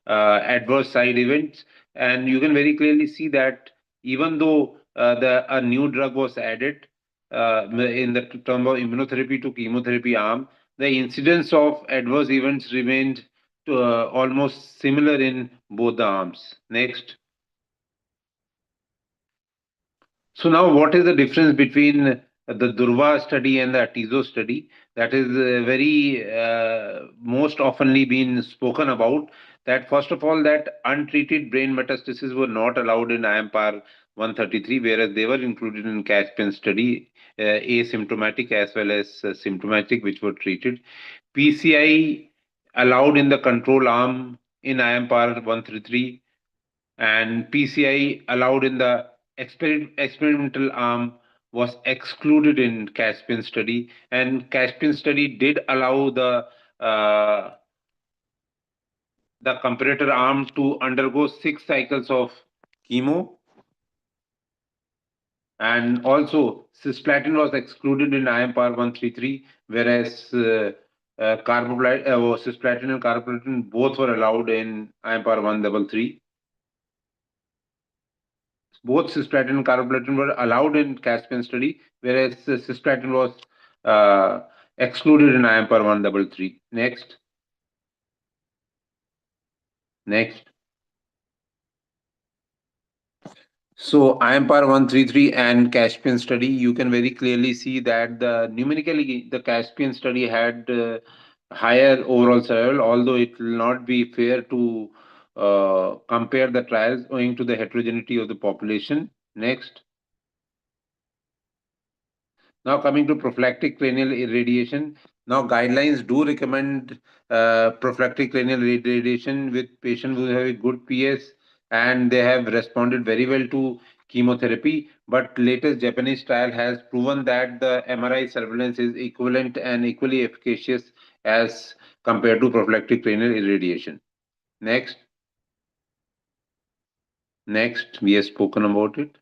adverse side events. And you can very clearly see that even though a new drug was added in the term of immunotherapy to chemotherapy arm, the incidence of adverse events remained almost similar in both the arms. Next. So now what is the difference between the Durva study and the Atizo study? That is very most oftenly been spoken about. That first of all, that untreated brain metastases were not allowed in IMPAR 133, whereas they were included in Caspian study, asymptomatic as well as symptomatic, which were treated. PCI allowed in the control arm in IMPAR 133, and PCI allowed in the experimental arm was excluded in Caspian study. And Caspian study did allow the comparator arm to undergo 6 cycles of chemo. And also, cisplatin was excluded in IMPAR 133, whereas cisplatin and carboplatin both were allowed in IMPAR 133. Both cisplatin and carboplatin were allowed in Caspian study, whereas cisplatin was excluded in IMPAR 133. Next. Next. So IMPAR 133 and Caspian study, you can very clearly see that numerically the Caspian study had higher overall survival, although it will not be fair to compare the trials owing to the heterogeneity of the population. Next. Now coming to prophylactic cranial irradiation. Now guidelines do recommend prophylactic cranial irradiation with patients who have a good PS and they have responded very well to chemotherapy. But latest Japanese trial has proven that the MRI surveillance is equivalent and equally efficacious as compared to prophylactic cranial irradiation. Next. Next, we have spoken about it.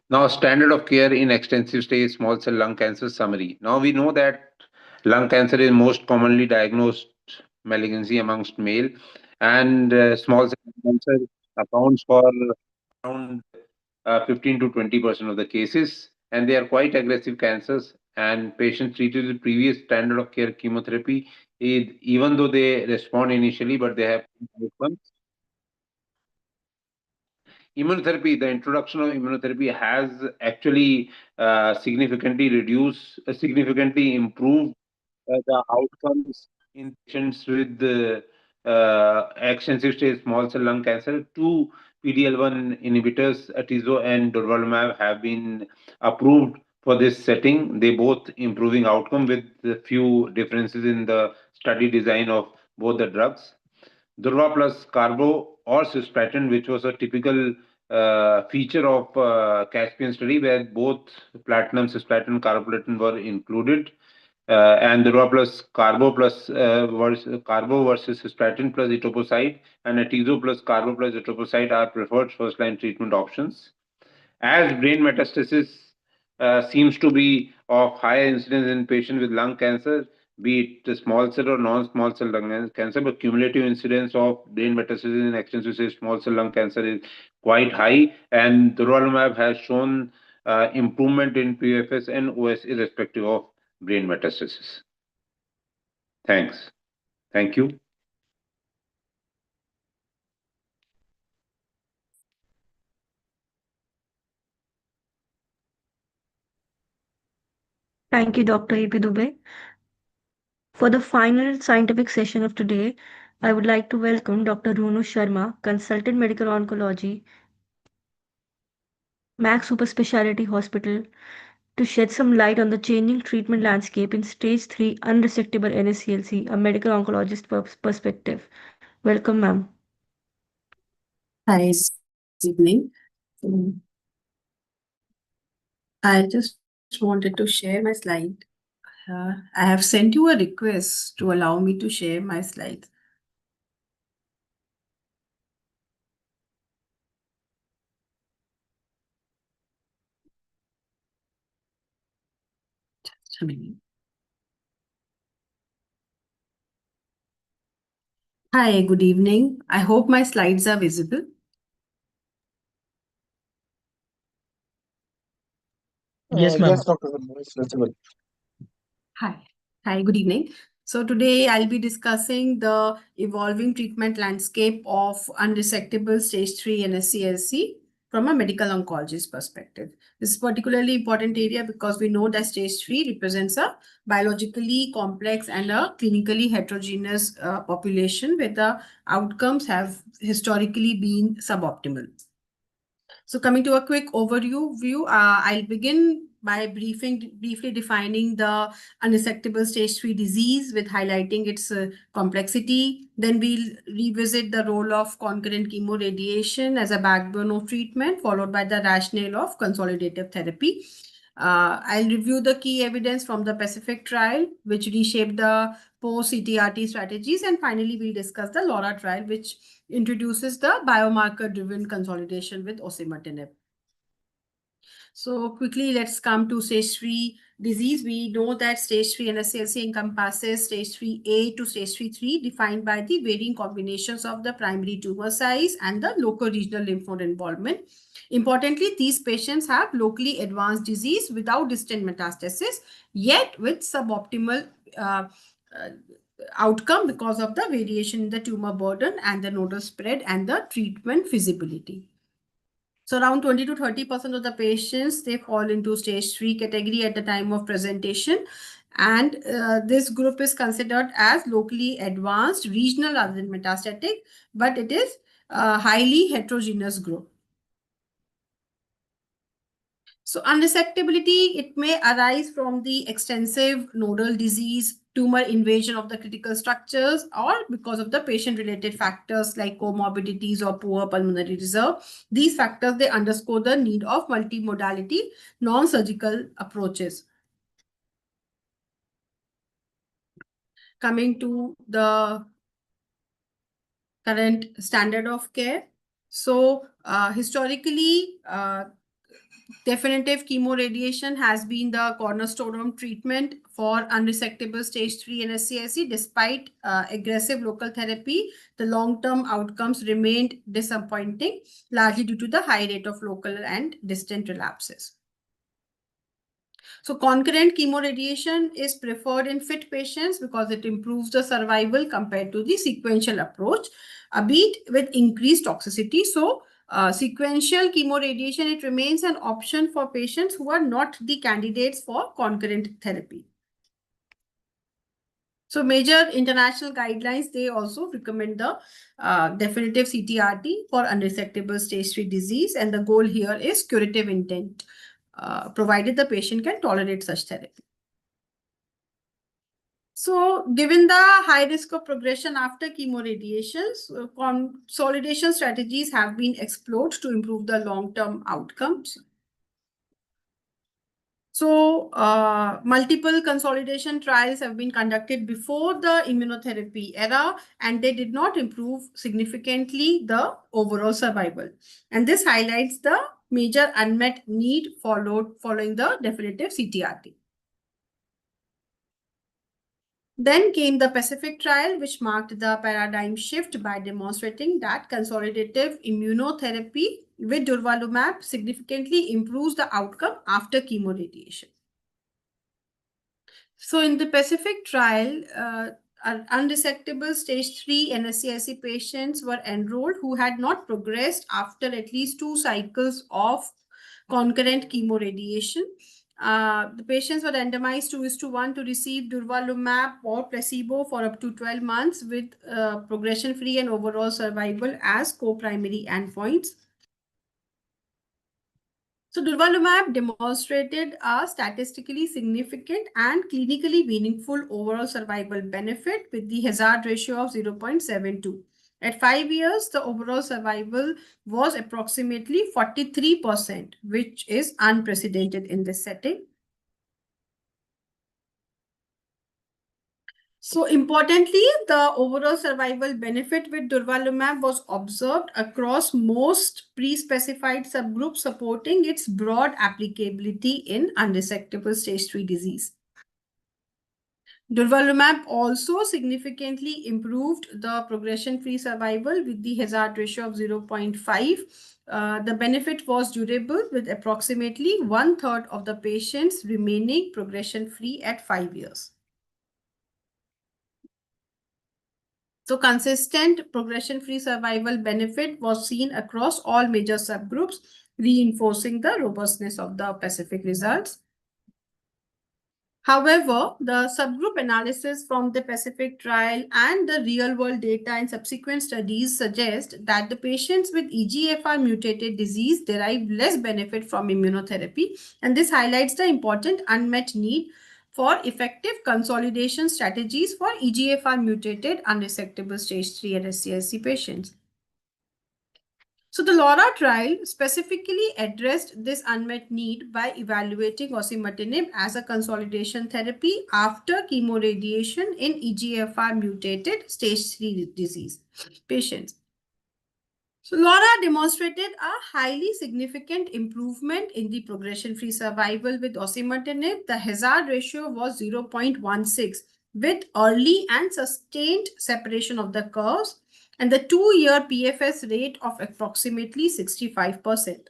Now, standard of care in extensive stage small cell lung cancer summary. Now, we know that lung cancer is most commonly diagnosed malignancy amongst male, and small cell lung cancer accounts for around 15 to 20% of the cases, and they are quite aggressive cancers. And patients treated with previous standard of care chemotherapy, even though they respond initially, but they have outcomes. Immunotherapy, the introduction of immunotherapy has actually significantly improved the outcomes in patients with extensive stage small cell lung cancer. Two PD-L1 inhibitors, Atizo and durvalumab, have been approved for this setting. They both improving outcome with a few differences in the study design of both the drugs. Durva plus carbo or cisplatin, which was a typical feature of Caspian study, where both platinum, cisplatin, carboplatin were included, and Durva plus carbo versus cisplatin plus etoposide, and Atizo plus carbo plus etoposide are preferred first-line treatment options. As brain metastasis seems to be of higher incidence in patients with lung cancer, be it the small cell or non-small cell lung cancer, but cumulative incidence of brain metastasis in extensive stage small cell lung cancer is quite high, and durvalumab has shown improvement in PFS and OS irrespective of brain metastasis. Thanks. Thank you. Thank you, Dr. A.P. Dubey. For the final scientific session of today, I would like to welcome Dr. Ronu Sharma, Consultant Medical Oncology, Max Super Speciality Hospital, to shed some light on the changing treatment landscape in stage 3 unresectable NSCLC, a medical oncologist perspective. Welcome, ma'am. Hi, this evening. I just wanted to share my slide. I have sent you a request to allow me to share my slides. Just a minute. Hi, good evening. I hope my slides are visible. Yes, ma'am. Yes, Dr. Sharma, it's visible. Hi, good evening. So today I'll be discussing the evolving treatment landscape of unresectable stage 3 NSCLC from a medical oncologist perspective. This is particularly important area because we know that stage 3 represents a biologically complex and a clinically heterogeneous population where the outcomes have historically been suboptimal. So coming to a quick overview, I'll begin by briefly defining the unresectable stage 3 disease with highlighting its complexity. Then we'll revisit the role of concurrent chemoradiation as a backbone of treatment, followed by the rationale of consolidative therapy. I'll review the key evidence from the Pacific trial, which reshaped the post-CTRT strategies. And finally, we'll discuss the LAURA trial, which introduces the biomarker-driven consolidation with osimertinib. So quickly, let's come to stage 3 disease. We know that stage 3 NSCLC encompasses stage 3A to stage 3 defined by the varying combinations of the primary tumor size and the local regional lymph node involvement. Importantly, these patients have locally advanced disease without distant metastasis, yet with suboptimal outcome because of the variation in the tumor burden and the nodal spread and the treatment feasibility. So around 20 to 30% of the patients, they fall into stage 3 category at the time of presentation. And this group is considered as locally advanced, regional rather than metastatic, but it is a highly heterogeneous group. So unresectability, it may arise from the extensive nodal disease, tumor invasion of the critical structures, or because of the patient-related factors like comorbidities or poor pulmonary reserve. These factors, they underscore the need of multimodality, non-surgical approaches. Coming to the current standard of care. So historically, definitive chemoradiation has been the cornerstone of treatment for unresectable stage 3 NSCLC. Despite aggressive local therapy, the long-term outcomes remained disappointing, largely due to the high rate of local and distant relapses. So concurrent chemoradiation is preferred in fit patients because it improves the survival compared to the sequential approach, albeit with increased toxicity. So sequential chemoradiation, it remains an option for patients who are not the candidates for concurrent therapy. So major international guidelines, they also recommend the definitive CTRT for unresectable stage 3 disease. And the goal here is curative intent, provided the patient can tolerate such therapy. So given the high risk of progression after chemoradiations, consolidation strategies have been explored to improve the long-term outcomes. So multiple consolidation trials have been conducted before the immunotherapy era, and they did not improve significantly the overall survival. And this highlights the major unmet need following the definitive CTRT. Then came the Pacific trial, which marked the paradigm shift by demonstrating that consolidative immunotherapy with durvalumab significantly improves the outcome after chemoradiation. So in the Pacific trial, unresectable stage 3 NSCLC patients were enrolled who had not progressed after at least 2 cycles of concurrent chemoradiation. The patients were randomized 2:1 to receive durvalumab or placebo for up to 12 months with progression-free and overall survival as co-primary endpoints. So durvalumab demonstrated a statistically significant and clinically meaningful overall survival benefit with the hazard ratio of 0.72. At 5 years, the overall survival was approximately 43%, which is unprecedented in this setting. So importantly, the overall survival benefit with durvalumab was observed across most pre-specified subgroups, supporting its broad applicability in unresectable stage 3 disease. Durvalumab also significantly improved the progression-free survival with the hazard ratio of 0.5. The benefit was durable with approximately 1/3 of the patients remaining progression-free at 5 years. So consistent progression-free survival benefit was seen across all major subgroups, reinforcing the robustness of the Pacific results. However, the subgroup analysis from the Pacific trial and the real-world data in subsequent studies suggest that the patients with EGFR mutated disease derive less benefit from immunotherapy, and this highlights the important unmet need for effective consolidation strategies for EGFR mutated unresectable stage 3 NSCLC patients. So the LAURA trial specifically addressed this unmet need by evaluating osimertinib as a consolidation therapy after chemoradiation in EGFR mutated stage 3 disease patients. So LAURA demonstrated a highly significant improvement in the progression-free survival with osimertinib. The hazard ratio was 0.16 with early and sustained separation of the curves, and the 2-year PFS rate of approximately 65%.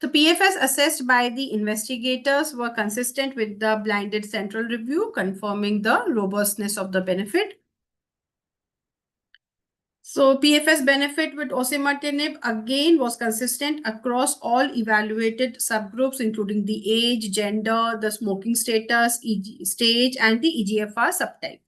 The PFS assessed by the investigators were consistent with the blinded central review, confirming the robustness of the benefit. So PFS benefit with osimertinib again was consistent across all evaluated subgroups, including the age, gender, the smoking status, stage, and the EGFR subtype.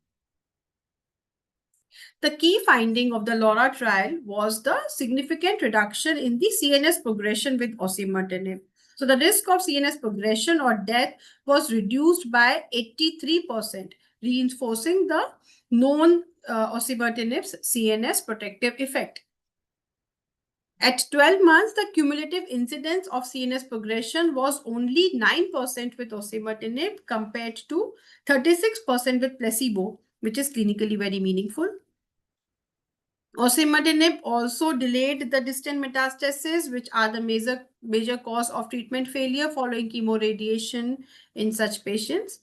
The key finding of the LAURA trial was the significant reduction in the CNS progression with osimertinib. So the risk of CNS progression or death was reduced by 83%, reinforcing the known osimertinib's CNS protective effect. At 12 months, the cumulative incidence of CNS progression was only 9% with osimertinib compared to 36% with placebo, which is clinically very meaningful. Osimertinib also delayed the distant metastases, which are the major cause of treatment failure following chemoradiation in such patients.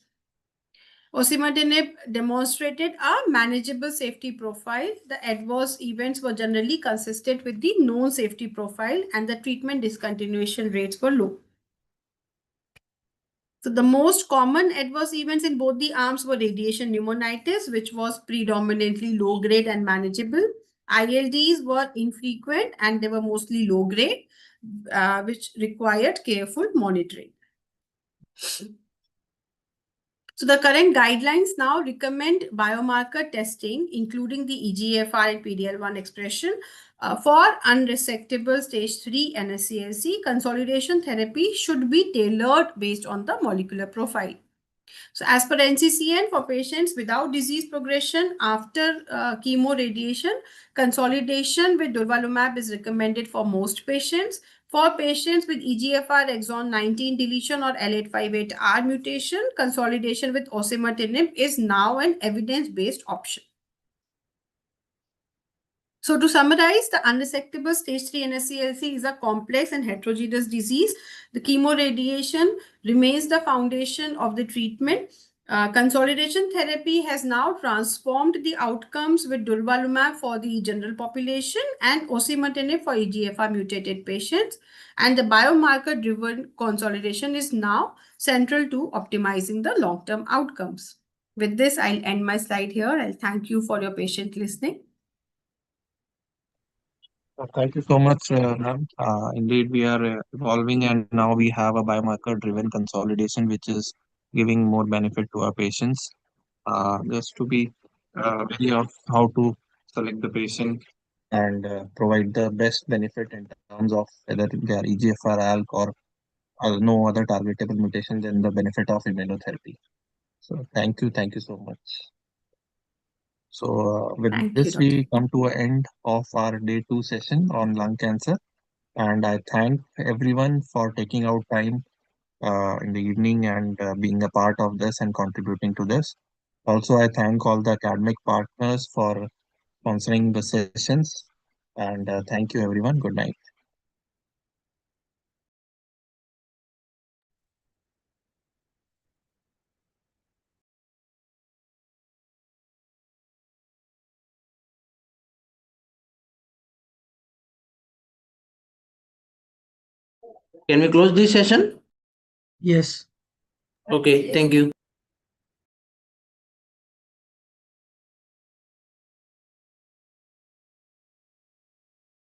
Osimertinib demonstrated a manageable safety profile. The adverse events were generally consistent with the known safety profile, and the treatment discontinuation rates were low. So the most common adverse events in both the arms were radiation pneumonitis, which was predominantly low grade and manageable. ILDs were infrequent and they were mostly low grade, which required careful monitoring. So the current guidelines now recommend biomarker testing, including the EGFR and PD-L1 expression for unresectable stage 3 NSCLC. Consolidation therapy should be tailored based on the molecular profile. So as per NCCN, for patients without disease progression after chemoradiation, consolidation with durvalumab is recommended for most patients. For patients with EGFR exon 19 deletion or L858R mutation, consolidation with osimertinib is now an evidence-based option. So to summarize, the unresectable stage 3 NSCLC is a complex and heterogeneous disease. The chemoradiation remains the foundation of the treatment. Consolidation therapy has now transformed the outcomes with durvalumab for the general population and osimertinib for EGFR mutated patients. And the biomarker-driven consolidation is now central to optimizing the long-term outcomes. With this, I'll end my slide here. I'll thank you for your patient listening. Thank you so much, ma'am. Indeed, we are evolving, and now we have a biomarker-driven consolidation, which is giving more benefit to our patients. Just to be wary of how to select the patient and provide the best benefit in terms of whether they are EGFR, ALK, or no other targetable mutation than the benefit of immunotherapy. So thank you so much. So with Thank you, this, Dr. we come to an end of our day 2 session on lung cancer. And I thank everyone for taking out time in the evening and being a part of this and contributing to this. Also, I thank all the academic partners for sponsoring the sessions. And thank you, everyone. Good night. Can we close this session? Yes. Okay, thank you.